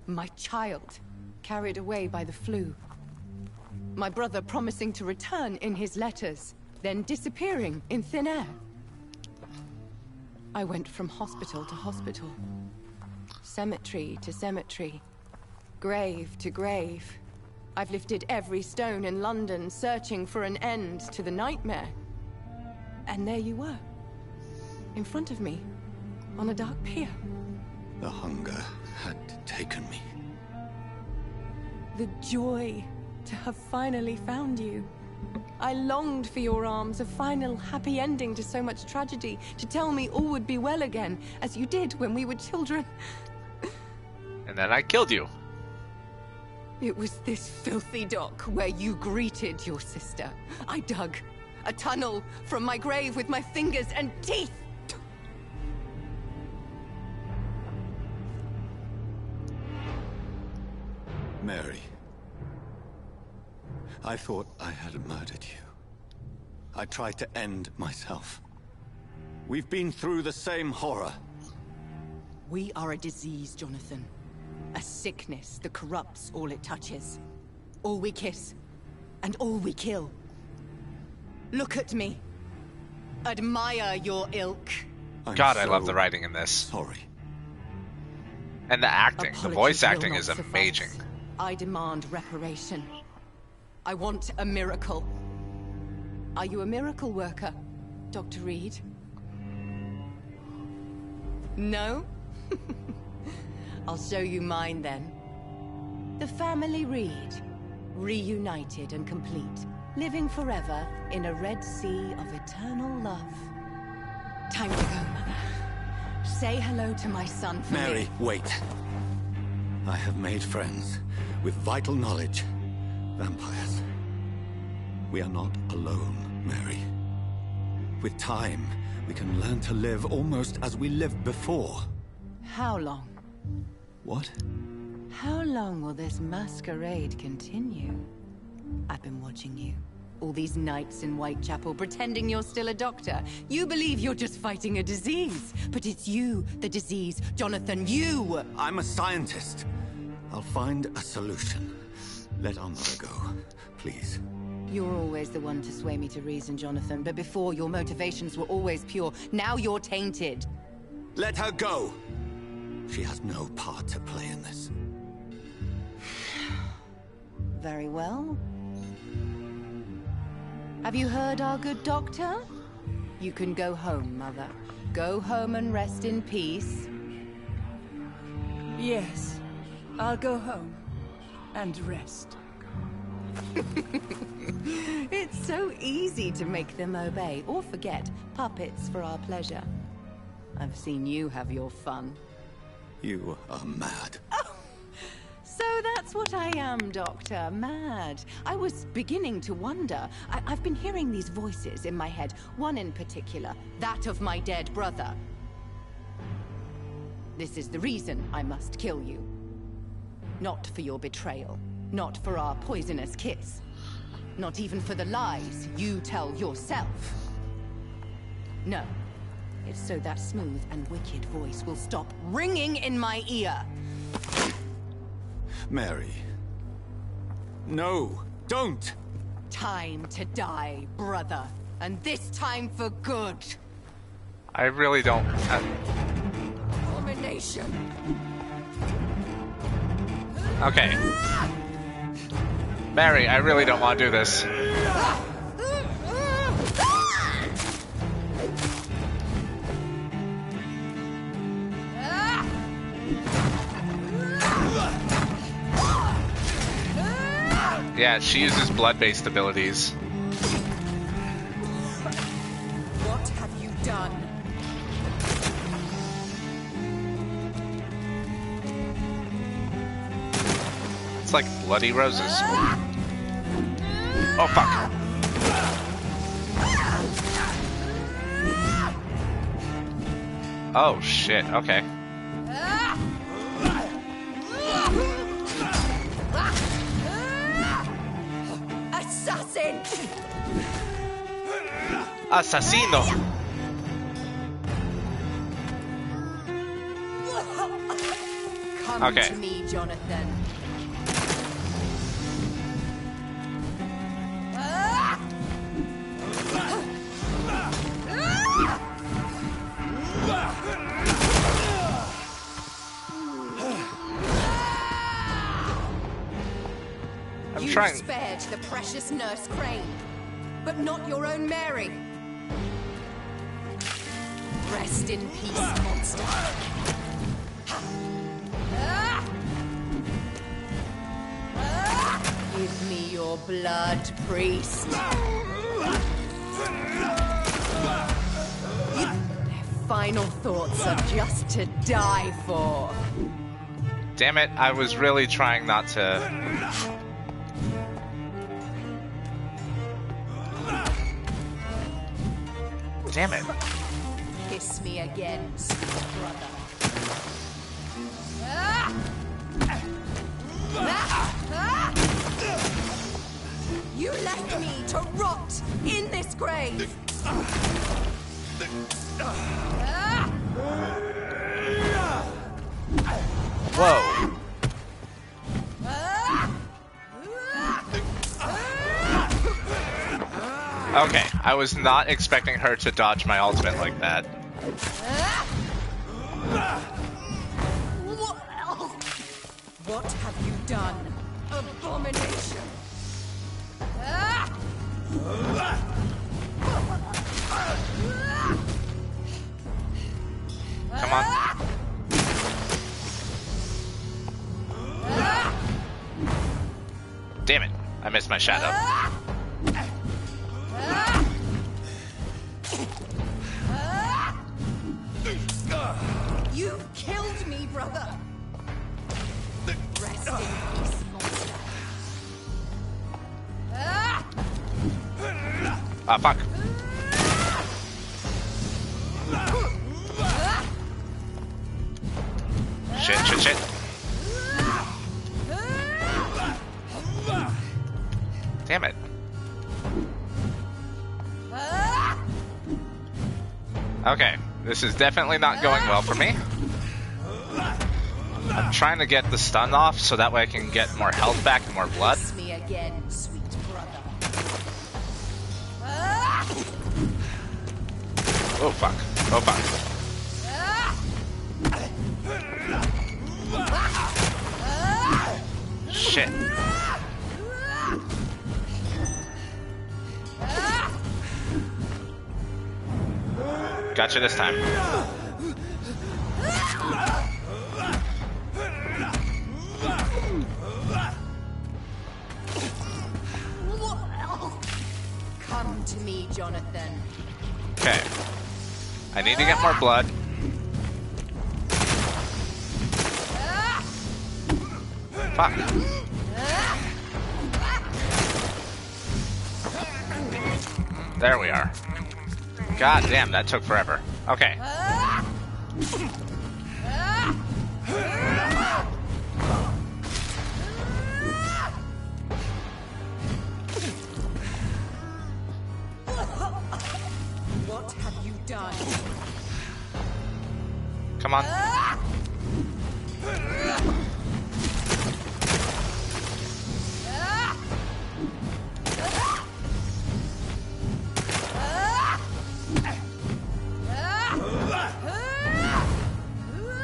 My child, carried away by the flu. My brother promising to return in his letters, then disappearing in thin air. I went from hospital to hospital. Cemetery to cemetery. Grave to grave. I've lifted every stone in London, searching for an end to the nightmare. And there you were. In front of me. On a dark pier. The hunger had taken me. The joy to have finally found you. I longed for your arms, a final happy ending to so much tragedy, to tell me all would be well again, as you did when we were children. And then I killed you. It was this filthy dock where you greeted your sister. I dug a tunnel from my grave with my fingers and teeth. Mary. I thought I had murdered you. I tried to end myself. We've been through the same horror. We are a disease, Jonathan. A sickness that corrupts all it touches. All we kiss, and all we kill. Look at me. Admire your ilk. God, I love the writing in this. Sorry. And the acting, the voice acting is amazing. I demand reparation. I want a miracle. Are you a miracle worker, Dr. Reed? No? I'll show you mine then. The family Reed, reunited and complete, living forever in a red sea of eternal love. Time to go, Mother. Say hello to my son for Mary, me. wait. I have made friends with vital knowledge. Vampires. We are not alone, Mary. With time, we can learn to live almost as we lived before. How long? What? How long will this masquerade continue? I've been watching you. All these nights in Whitechapel, pretending you're still a doctor. You believe you're just fighting a disease. But it's you, the disease. Jonathan, you! I'm a scientist. I'll find a solution. Let our mother go, please. You're always the one to sway me to reason, Jonathan. But before, your motivations were always pure. Now you're tainted. Let her go! She has no part to play in this. Very well. Have you heard our good doctor? You can go home, Mother. Go home and rest in peace. Yes, I'll go home and rest. It's so easy to make them obey or forget. Puppets for our pleasure. I've seen you have your fun. You are mad. So that's what I am, Doctor. Mad. I was beginning to wonder. I've been hearing these voices in my head, one in particular, that of my dead brother. This is the reason I must kill you. Not for your betrayal. Not for our poisonous kiss. Not even for the lies you tell yourself. No. It's so that smooth and wicked voice will stop ringing in my ear. Mary. No, don't! Time to die, brother. And this time for good. I really don't... Abomination. Okay. Mary, I really don't want to do this. Yeah, she uses blood-based abilities. What have you done? It's like bloody roses. Oh, fuck. Oh, shit. Okay. Assassin! Assassino! Come Okay. to me, Jonathan. I'm You trying. spared the precious Nurse Crane, but not your own Mary. Rest in peace, monster. Give me your blood, priest. Their final thoughts are just to die for. Damn it, I was really trying not to... Damn it. Kiss me again, sweet brother. You left me to rot in this grave. Whoa. Okay, I was not expecting her to dodge my ultimate like that. What have you done, abomination? Come on. Damn it, I missed my shadow. You killed me, brother. Rest in peace, monster. Ah, fuck. Shit, shit, shit. Damn it. Okay, this is definitely not going well for me. I'm trying to get the stun off so that way I can get more health back and more blood. Kiss me again, sweet brother. Oh fuck. Oh fuck. Shit. Gotcha this time. Come to me, Jonathan. Okay. I need to get more blood. Fuck. There we are. God damn, that took forever. Okay. What have you done? Come on.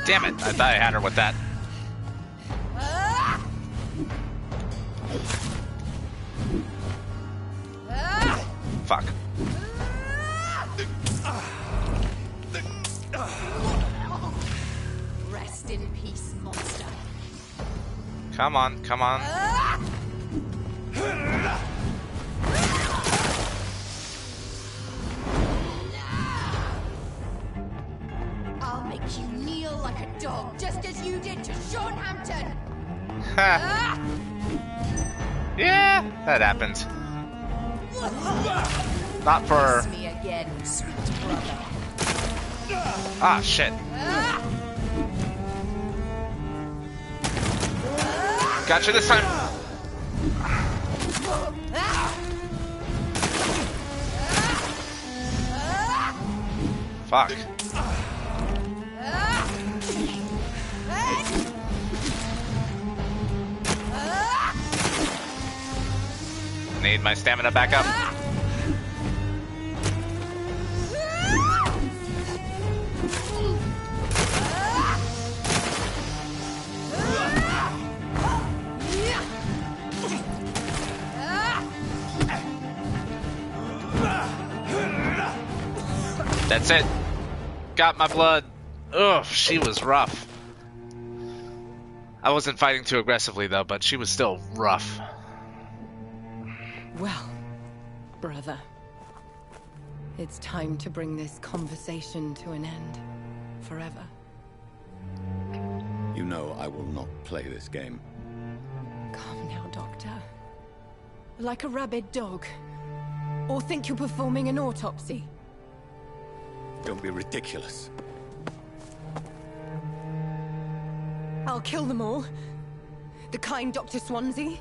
Damn it, I thought I had her with that. Fuck. Rest in peace, monster. Come on, come on. I'll make you kneel like a dog, just as you did to Sean Hampton. Ha. Yeah, that happened. Not for... Kiss me again, sweet brother. Ah, shit. Gotcha this time. Fuck. Need my stamina back up. That's it. Got my blood. Ugh, she was rough. I wasn't fighting too aggressively though, but she was still rough. Well, brother, it's time to bring this conversation to an end. Forever. You know I will not play this game. Calm now, Doctor. Like a rabid dog. Or think you're performing an autopsy. Don't be ridiculous. I'll kill them all. The kind Dr. Swansea.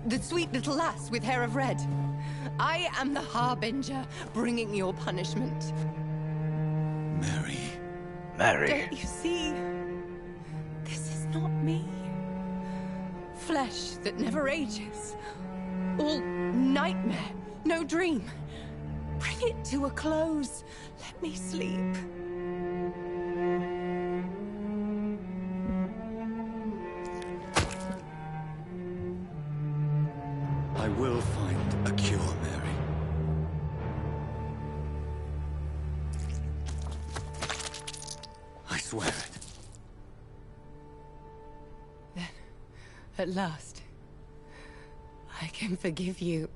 The sweet little lass with hair of red. I am the Harbinger, bringing your punishment. Mary. Mary. Don't you see? This is not me. Flesh that never ages. All nightmare, no dream. Bring it to a close. Let me sleep. I will find a cure, Mary. I swear it. Then, at last, I can forgive you.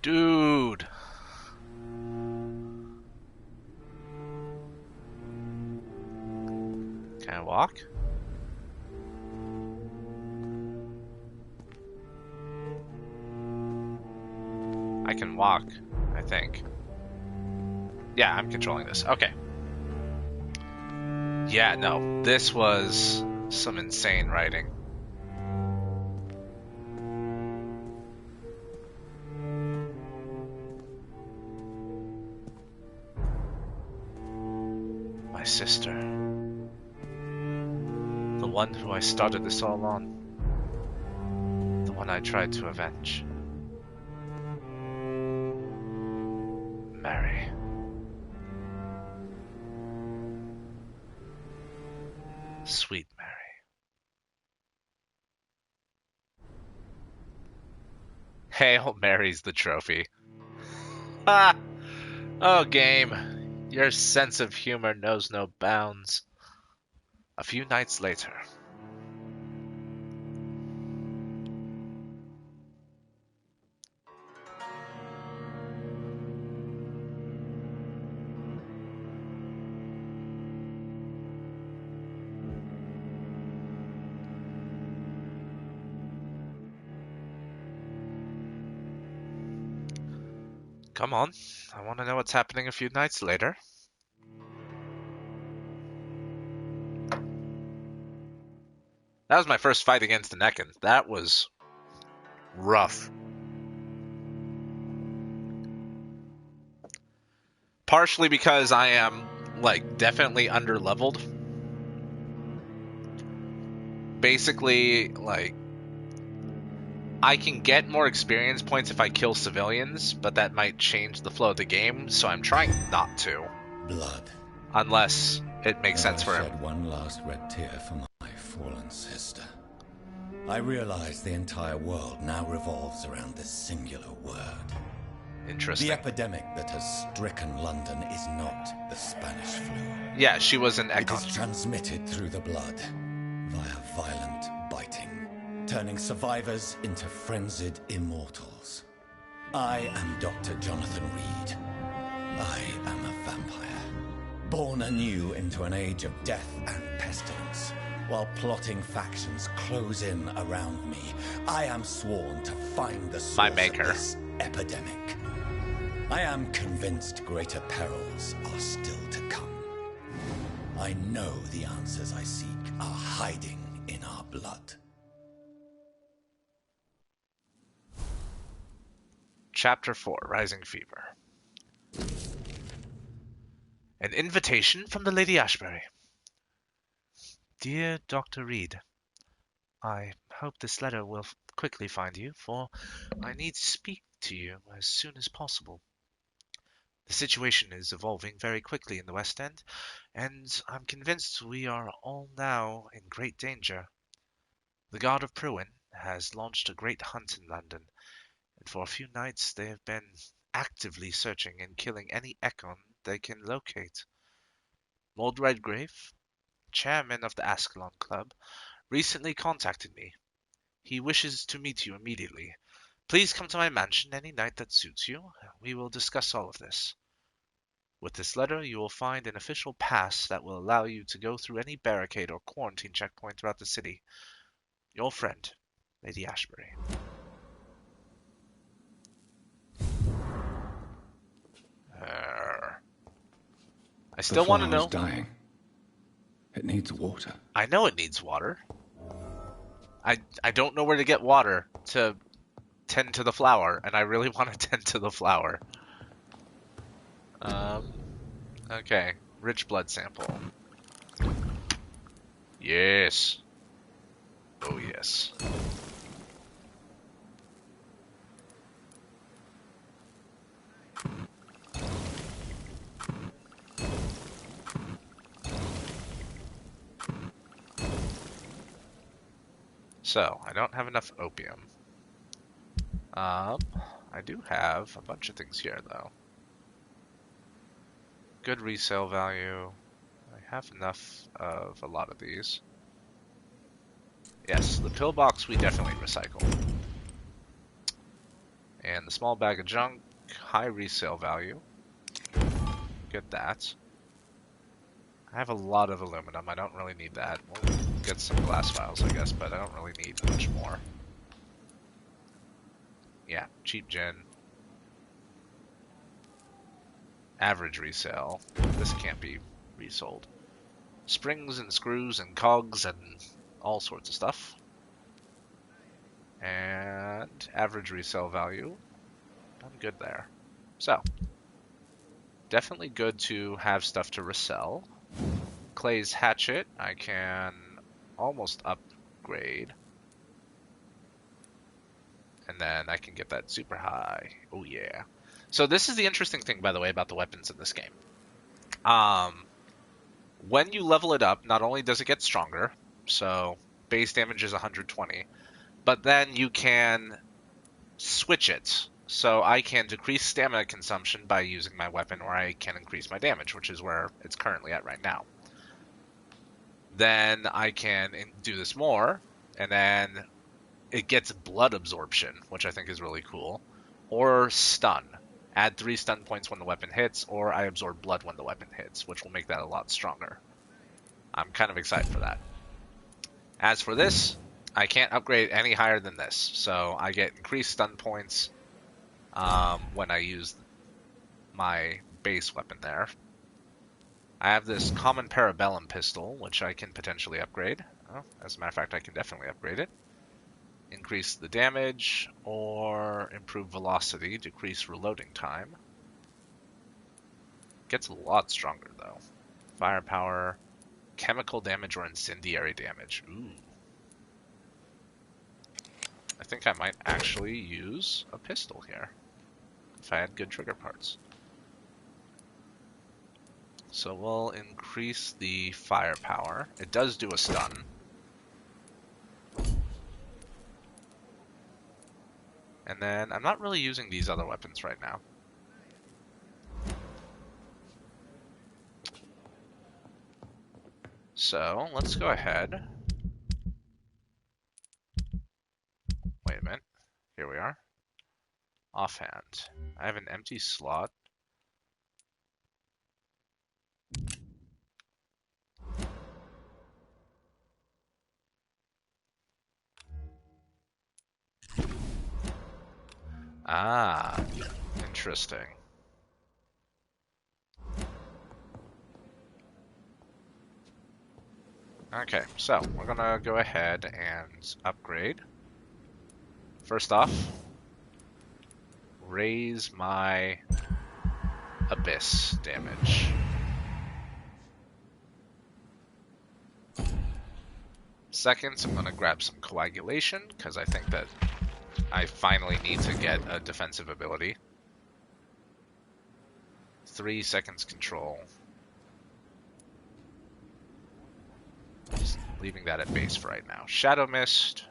Dude. Can I walk? I can walk, I think. Yeah, I'm controlling this. Okay. Yeah, no. This was some insane writing. My sister. The one who I started this all on. The one I tried to avenge. Mary. Sweet Mary. Hail Mary's the trophy. Ha! Oh, game. Your sense of humor knows no bounds. A few nights later. Come on. I want to know what's happening a few nights later. That was my first fight against the Nekken. That was rough. Partially because I am, like, definitely under-leveled. Basically, like, I can get more experience points if I kill civilians, but that might change the flow of the game, so I'm trying not to. Blood. Unless it makes Then sense I for him. shed one last red tear for my fallen sister. I realize the entire world now revolves around this singular word. Interesting. The epidemic that has stricken London is not the Spanish flu. Yeah, she was an It is Ekon. transmitted through the blood, via violent biting, turning survivors into frenzied immortals. I am Dr. Jonathan Reed. I am a vampire, born anew into an age of death and pestilence. While plotting factions close in around me, I am sworn to find the source of this epidemic. I am convinced greater perils are still to come. I know the answers I seek are hiding in our blood. Chapter 4, Rising Fever. An invitation from the Lady Ashbury. Dear Dr. Reed, I hope this letter will quickly find you, for I need to speak to you as soon as possible. The situation is evolving very quickly in the West End, and I'm convinced we are all now in great danger. The Guard of Pruin has launched a great hunt in London, and for a few nights they have been actively searching and killing any Ekon they can locate. Lord Redgrave, chairman of the Ascalon Club, recently contacted me. He wishes to meet you immediately. Please come to my mansion any night that suits you. We will discuss all of this. With this letter, you will find an official pass that will allow you to go through any barricade or quarantine checkpoint throughout the city. Your friend, Lady Ashbury. I still want to know. The flower is dying. It needs water. I know it needs water. I don't know where to get water to tend to the flower, and I really want to tend to the flower. Okay. Rich blood sample. Yes. Oh, yes. So, I don't have enough opium. I do have a bunch of things here, though. Good resale value. I have enough of a lot of these. Yes, the pillbox we definitely recycle. And the small bag of junk, high resale value. Get that. I have a lot of aluminum. I don't really need that. We'll get some glass vials, I guess, but I don't really need much more. Yeah, cheap gin. Average resale. This can't be resold. Springs and screws and cogs and all sorts of stuff. And average resale value. I'm good there. So, definitely good to have stuff to resell. Clay's hatchet, I can almost upgrade. And then I can get that super high. Oh yeah. So this is the interesting thing, by the way, about the weapons in this game. When you level it up, not only does it get stronger, so base damage is 120, but then you can switch it. So I can decrease stamina consumption by using my weapon, or I can increase my damage, which is where it's currently at right now. Then I can do this more, and then it gets blood absorption, which I think is really cool, or stun. Add 3 stun points when the weapon hits, or I absorb blood when the weapon hits, which will make that a lot stronger. I'm kind of excited for that. As for this, I can't upgrade any higher than this, so I get increased stun points when I use my base weapon there. I have this common parabellum pistol, which I can potentially upgrade. Oh, as a matter of fact, I can definitely upgrade it. Increase the damage, or improve velocity, decrease reloading time. Gets a lot stronger, though. Firepower, chemical damage, or incendiary damage. Ooh. I think I might actually use a pistol here, if I had good trigger parts. So we'll increase the firepower. It does do a stun. And then I'm not really using these other weapons right now. So let's go ahead. Wait a minute. Here we are. Offhand. I have an empty slot. Ah, interesting. Okay, so we're gonna go ahead and upgrade. First off, raise my abyss damage. Second, I'm gonna grab some coagulation, because I think that I finally need to get a defensive ability. 3 seconds control. Just leaving that at base for right now. Shadow Mist.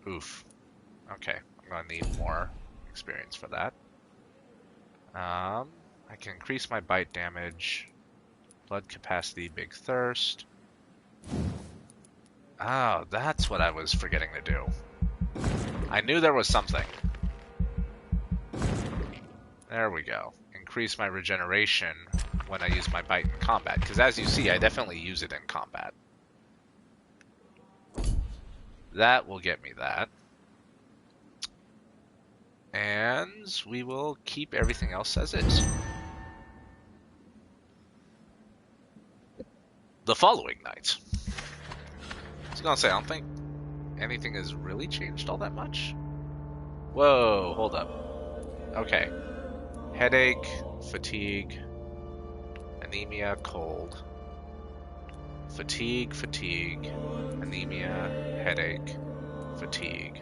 Oof. Okay, I'm gonna need more experience for that. I can increase my bite damage. Blood capacity, big thirst. Oh, that's what I was forgetting to do. I knew there was something. There we go. Increase my regeneration when I use my bite in combat, because as you see, I definitely use it in combat. That will get me that. And we will keep everything else as is. The following night. I was gonna say, I don't think anything has really changed all that much. Whoa, hold up. Okay. Headache, fatigue, anemia, cold. Fatigue, anemia, headache, fatigue.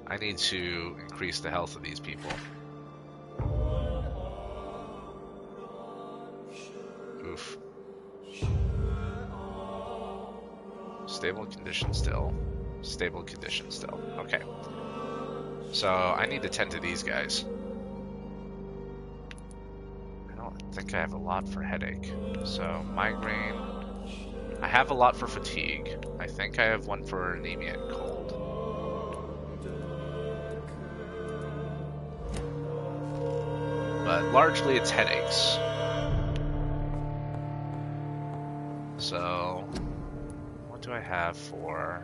I need to increase the health of these people. Oof. Stable condition still. Stable condition still. Okay. So I need to tend to these guys. I don't think I have a lot for headache. So migraine. I have a lot for fatigue. I think I have one for anemia and cold. But largely it's headaches. So what do I have for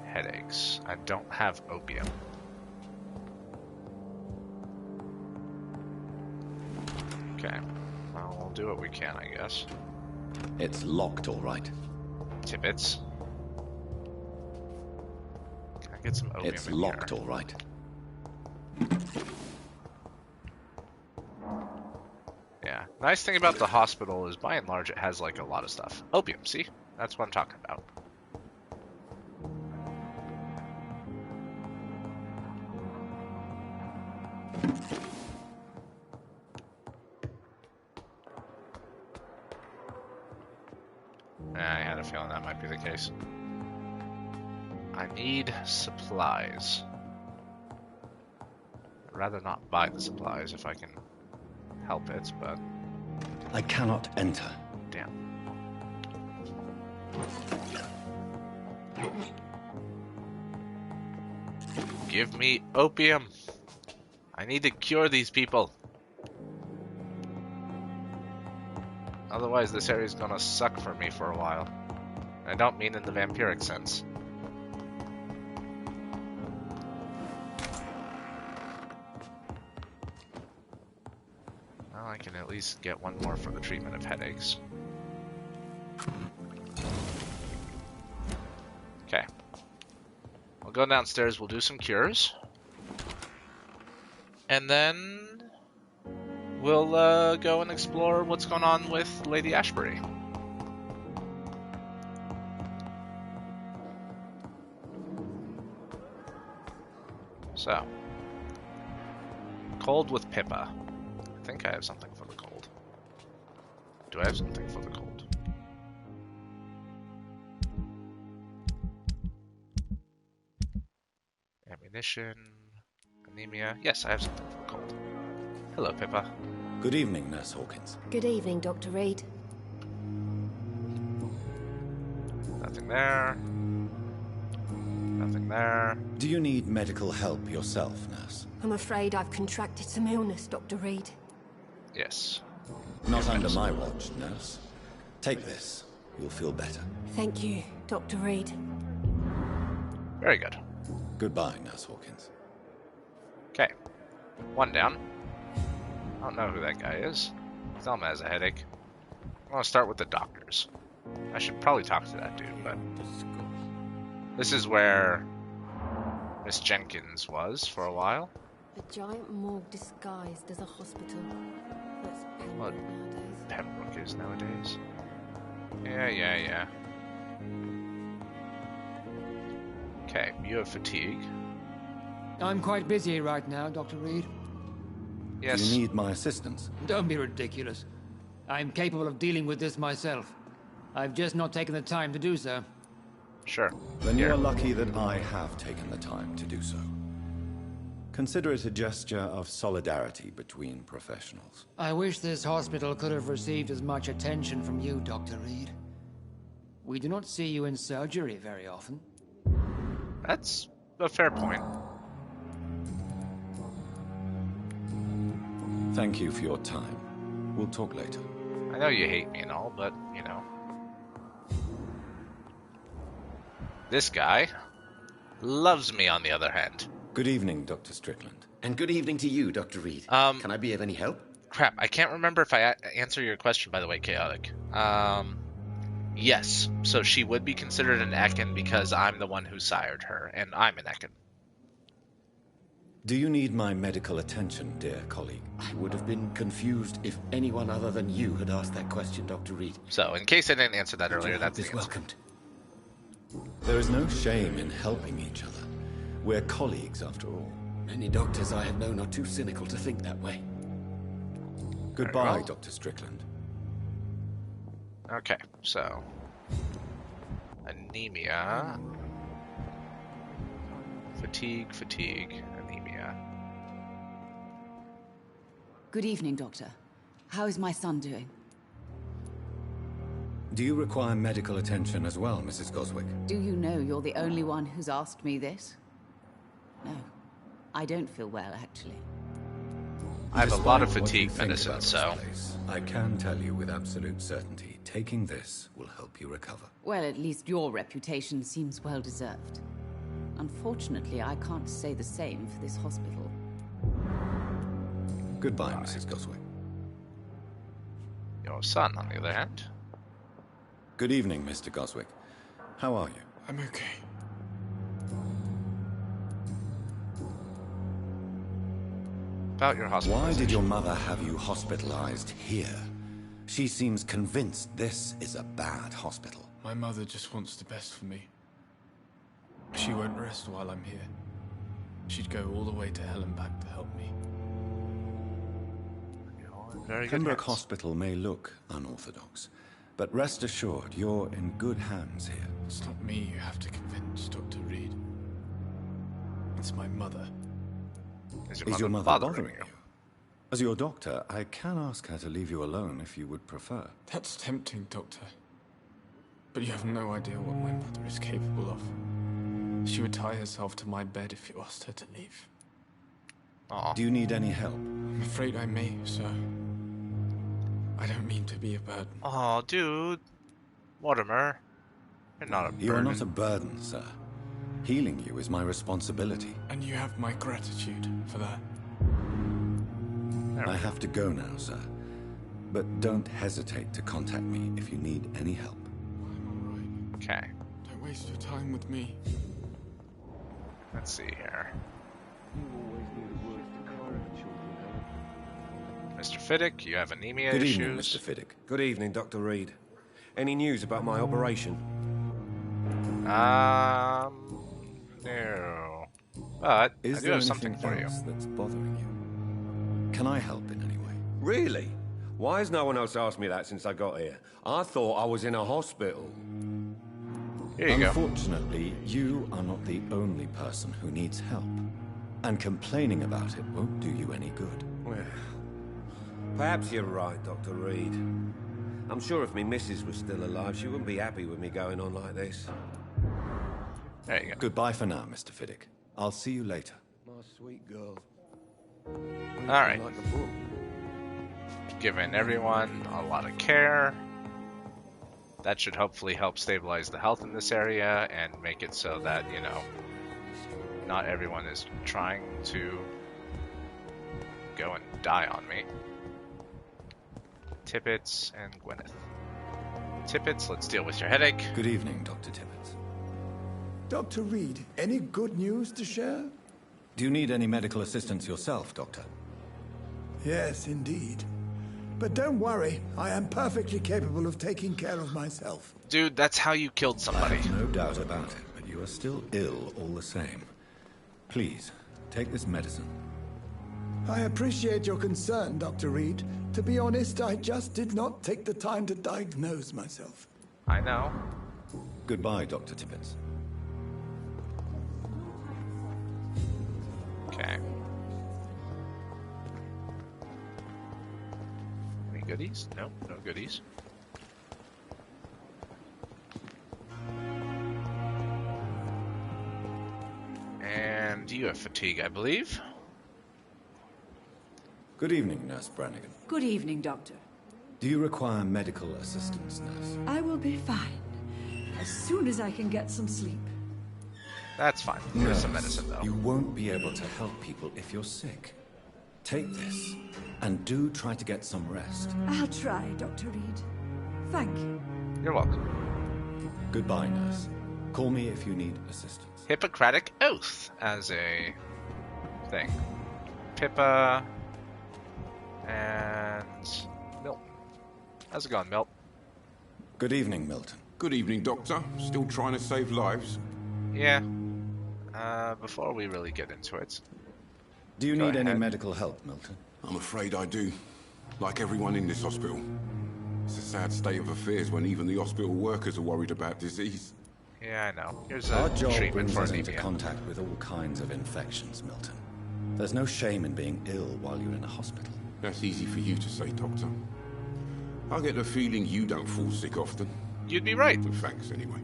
headaches? I don't have opium. Okay. Well, we'll do what we can, I guess. It's locked, all right. Tibbits. Can I get some opium It's in locked, here? all right. Yeah. Nice thing about the hospital is, by and large, it has like a lot of stuff. Opium, see? That's what I'm talking about. I had a feeling that might be the case. I need supplies. I'd rather not buy the supplies if I can help it, but... I cannot enter. Damn. Give me opium. I need to cure these people. Otherwise, this area is gonna suck for me for a while. I don't mean in the vampiric sense. least get one more for the treatment of headaches. Okay. We'll go downstairs, we'll do some cures. And then we'll go and explore what's going on with Lady Ashbury. So, cold with Pippa. I think I have something for the cold. Do I have something for the cold? Ammunition, anemia. Yes, I have something for the cold. Hello, Pippa. Good evening, Nurse Hawkins. Good evening, Dr. Reed. Nothing there. Nothing there. Do you need medical help yourself, Nurse? I'm afraid I've contracted some illness, Dr. Reed. Yes. Not under my watch, Nurse. Take this. You'll feel better. Thank you, Dr. Reed. Very good. Goodbye, Nurse Hawkins. Okay. One down. I don't know who that guy is. Thelma has a headache. I want to start with the doctors. I should probably talk to that dude, but... This is where Miss Jenkins was for a while. A giant morgue disguised as a hospital. That's What Pembroke nowadays. Pembroke is nowadays. Yeah. Okay, you have fatigue. I'm quite busy right now, Dr. Reed. Yes. Do you need my assistance? Don't be ridiculous. I'm capable of dealing with this myself. I've just not taken the time to do so. Sure. Then you are lucky that I have taken the time to do so. Consider it a gesture of solidarity between professionals. I wish this hospital could have received as much attention from you, Dr. Reed. We do not see you in surgery very often. That's a fair point. Thank you for your time. We'll talk later. I know you hate me and all, but, you know. This guy loves me, on the other hand. Good evening, Dr. Strickland. And good evening to you, Dr. Reed. Can I be of any help? Crap, I can't remember if I answer your question, by the way, Chaotic. Yes, so she would be considered an Ekin because I'm the one who sired her, and I'm an Ekin. Do you need my medical attention, dear colleague? I would have been confused if anyone other than you had asked that question, Dr. Reed. So, in case I didn't answer that earlier, that's the answer. welcomed. There is no shame in helping each other. We're colleagues, after all. Many doctors I have known are too cynical to think that way. Goodbye, Dr. Strickland. Okay, so... Anemia... Fatigue, anemia. Good evening, Doctor. How is my son doing? Do you require medical attention as well, Mrs. Goswick? Do you know you're the only one who's asked me this? No. I don't feel well, actually. I have a lot of Despite what you fatigue think medicine, about this so... place, I can tell you with absolute certainty, taking this will help you recover. Well, at least your reputation seems well deserved. Unfortunately, I can't say the same for this hospital. Goodbye, Mrs. Goswick. Your son, on the other hand. Good evening, Mr. Goswick. How are you? I'm okay. About your hospitalization. Why did your mother have you hospitalized here? She seems convinced this is a bad hospital. My mother just wants the best for me. She won't rest while I'm here. She'd go all the way to hell and back to help me. Very good Pembroke hands. Hospital may look unorthodox, but rest assured you're in good hands here. It's not me you have to convince, Dr. Reed. It's my mother. Is your mother bothering you? As your doctor, I can ask her to leave you alone if you would prefer. That's tempting, Doctor. But you have no idea what my mother is capable of. She would tie herself to my bed if you asked her to leave. Do you need any help? I'm afraid I may, sir. I don't mean to be a burden. Oh, dude. Mortimer. You're not a burden. You are not a burden, sir. Healing you is my responsibility. And you have my gratitude for that. I have to go now, sir. But don't hesitate to contact me if you need any help. Okay. Don't waste your time with me. Let's see here. Mr. Fiddick, you have anemia Good issues. evening, Mr. Fiddick. Good evening, Dr. Reed. Any news about my operation? No. But Is I do there have something anything for you. else that's bothering you? Can I help in any way? Really? Why has no one else asked me that since I got here? I thought I was in a hospital. Here you go. Unfortunately, you are not the only person who needs help. And complaining about it won't do you any good. Well, perhaps you're right, Dr. Reed. I'm sure if me missus was still alive, she wouldn't be happy with me going on like this. There you go. Goodbye for now, Mr. Fiddick. I'll see you later. My sweet girl. All right. Like a book. Giving everyone a lot of care. That should hopefully help stabilize the health in this area and make it so that, you know, not everyone is trying to go and die on me. Tippets and Gwyneth. Tippets, let's deal with your headache. Good evening, Dr. Tippets. Dr. Reed, any good news to share? Do you need any medical assistance yourself, Doctor? Yes, indeed. But don't worry, I am perfectly capable of taking care of myself. Dude, that's how you killed somebody. I have no doubt about it, but you are still ill all the same. Please, take this medicine. I appreciate your concern, Dr. Reed. To be honest, I just did not take the time to diagnose myself. I know. Goodbye, Dr. Tippets. Okay. Any goodies? No, no goodies. And you have fatigue, I believe. Good evening, Nurse Brannigan. Good evening, Doctor. Do you require medical assistance, Nurse? I will be fine. As soon as I can get some sleep. That's fine. Here's some medicine, though. You won't be able to help people if you're sick. Take this, and do try to get some rest. I'll try, Dr. Reed. Thank you. You're welcome. Goodbye, Nurse. Call me if you need assistance. Hippocratic Oath as a thing. Pippa and Milton. How's it going, Milt? Good evening, Milton. Good evening, Doctor. Still trying to save lives? Yeah. Before we really get into it. Do you need any medical help, Milton? I'm afraid I do. Like everyone in this hospital. It's a sad state of affairs when even the hospital workers are worried about disease. Yeah, I know. Here's Our a job treatment brings for us into anemia. contact with all kinds of infections, Milton. There's no shame in being ill while you're in a hospital. That's easy for you to say, Doctor. I get the feeling you don't fall sick often. You'd be right. But thanks anyway.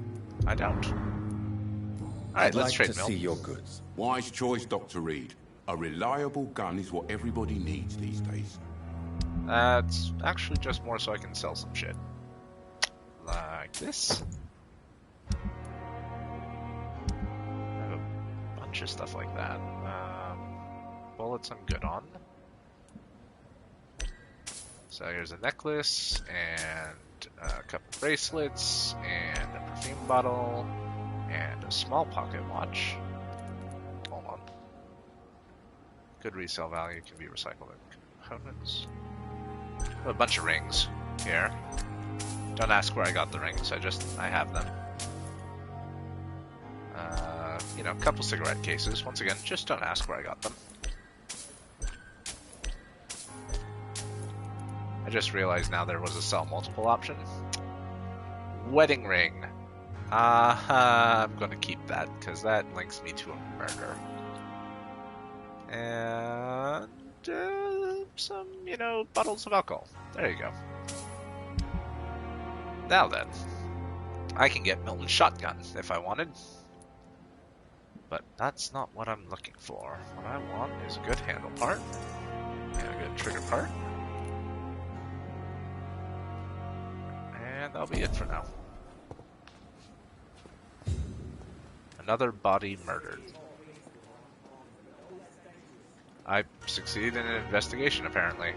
I don't. Alright, I'd let's like trade to Milt. see your goods. Wise choice, Dr. Reed. A reliable gun is what everybody needs these days. That's actually just more so I can sell some shit. Like this. I have a bunch of stuff like that. Bullets I'm good on. So here's a necklace, and a couple bracelets, and a perfume bottle, and a small pocket watch. Hold on. Good resale value, can be recycled in components. A bunch of rings here. Don't ask where I got the rings, I have them. You know, a couple cigarette cases. Once again, just don't ask where I got them. I just realized now there was a sell multiple option. Wedding ring. I'm gonna keep that, because that links me to a murder. And some, you know, bottles of alcohol. There you go. Now then, I can get Milton's shotgun if I wanted. But that's not what I'm looking for. What I want is a good handle part and a good trigger part. And that'll be it for now. Another body murdered. I succeeded in an investigation, apparently.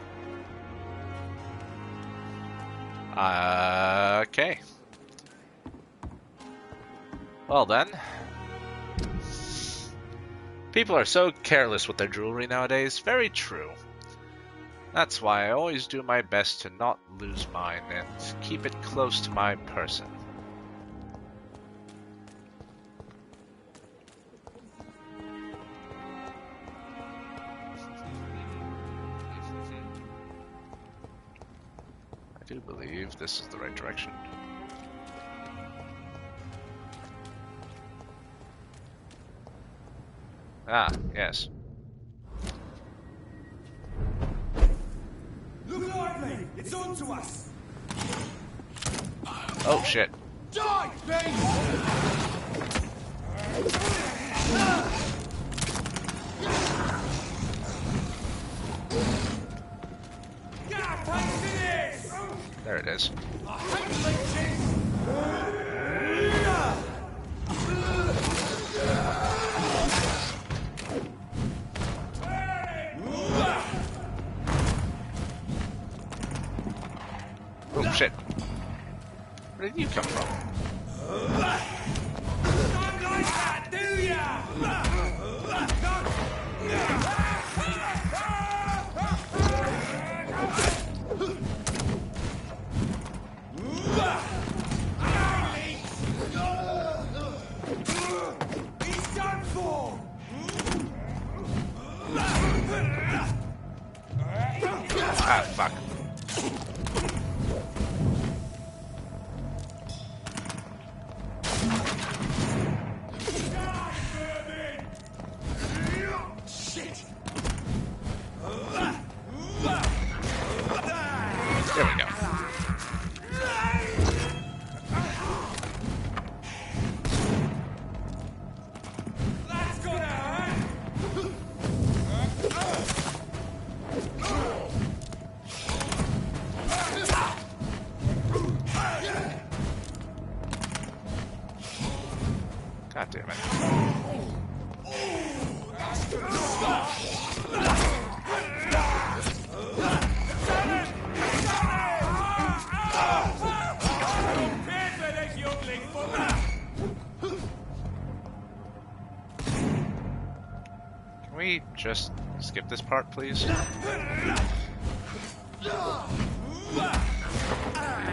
Okay. Well then. People are so careless with their jewelry nowadays. Very true. That's why I always do my best to not lose mine and keep it close to my person. I do believe this is the right direction. Ah, yes. Look lively! It's on to us! Oh shit. Die, baby! There it is. Oh shit. Where did you come from? Not like that, do ya? He's done for! Ah, fuck. Shit! There we go. That's gonna hurt! God damn it. Can we just skip this part, please? I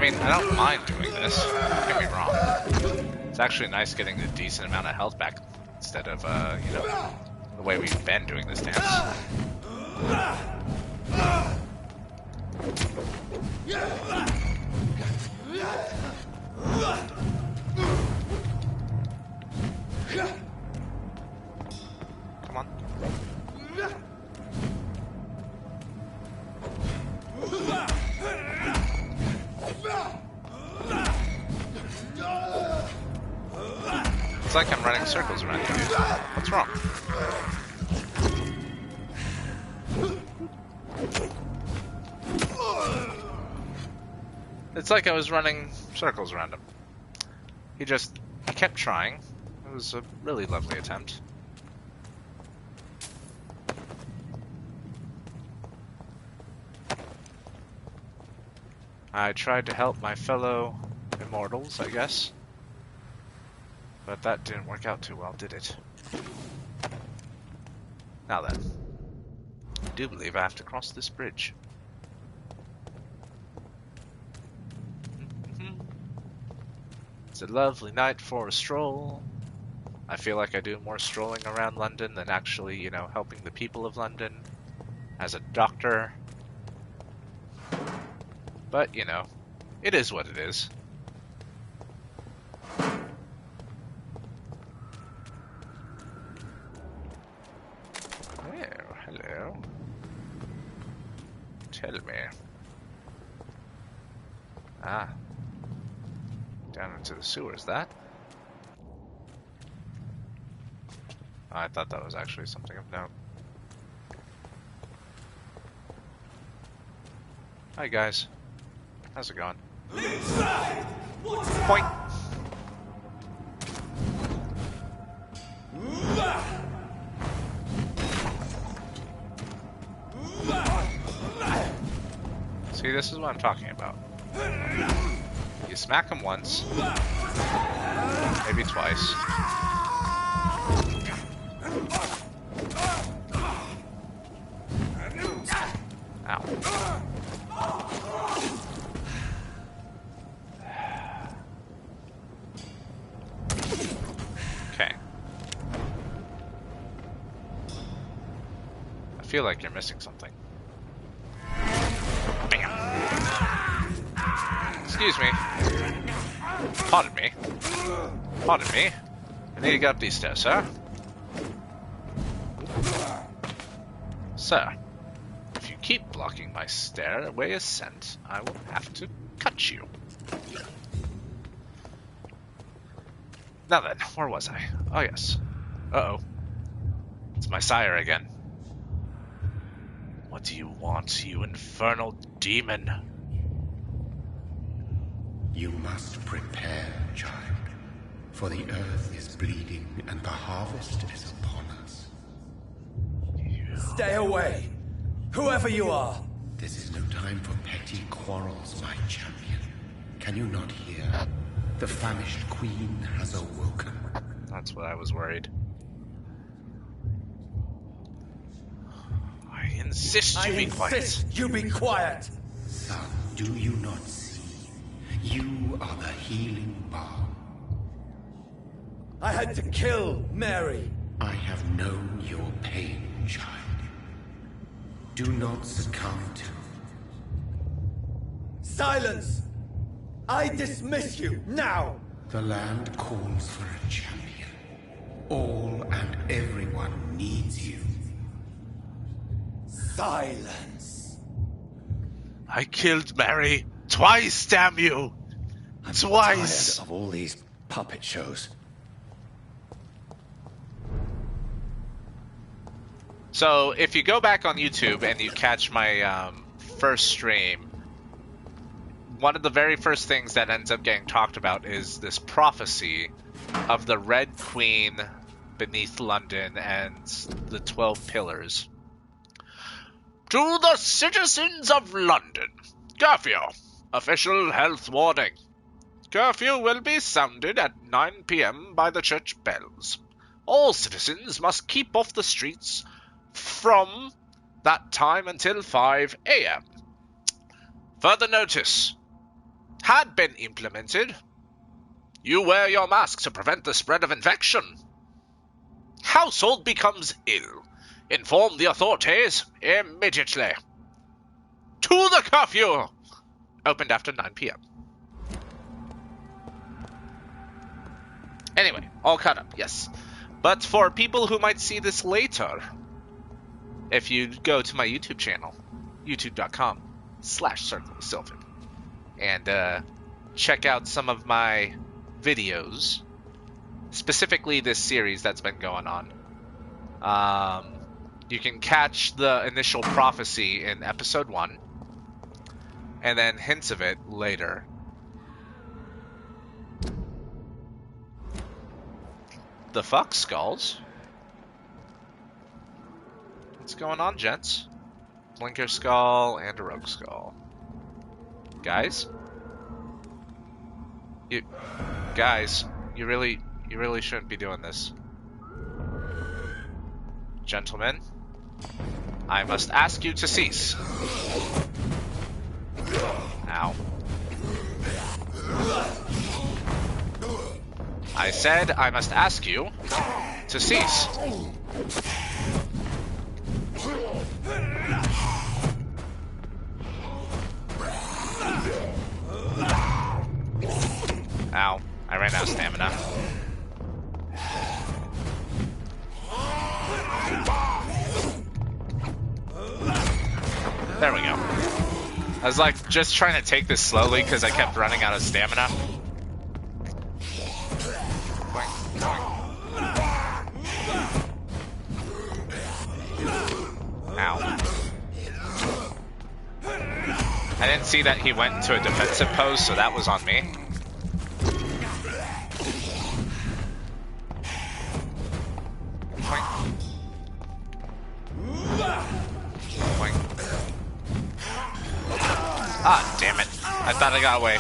mean, I don't mind doing this, don't get me wrong. It's actually nice getting a decent amount of health back instead of, you know, the way we've been doing this dance. Come on. It's like I'm running circles around you, dude. What's wrong? It's like I was running circles around him. He kept trying. It was a really lovely attempt. I tried to help my fellow immortals, I guess. But that didn't work out too well, did it? Now then. I do believe I have to cross this bridge. It's a lovely night for a stroll. I feel like I do more strolling around London than actually, you know, helping the people of London as a doctor. But, you know, it is what it is. Oh, hello. Tell me. Ah. Down into the sewers, that? I thought that was actually something of note. Hi guys. How's it going? Point! See, this is what I'm talking about. You smack him once. Maybe twice. Ow. Okay. I feel like you're missing something. Bam. Excuse me. Pardon me. Pardon me. I need to get up these stairs, sir. Sir, if you keep blocking my stairway ascent, I will have to cut you. Now then, where was I? Oh yes. Uh-oh. It's my sire again. What do you want, you infernal demon? You must prepare, child. For the earth is bleeding and the harvest is upon us. Stay away! Whoever you are! This is no time for petty quarrels, my champion. Can you not hear? The famished queen has awoken. That's what I was worried. I insist you be quiet. You be quiet! Son, do you not see? You are the healing balm. I had to kill Mary. I have known your pain, child. Do not succumb to... Silence! I dismiss you, now! The land calls for a champion. All and everyone needs you. Silence! I killed Mary twice, damn you! Twice! Tired of all these puppet shows. So, if you go back on YouTube and you catch my first stream, one of the very first things that ends up getting talked about is this prophecy of the Red Queen beneath London and the 12 Pillars. To the citizens of London, curfew. Official health warning. Curfew will be sounded at 9 p.m. by the church bells. All citizens must keep off the streets from that time until 5 a.m. Further notice had been implemented. You wear your mask to prevent the spread of infection. Household becomes ill. Inform the authorities immediately. To the curfew! Opened after 9 p.m. Anyway, all caught up, yes. But for people who might see this later, if you go to my YouTube channel, youtube.com/circleofsylvan, and check out some of my videos, specifically this series that's been going on. You can catch the initial prophecy in episode 1, and then hints of it later. The fuck, skulls? What's going on, gents? Blinker skull and a rogue skull. Guys? You really shouldn't be doing this. Gentlemen, I must ask you to cease. Ow. I said I must ask you to cease. Ow. I ran out of stamina. There we go. I was like just trying to take this slowly because I kept running out of stamina. Ow. I didn't see that he went into a defensive pose, so that was on me. Ah, damn it. I thought I got away.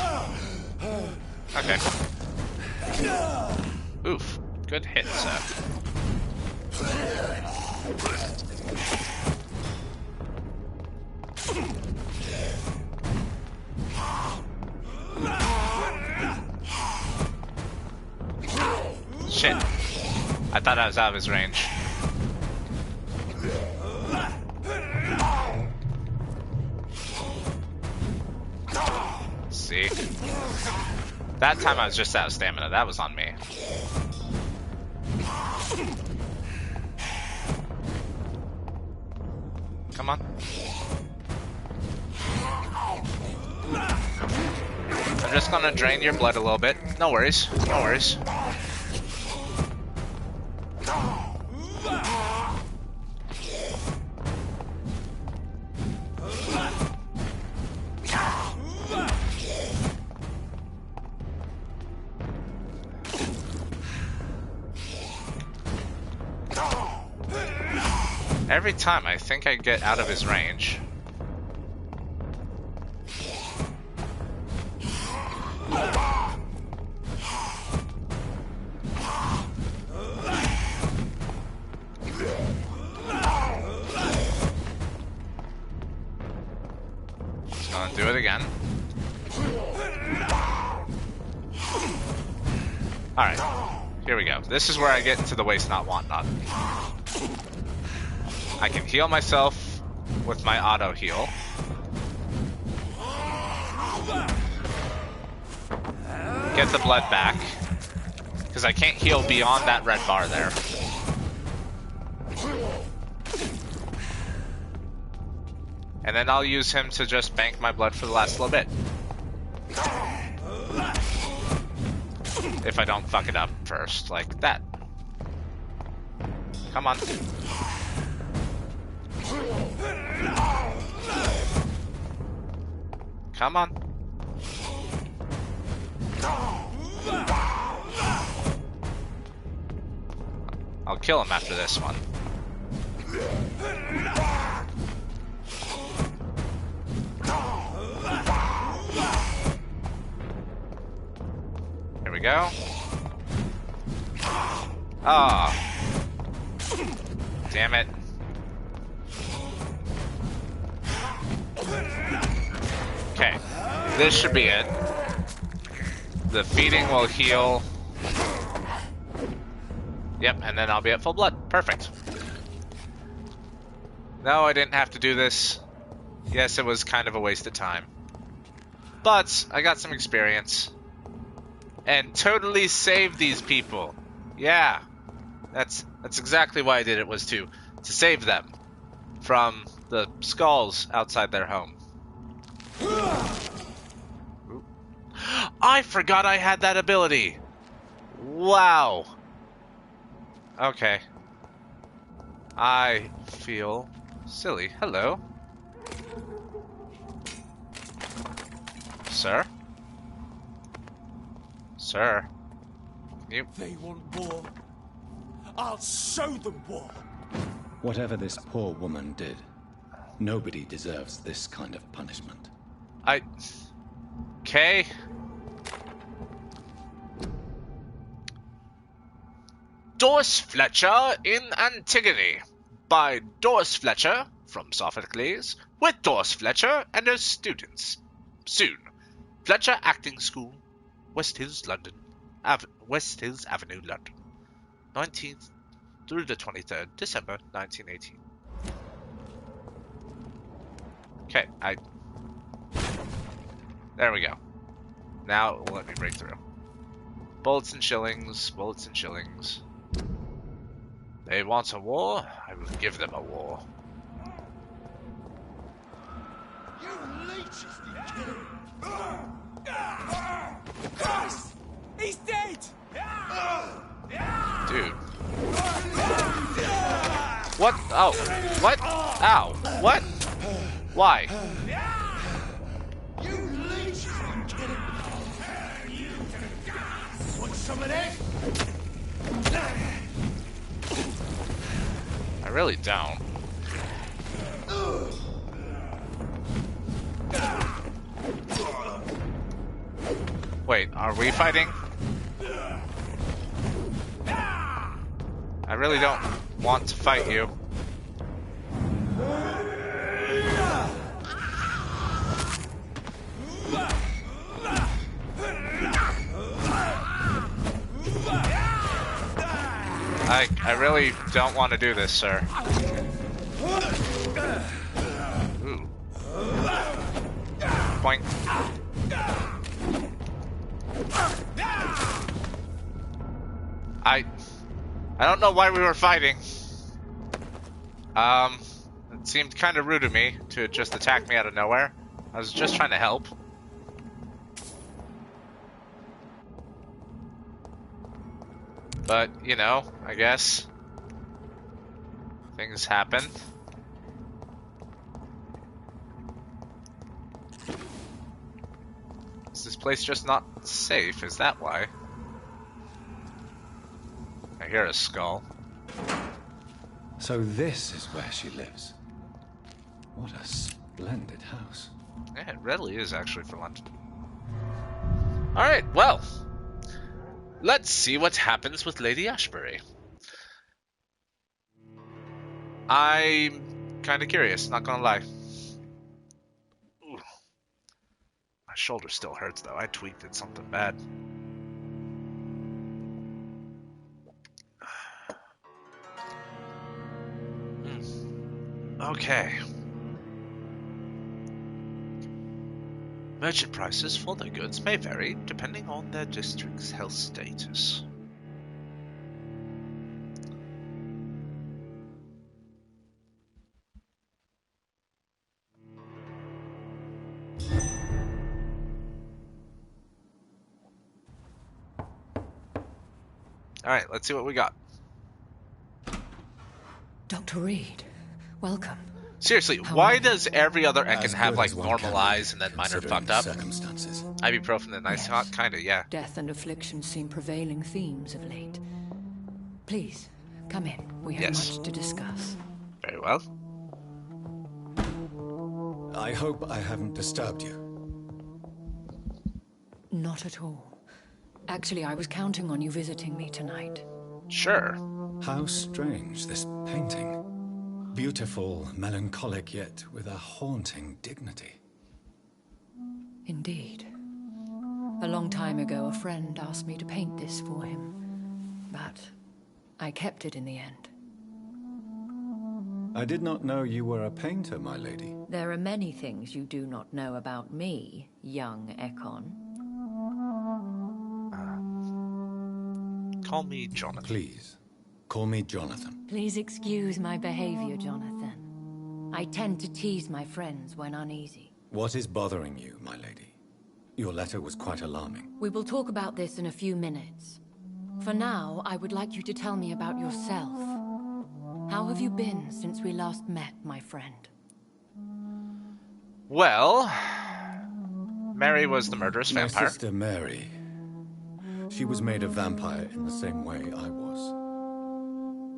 Okay. Oof. Good hit, sir. Shit. I thought I was out of his range. See? That time I was just out of stamina. That was on me. Come on. I'm just gonna drain your blood a little bit. No worries. No worries. Every time I think I get out of his range. Just gonna do it again. Alright, here we go. This is where I get into the waste not want not. I can heal myself with my auto heal. Get the blood back. Because I can't heal beyond that red bar there. And then I'll use him to just bank my blood for the last little bit. If I don't fuck it up first, like that. Come on. Come on. I'll kill him after this one. Here we go. Ah. Oh. Damn it. Okay, this should be it. The feeding will heal. Yep, and then I'll be at full blood. Perfect. No, I didn't have to do this. Yes, it was kind of a waste of time. But I got some experience. And totally saved these people. Yeah. That's exactly why I did it, was to save them from the skulls outside their home. I forgot I had that ability. Wow. Okay. I feel silly. Hello. Sir? Sir? You... They want war. I'll show them war. Whatever this poor woman did, nobody deserves this kind of punishment. Okay. Doris Fletcher in Antigone by Doris Fletcher from Sophocles with Doris Fletcher and her students. Soon. Fletcher Acting School, West Hills, London. West Hills Avenue, London. 19th through the 23rd December 1918. Okay, there we go. Now it will let me break through. Bullets and shillings, bullets and shillings. They want a war, I will give them a war. You leeches, you kill him. Christ! He's dead! Dude. What? Oh. What? Ow. What? Why? You leeches, you kill him. Want some of that? I really don't. Wait, are we fighting? I really don't want to fight you. I really don't want to do this, sir. Ooh. Boink. I don't know why we were fighting. It seemed kind of rude of me to just attack me out of nowhere. I was just trying to help. But, you know, I guess things happen. Is this place just not safe? Is that why? I hear a skull. So this is where she lives. What a splendid house. Yeah, it really is actually for London. Alright, well. Let's see what happens with Lady Ashbury. I'm kind of curious, not gonna lie. Ooh. My shoulder still hurts though. I tweaked it something bad. Okay. Merchant prices for their goods may vary depending on their district's health status. Alright, let's see what we got. Dr. Reed, welcome. Seriously, why does every other Ekin have like normal eyes and then mine are fucked up? Circumstances. Ibuprofen and ice hot? Kinda, yeah. Death and affliction seem prevailing themes of late. Please, come in. We have much to discuss. Very well. I hope I haven't disturbed you. Not at all. Actually, I was counting on you visiting me tonight. Sure. How strange, this painting. Beautiful, melancholic, yet with a haunting dignity. Indeed. A long time ago, a friend asked me to paint this for him. But I kept it in the end. I did not know you were a painter, my lady. There are many things you do not know about me, young Ekon. Call me Jonathan. Please, call me Jonathan. Please excuse my behavior, Jonathan. I tend to tease my friends when uneasy. What is bothering you, my lady? Your letter was quite alarming. We will talk about this in a few minutes. For now, I would like you to tell me about yourself. How have you been since we last met, my friend? Well, Mary was the murderous vampire. My sister Mary. She was made a vampire in the same way I was.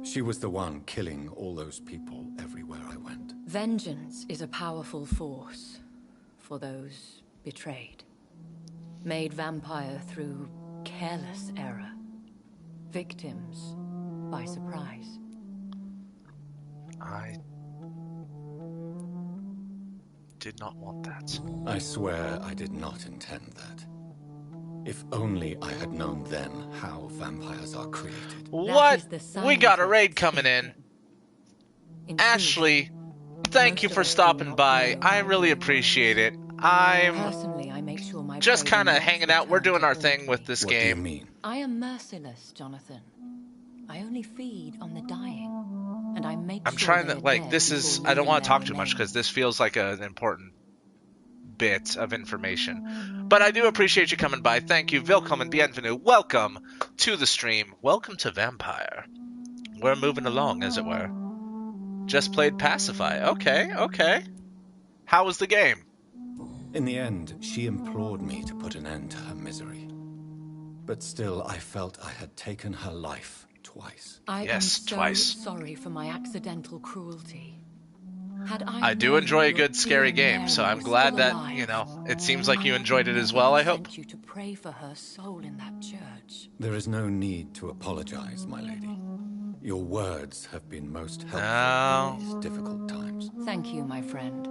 She was the one killing all those people everywhere I went. Vengeance is a powerful force for those betrayed. Made vampire through careless error. Victims by surprise. I did not want that. I swear I did not intend that. If only I had known then how vampires are created. What? We got a raid coming in. Ashley, thank you for stopping by. I really appreciate it. Personally, I make sure my just kind of hanging out. We're doing our thing with this game. What do you mean? I am merciless, Jonathan. I only feed on the dying, and I make I'm trying to, like, this is, I don't want to talk too much because this feels like an important bit of information. But I do appreciate you coming by. Thank you. Willkommen, bienvenue. Welcome to the stream. Welcome to Vampire. We're moving along, as it were. Just played Pacify. Okay, okay. How was the game? In the end, she implored me to put an end to her misery. But still, I felt I had taken her life twice. I am so sorry for my accidental cruelty. Had I do known enjoy a your good scary dear game, so Mary I'm was glad still that, alive, you know, it seems like you I enjoyed it would as never well, I have hope. sent you to pray for her soul in that church. There is no need to apologize, my lady. Your words have been most helpful No. in these difficult times. Thank you, my friend.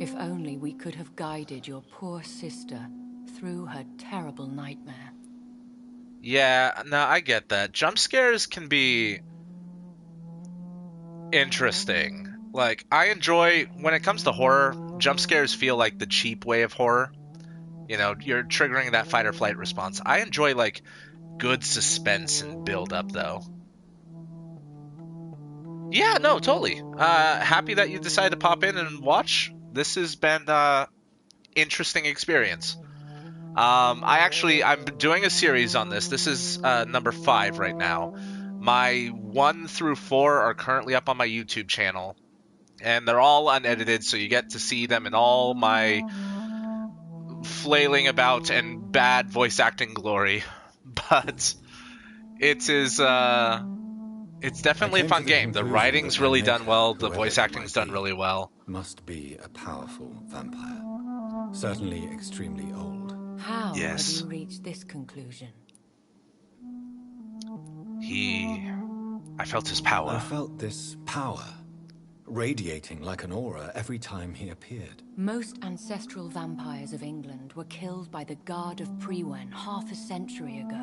If only we could have guided your poor sister through her terrible nightmare. Yeah, no, I get that. Jump scares can be interesting. Like, I enjoy, when it comes to horror, jump scares feel like the cheap way of horror. You know, you're triggering that fight or flight response. I enjoy, like, good suspense and build up, though. Yeah, no, totally. Happy that you decided to pop in and watch. This has been interesting experience. I'm doing a series on this. This is number 5 right now. My 1 through 4 are currently up on my YouTube channel, and they're all unedited, so you get to see them in all my flailing about and bad voice acting glory. But it is it's definitely a fun game. The writing's really done well, the voice acting's done really well. Must be a powerful vampire. Certainly extremely old. How Yes. have you reached this conclusion? I felt his power. I felt this power radiating like an aura every time he appeared. Most ancestral vampires of England were killed by the Guard of Prewen half a century ago.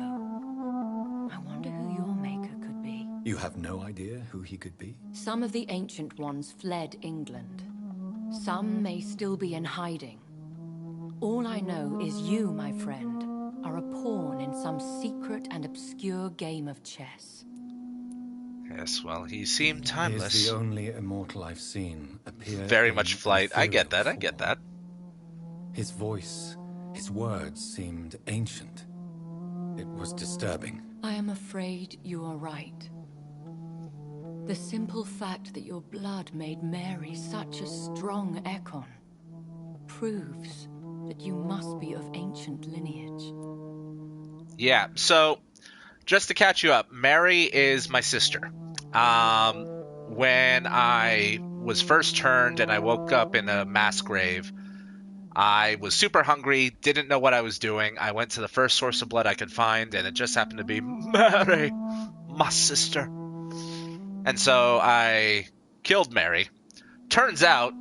I wonder who your maker could be. You have no idea who he could be? Some of the ancient ones fled England. Some may still be in hiding. All I know is you, my friend, are a pawn in some secret and obscure game of chess. Yes, well, he seemed timeless. He is the only immortal I've seen appear. Very much flight. I get that, I get that. His voice, his words seemed ancient. It was disturbing. I am afraid you are right. The simple fact that your blood made Mary such a strong Ekon proves that you must be of ancient lineage. Yeah, so just to catch you up, Mary is my sister. When I was first turned and I woke up in a mass grave, I was super hungry, didn't know what I was doing. I went to the first source of blood I could find, and it just happened to be Mary, my sister. And so I killed Mary. Turns out,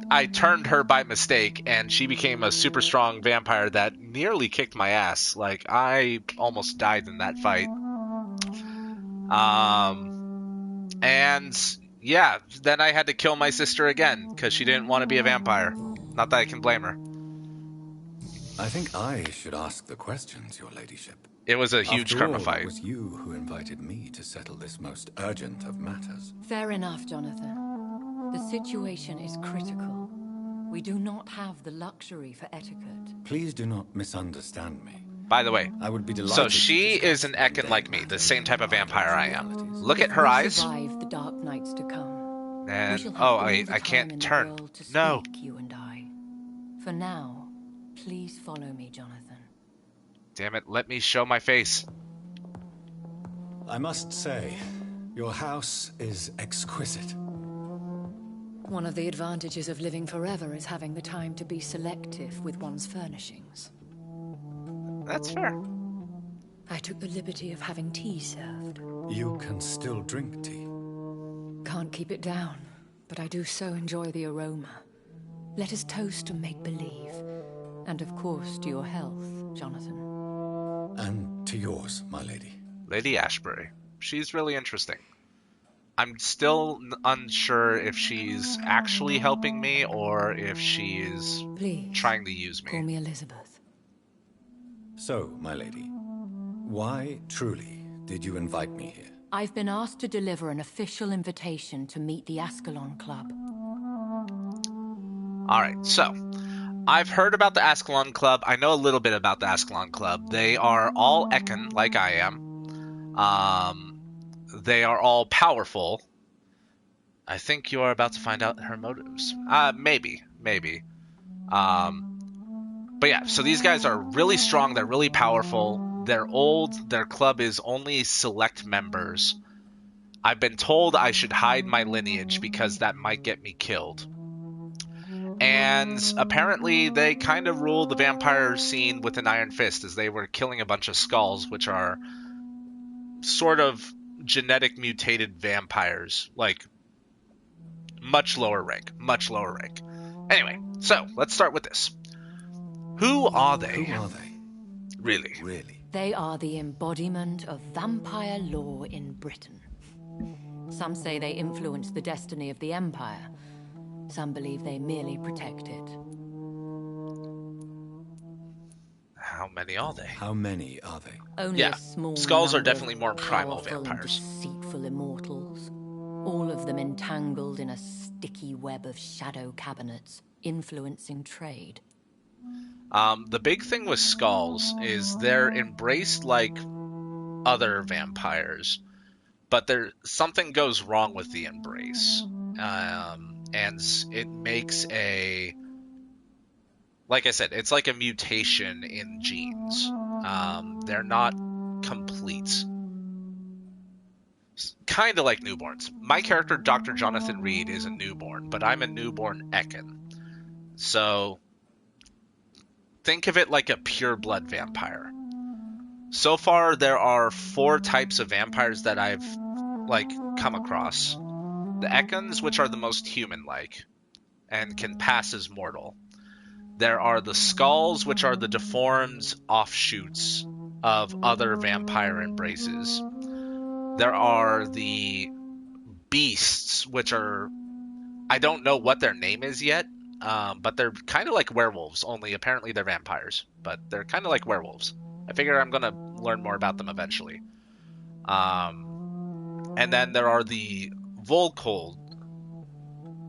I turned her by mistake, and she became a super strong vampire that nearly kicked my ass. Like, I almost died in that fight. And yeah, then I had to kill my sister again, because she didn't want to be a vampire. Not that I can blame her. I think I should ask the questions, your ladyship. It was a huge After karma all, fight. It was you who invited me to settle this most urgent of matters. Fair enough, Jonathan. The situation is critical. We do not have the luxury for etiquette. Please do not misunderstand me. By the way, I would be delighted. So she is an Ekon like me, the same type of vampire I am. Look at her We eyes. survive the dark nights to come. And We shall have oh, all wait, the I time can't in the turn. world to No. speak, you and I. For now, please follow me, Jonathan. Damn it, let me show my face. I must say, your house is exquisite. One of the advantages of living forever is having the time to be selective with one's furnishings. That's fair. I took the liberty of having tea served. You can still drink tea. Can't keep it down, but I do so enjoy the aroma. Let us toast to make-believe. And of course to your health, Jonathan. And to yours, my lady. Lady Ashbury. She's really interesting. I'm still unsure if she's actually helping me or if she is trying to use me. Call me Elizabeth. So, my lady, why truly did you invite me here? I've been asked to deliver an official invitation to meet the Ascalon Club. Alright, so I've heard about the Ascalon Club. I know a little bit about the Ascalon Club. They are all Ekon, like I am. They are all powerful. I think you are about to find out her motives. Maybe. But yeah, so these guys are really strong. They're really powerful. They're old. Their club is only select members. I've been told I should hide my lineage because that might get me killed. And apparently they kind of ruled the vampire scene with an iron fist, as they were killing a bunch of skulls, which are sort of genetic mutated vampires, like much lower rank. Anyway, so let's start with this. Who are they? Who are they? Really? They are the embodiment of vampire law in Britain. Some say they influence the destiny of the Empire. Some believe they merely protect it. How many are they? Only a small skulls are number definitely of more primal powerful and vampires. deceitful immortals. All of them entangled in a sticky web of shadow cabinets, influencing trade. The big thing with skulls is they're embraced like other vampires, but something goes wrong with the embrace. And it makes like I said, it's like a mutation in genes. They're not complete. Kind of like newborns. My character, Dr. Jonathan Reed, is a newborn, but I'm a newborn Ekin. So think of it like a pure-blood vampire. So far, there are 4 types of vampires that I've come across. The Ekans, which are the most human-like and can pass as mortal. There are the Skulls, which are the deformed offshoots of other vampire embraces. There are the Beasts, which are... I don't know what their name is yet, but they're kind of like werewolves, only apparently they're vampires. But they're kind of like werewolves. I figure I'm going to learn more about them eventually. And then there are the Volkold.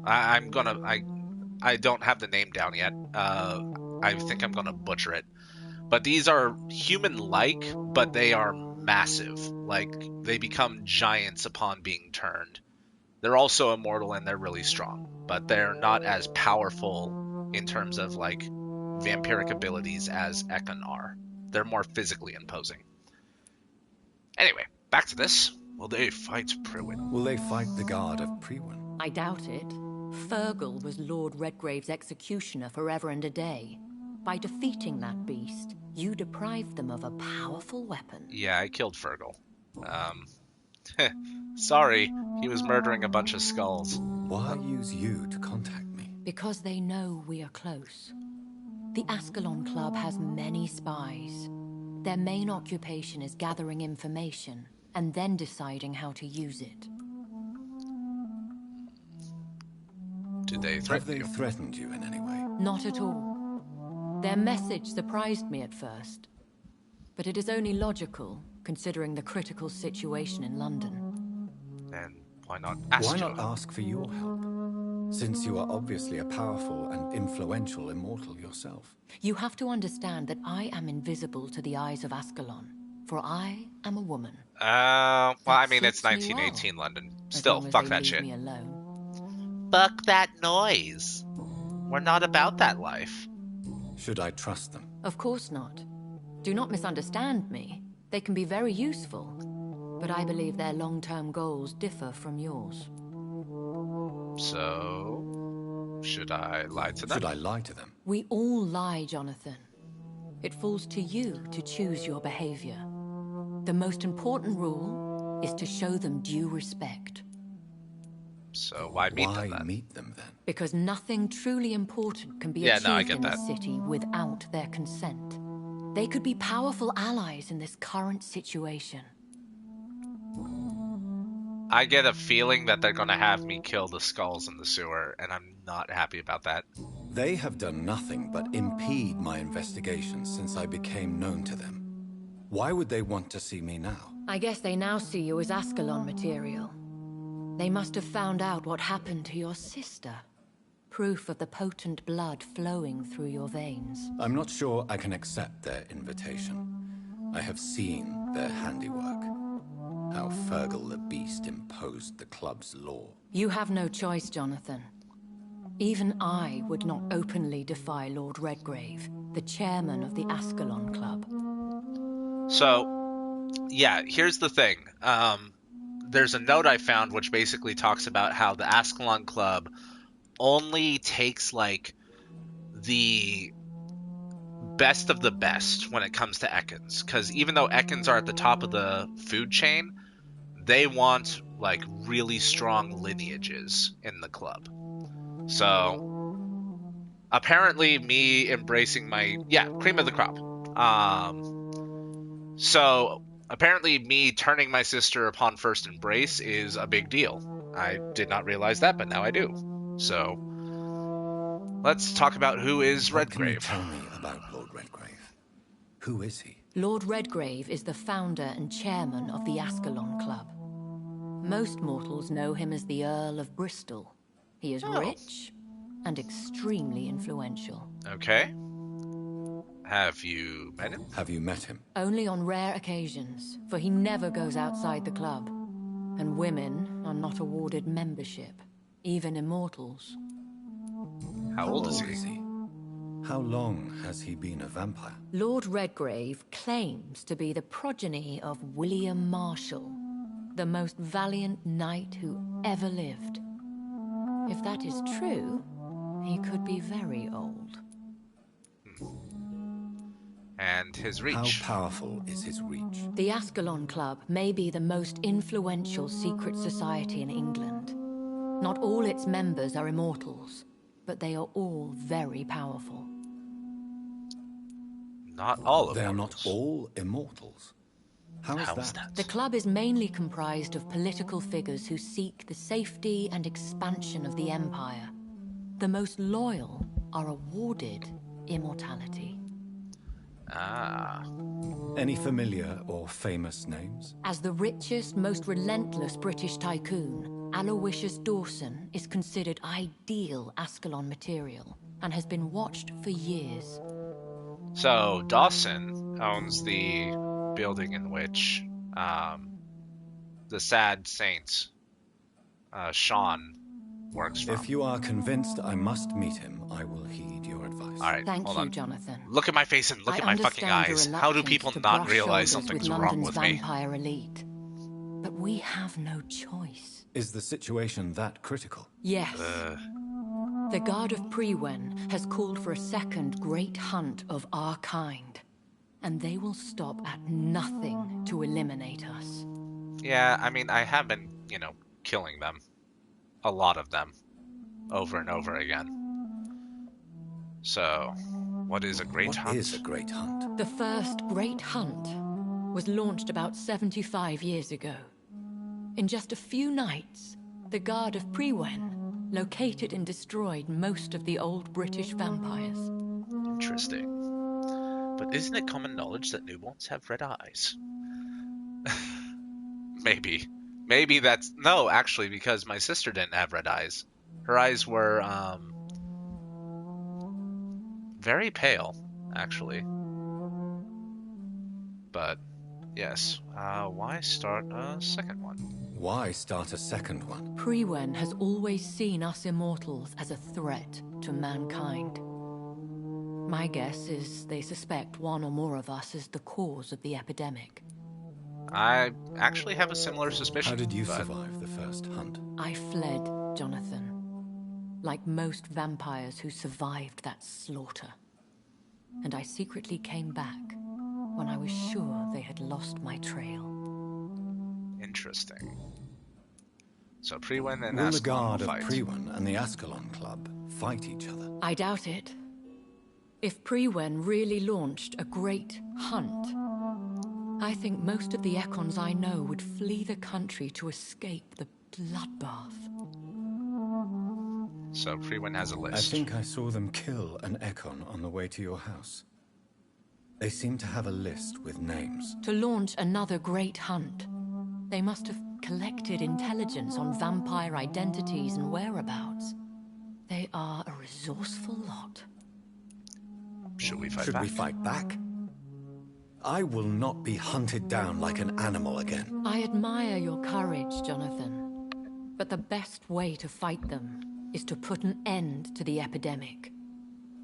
I don't have the name down yet. I think I'm going to butcher it. But these are human-like, but they are massive. Like, they become giants upon being turned. They're also immortal and they're really strong, but they're not as powerful in terms of, like, vampiric abilities as Ekon are. They're more physically imposing. Anyway, back to this. Will they fight Priwen? Will they fight the guard of Priwen? I doubt it. Fergal was Lord Redgrave's executioner forever and a day. By defeating that beast, you deprived them of a powerful weapon. Yeah, I killed Fergal. Sorry, he was murdering a bunch of skulls. Why use you to contact me? Because they know we are close. The Ascalon Club has many spies. Their main occupation is gathering information and then deciding how to use it. Did they threaten you? Have they threatened you in any way? Not at all. Their message surprised me at first. But it is only logical, considering the critical situation in London. Then why not ask Why not ask for your help? Since you are obviously a powerful and influential immortal yourself. You have to understand that I am invisible to the eyes of Ascalon, for I am a woman. Well, I mean, it's 1918 London. Still, fuck that shit. Me alone. Fuck that noise. We're not about that life. Should I trust them? Of course not. Do not misunderstand me. They can be very useful, but I believe their long-term goals differ from yours. So, should I lie to them? Should I lie to them? We all lie, Jonathan. It falls to you to choose your behavior. The most important rule is to show them due respect. So why meet them then? Meet them then? Because nothing truly important can be achieved in the city without their consent. They could be powerful allies in this current situation. I get a feeling that they're going to have me kill the skulls in the sewer, and I'm not happy about that. They have done nothing but impede my investigations since I became known to them. Why would they want to see me now? I guess they now see you as Ascalon material. They must have found out what happened to your sister. Proof of the potent blood flowing through your veins. I'm not sure I can accept their invitation. I have seen their handiwork. How Fergal the Beast imposed the club's law. You have no choice, Jonathan. Even I would not openly defy Lord Redgrave, the chairman of the Ascalon Club. So, yeah, here's the thing. there's a note I found which basically talks about how the Ascalon Club only takes like the best of the best when it comes to Ekans, because even though Ekans are at the top of the food chain, they want like really strong lineages in the club. So apparently me embracing my cream of the crop. So apparently me turning my sister upon first embrace is a big deal. I did not realize that, but now I do. So let's talk about who is What can you Redgrave. tell me about Lord Redgrave? Who is he? Lord Redgrave is the founder and chairman of the Ascalon Club. Most mortals know him as the Earl of Bristol. He is rich and extremely influential. Okay. Have you met him? Have you met him? Only on rare occasions, for he never goes outside the club. And women are not awarded membership, even immortals. How old is he? How long has he been a vampire? Lord Redgrave claims to be the progeny of William Marshall, the most valiant knight who ever lived. If that is true, he could be very old. And his reach. How powerful is his reach? The Ascalon Club may be the most influential secret society in England. Not all its members are immortals, but they are all very powerful. Not all of them. They are them. not all immortals. How is that? The club is mainly comprised of political figures who seek the safety and expansion of the Empire. The most loyal are awarded immortality. Any familiar or famous names? As the richest, most relentless British tycoon, Aloysius Dawson is considered ideal Ascalon material and has been watched for years. So Dawson owns the building in which the sad saint Sean works from. If you are convinced I must meet him, I will heed your advice. All right, Thank hold you, on. Jonathan. Look at my face and look at my fucking eyes. How do people not realize something's wrong with me? Vampire elite. But we have no choice. Is the situation that critical? Yes. The Guard of Prewen has called for a second great hunt of our kind. And they will stop at nothing to eliminate us. Yeah, I mean, I have been, killing them. A lot of them. Over and over again. So, what is a great hunt? What is a great hunt? The first great hunt was launched about 75 years ago. In just a few nights, the Guard of Prewen located and destroyed most of the old British vampires. Interesting. But isn't it common knowledge that newborns have red eyes? Maybe. Maybe that's... No, actually, because my sister didn't have red eyes. Her eyes were, very pale, actually. But, yes. Why start a second one? Why start a second one? Prewen has always seen us immortals as a threat to mankind. My guess is they suspect one or more of us as the cause of the epidemic. I actually have a similar suspicion. How did you survive the first hunt? I fled, Jonathan. Like most vampires who survived that slaughter. And I secretly came back when I was sure they had lost my trail. Interesting. So Prewen and Will Ascalon the Guard of fight. Prewen and the Ascalon Club fight each other? I doubt it. If Prewen really launched a great hunt, I think most of the Ekons I know would flee the country to escape the bloodbath. So Prewen has a list. I think I saw them kill an Ekon on the way to your house. They seem to have a list with names. To launch another great hunt, they must have collected intelligence on vampire identities and whereabouts. They are a resourceful lot. Should we fight Should back? we fight back? I will not be hunted down like an animal again. I admire your courage, Jonathan. But the best way to fight them is to put an end to the epidemic.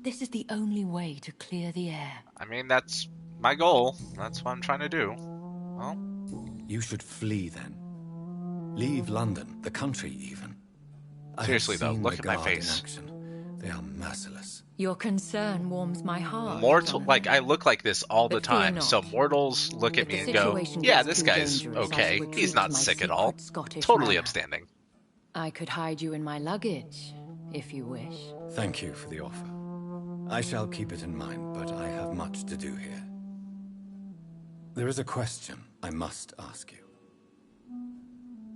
This is the only way to clear the air. I mean, that's my goal. That's what I'm trying to do. Well, you should flee then. Leave London, the country even. Seriously, though, look at my Guard in face. action. They are merciless. Your concern warms my heart. Mortal, Jonathan. like, I look like this all the But fear time, not. so mortals look at If me the and go, situation yeah, gets this too guy's dangerous, I okay. shall retreat He's not to my sick at all. secret Scottish Totally manor. upstanding. I could hide you in my luggage, if you wish. Thank you for the offer. I shall keep it in mind, but I have much to do here. There is a question I must ask you.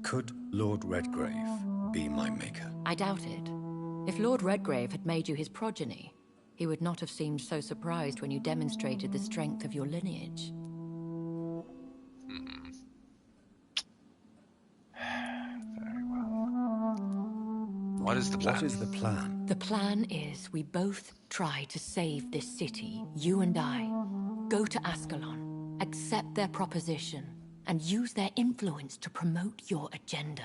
Could Lord Redgrave be my maker? I doubt it. If Lord Redgrave had made you his progeny, he would not have seemed so surprised when you demonstrated the strength of your lineage. Very well. What is the plan? What is the plan? The plan is we both try to save this city, you and I. Go to Ascalon, accept their proposition, and use their influence to promote your agenda.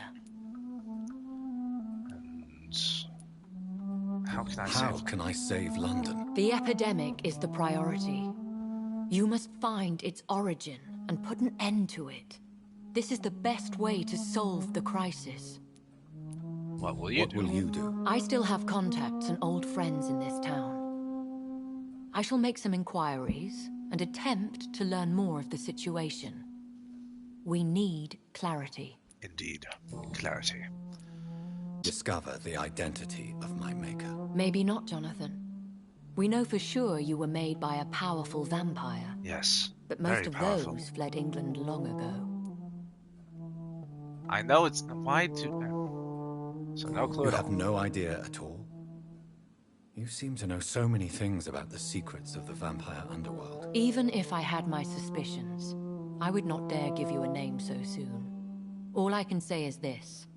And how can I save London? The epidemic is the priority. You must find its origin and put an end to it. This is the best way to solve the crisis. What will you do? I still have contacts and old friends in this town. I shall make some inquiries and attempt to learn more of the situation. We need clarity. Indeed, clarity. Discover the identity of my maker. Maybe not, Jonathan. We know for sure you were made by a powerful vampire. Yes, But most very of powerful. those fled England long ago. I know it's... Why do... So no clue You at all. have no idea at all? You seem to know so many things about the secrets of the vampire underworld. Even if I had my suspicions, I would not dare give you a name so soon. All I can say is this.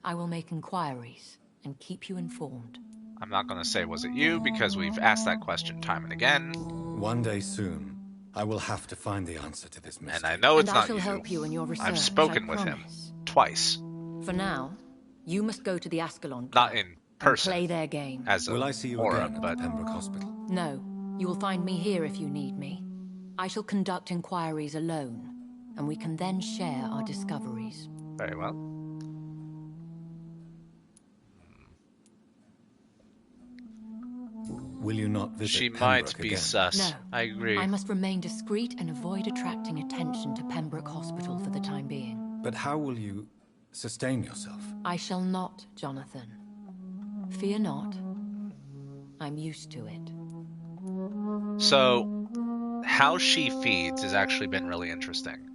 I will make inquiries and keep you informed. I'm not going to say was it you, because we've asked that question time and again. One day soon, I will have to find the answer to this mystery. And I know it's And I not shall you. help you in your research, I've spoken I with him promise. twice. For now, you must go to the Ascalon Club Not in and person. play their game. As a Will I see you aura, again but at Pembroke Hospital? No, you will find me here if you need me. I shall conduct inquiries alone, and we can then share our discoveries. very well. Will you not visit She Pembroke might be again? sus. No. I agree. I must remain discreet and avoid attracting attention to Pembroke Hospital for the time being. But how will you sustain yourself? I shall not, Jonathan. Fear not. I'm used to it. So, how she feeds has actually been really interesting.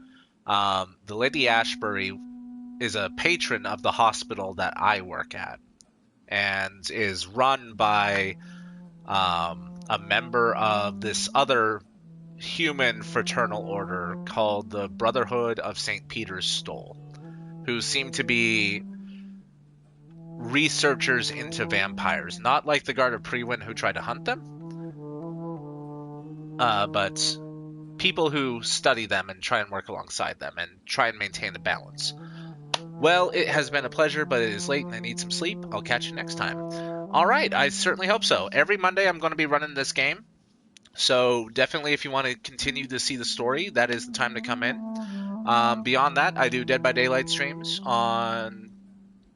The Lady Ashbury is a patron of the hospital that I work at, and is run by a member of this other human fraternal order called the Brotherhood of St. Peter's Stole, who seem to be researchers into vampires, not like the Guard of Prewin who try to hunt them, but people who study them and try and work alongside them and try and maintain the balance. Well, it has been a pleasure, but it is late and I need some sleep. I'll catch you next time. All right, I certainly hope so. Every Monday I'm going to be running this game, so definitely if you want to continue to see the story, that is the time to come in. Beyond that, I do Dead by Daylight streams on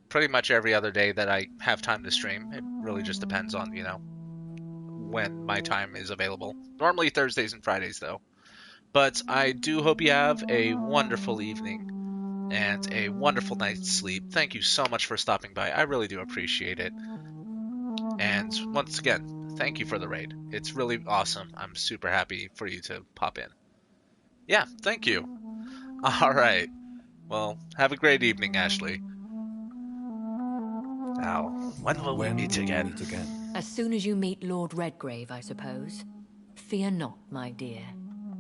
pretty much every other day that I have time to stream. It really just depends on, when my time is available. Normally Thursdays and Fridays, though. But I do hope you have a wonderful evening and a wonderful night's sleep. Thank you so much for stopping by. I really do appreciate it. And once again, thank you for the raid. It's really awesome. I'm super happy for you to pop in. Yeah, thank you. All right. Well, have a great evening, Ashley. Now, when will we meet again? As soon as you meet Lord Redgrave, I suppose. Fear not, my dear.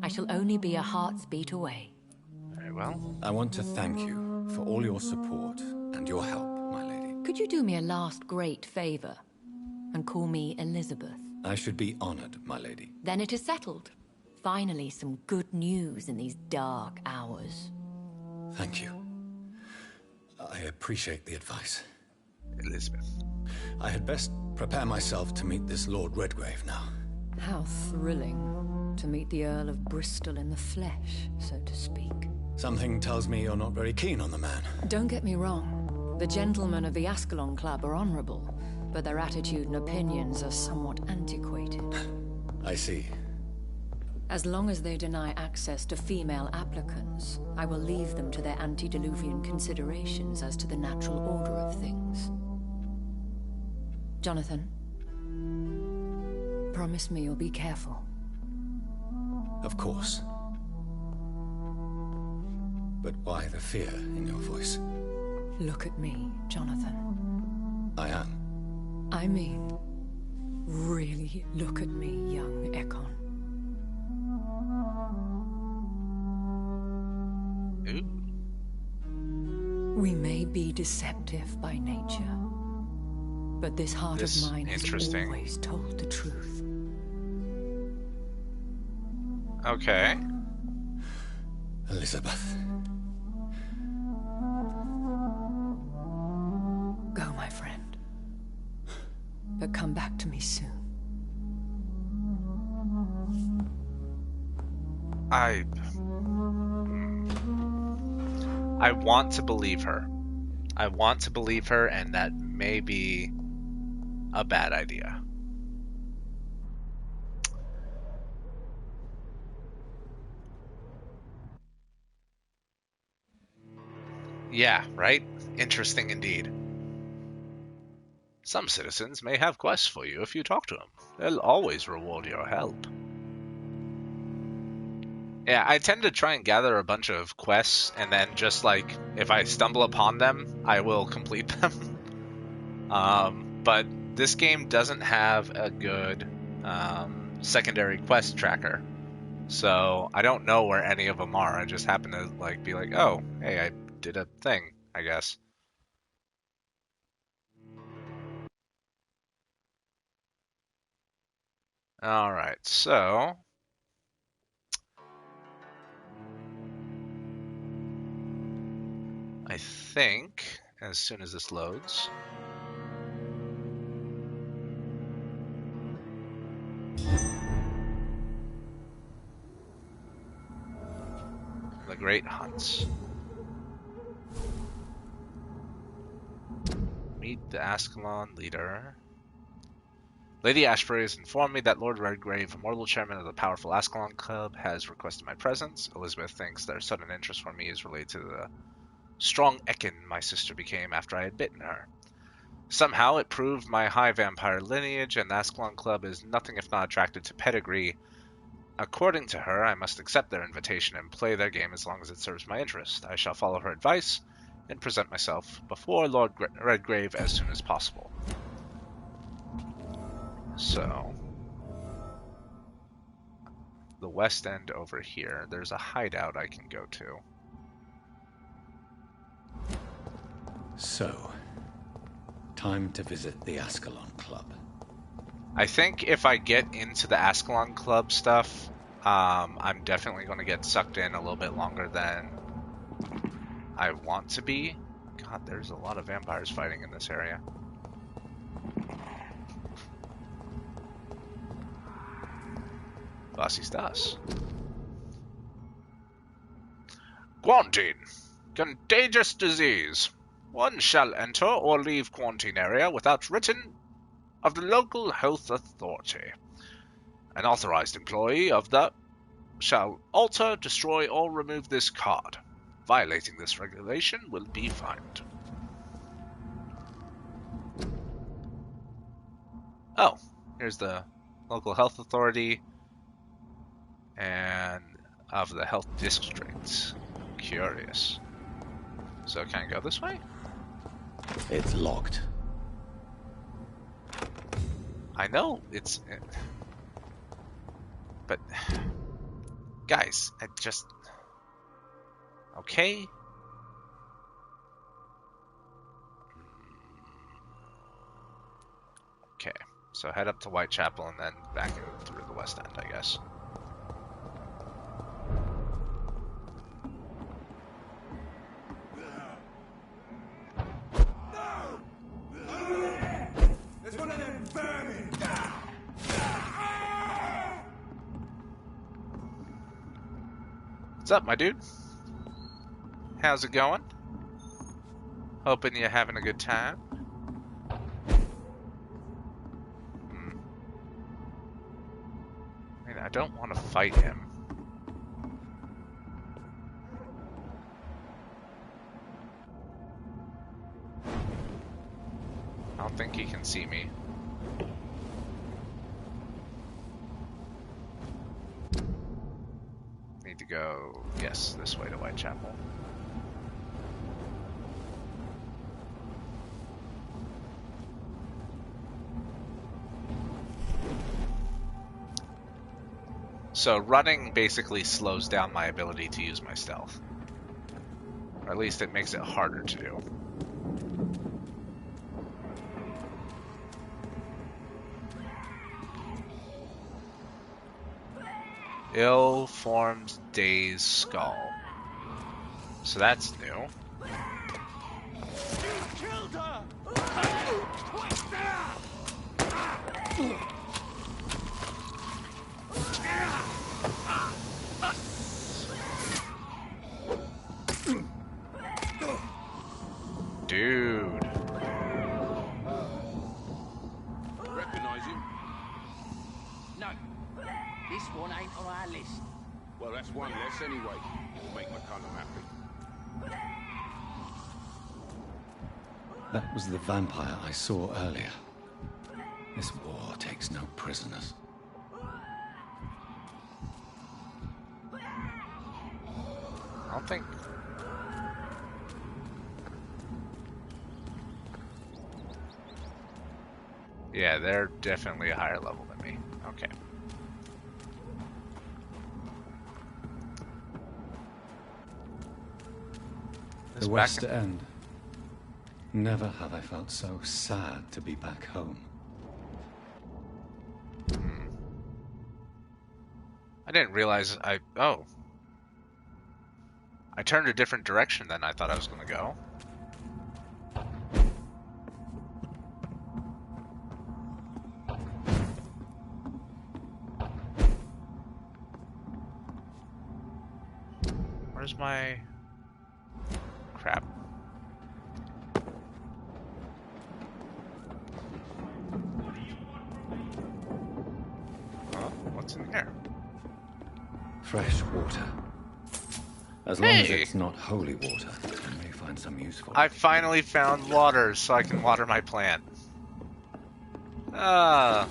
I shall only be a heart's beat away. Very well. I want to thank you for all your support and your help, my lady. Could you do me a last great favor and call me Elizabeth? I should be honored, my lady. Then it is settled. Finally, some good news in these dark hours. Thank you. I appreciate the advice. Elizabeth. I had best prepare myself to meet this Lord Redgrave now. How thrilling to meet the Earl of Bristol in the flesh, so to speak. Something tells me you're not very keen on the man. Don't get me wrong. The gentlemen of the Ascalon Club are honorable, but their attitude and opinions are somewhat antiquated. I see. As long as they deny access to female applicants, I will leave them to their antediluvian considerations as to the natural order of things. Jonathan, promise me you'll be careful. Of course. But why the fear in your voice? Look at me, Jonathan. I am. I mean, really look at me, young Ekon. We may be deceptive by nature, but this heart of mine has always told the truth. Okay. Elizabeth. Go, my friend. But come back to me soon. I want to believe her. I want to believe her, and that may be a bad idea. Yeah, right? Interesting indeed. Some citizens may have quests for you if you talk to them. They'll always reward your help. Yeah, I tend to try and gather a bunch of quests, and then just like, if I stumble upon them, I will complete them. But this game doesn't have a good secondary quest tracker. So I don't know where any of them are. I just happen to like be like, oh, hey, I did a thing, I guess. Alright, so I think as soon as this loads, the Great Hunts. Meet the Ascalon leader. Lady Ashbury has informed me that Lord Redgrave, immortal chairman of the powerful Ascalon Club, has requested my presence. Elizabeth thinks their sudden interest for me is related to the strong Ekin my sister became after I had bitten her. Somehow it proved my high vampire lineage, and the Ascalon Club is nothing if not attracted to pedigree. According to her, I must accept their invitation and play their game as long as it serves my interest. I shall follow her advice and present myself before Lord Redgrave as soon as possible. So, the west end over here, there's a hideout I can go to. So, time to visit the Ascalon Club. I think if I get into the Ascalon Club stuff, I'm definitely going to get sucked in a little bit longer than I want to be. God, there's a lot of vampires fighting in this area. Was ist das? Quarantine. Contagious disease. One shall enter or leave quarantine area without written of the local health authority. An authorized employee of the shall alter, destroy, or remove this card. Violating this regulation will be fined. Oh, here's the local health authority and of the health district. Curious. So can I go this way? It's locked. I know it's... But... Guys, I just... Okay? Okay, so head up to Whitechapel and then back in through the west end, I guess. There's one of them vermin! What's up, my dude? How's it going? Hoping you're having a good time. I mean, I don't want to fight him. I don't think he can see me. Need to go, yes, this way to Whitechapel. So running basically slows down my ability to use my stealth. Or at least it makes it harder to do. Ill-formed Day's Skull. So that's new. Dude. Recognize him? No. This one ain't on our list. Well, that's one less anyway. It'll make McCullum happy. That was the vampire I saw earlier. This war takes no prisoners. I don't think... Yeah, they're definitely a higher level than me. Okay. The West End. Never have I felt so sad to be back home. I didn't realize oh. I turned a different direction than I thought I was going to go. Where's my... crap. Oh, what's in here? Fresh water. As long as it's not holy water, I may find some use for it. I finally found water so I can water my plant. Ah,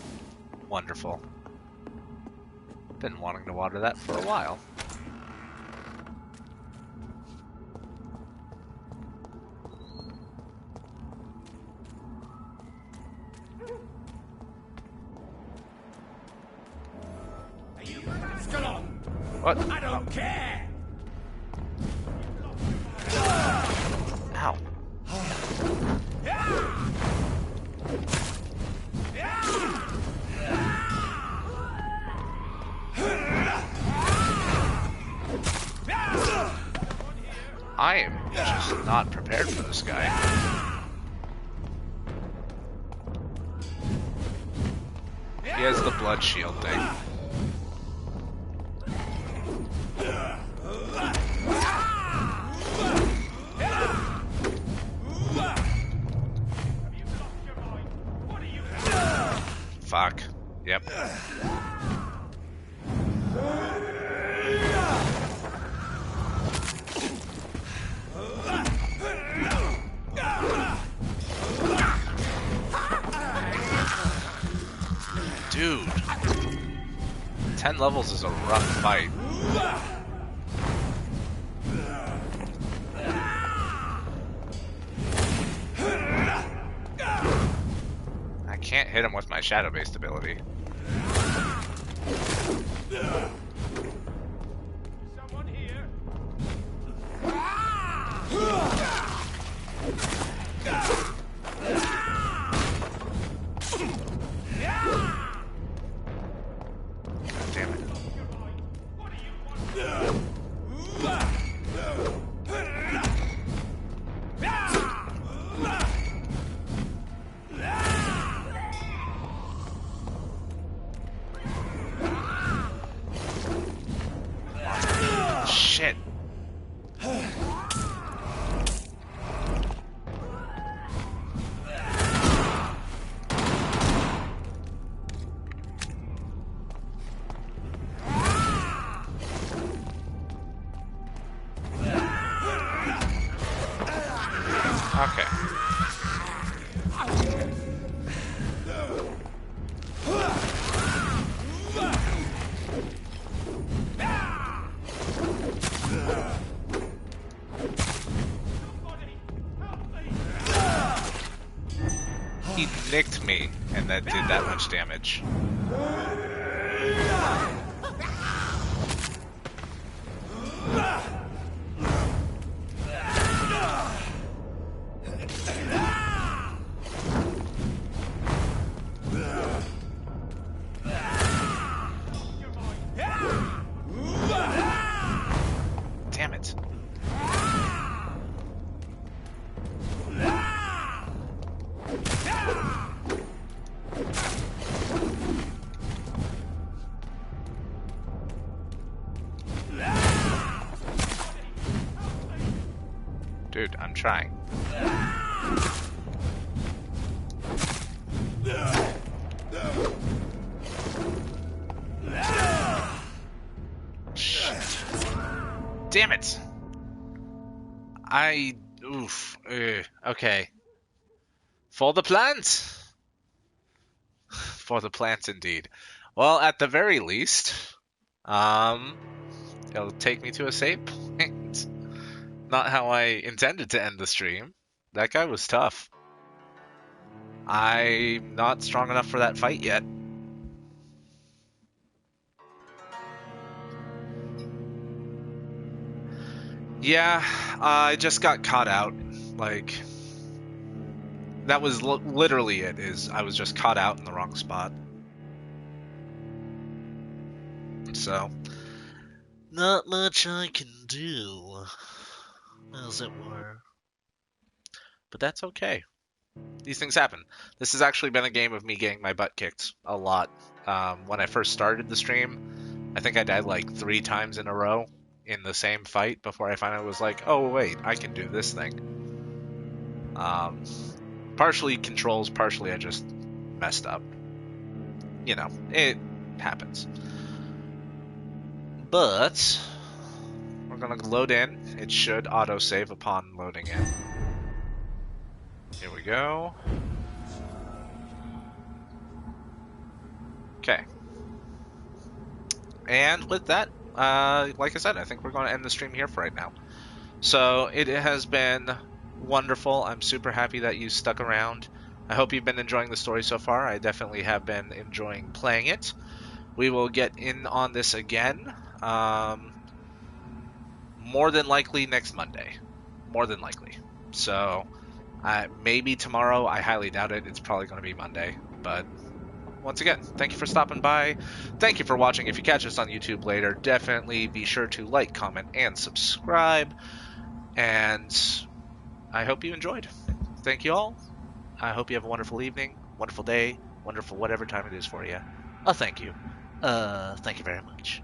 wonderful. Been wanting to water that for a while. What? I don't care! Ow. I am just not prepared for this guy. He has the blood shield thing. Fuck. Yep. Dude. 10 levels is a rough fight. I can't hit him with my shadow-based ability. Someone here? Damn it. Shit. He nicked me and that did that much damage. Damn it. Dude, I'm trying. Shit. Damn it! Okay. For the plant! For the plant, indeed. Well, at the very least, it'll take me to a save point. Not how I intended to end the stream. That guy was tough. I'm not strong enough for that fight yet. Yeah, I just got caught out. Like, that was literally it, is I was just caught out in the wrong spot. So, not much I can do, as it were. But that's okay. These things happen. This has actually been a game of me getting my butt kicked a lot. When I first started the stream, I think I died like 3 times in a row in the same fight before I finally was like, oh wait, I can do this thing. Partially controls, partially I just messed up. You know, it happens. But we're gonna load in. It should autosave upon loading in. Here we go. Okay. And with that, like I said, I think we're going to end the stream here for right now. So it has been wonderful. I'm super happy that you stuck around. I hope you've been enjoying the story so far. I definitely have been enjoying playing it. We will get in on this again. More than likely next Monday. More than likely. So maybe tomorrow. I highly doubt it. It's probably going to be Monday. But once again, thank you for stopping by. Thank you for watching. If you catch us on YouTube later, definitely be sure to like, comment, and subscribe. And I hope you enjoyed. Thank you all. I hope you have a wonderful evening, wonderful day, wonderful whatever time it is for you. Thank you. Thank you very much.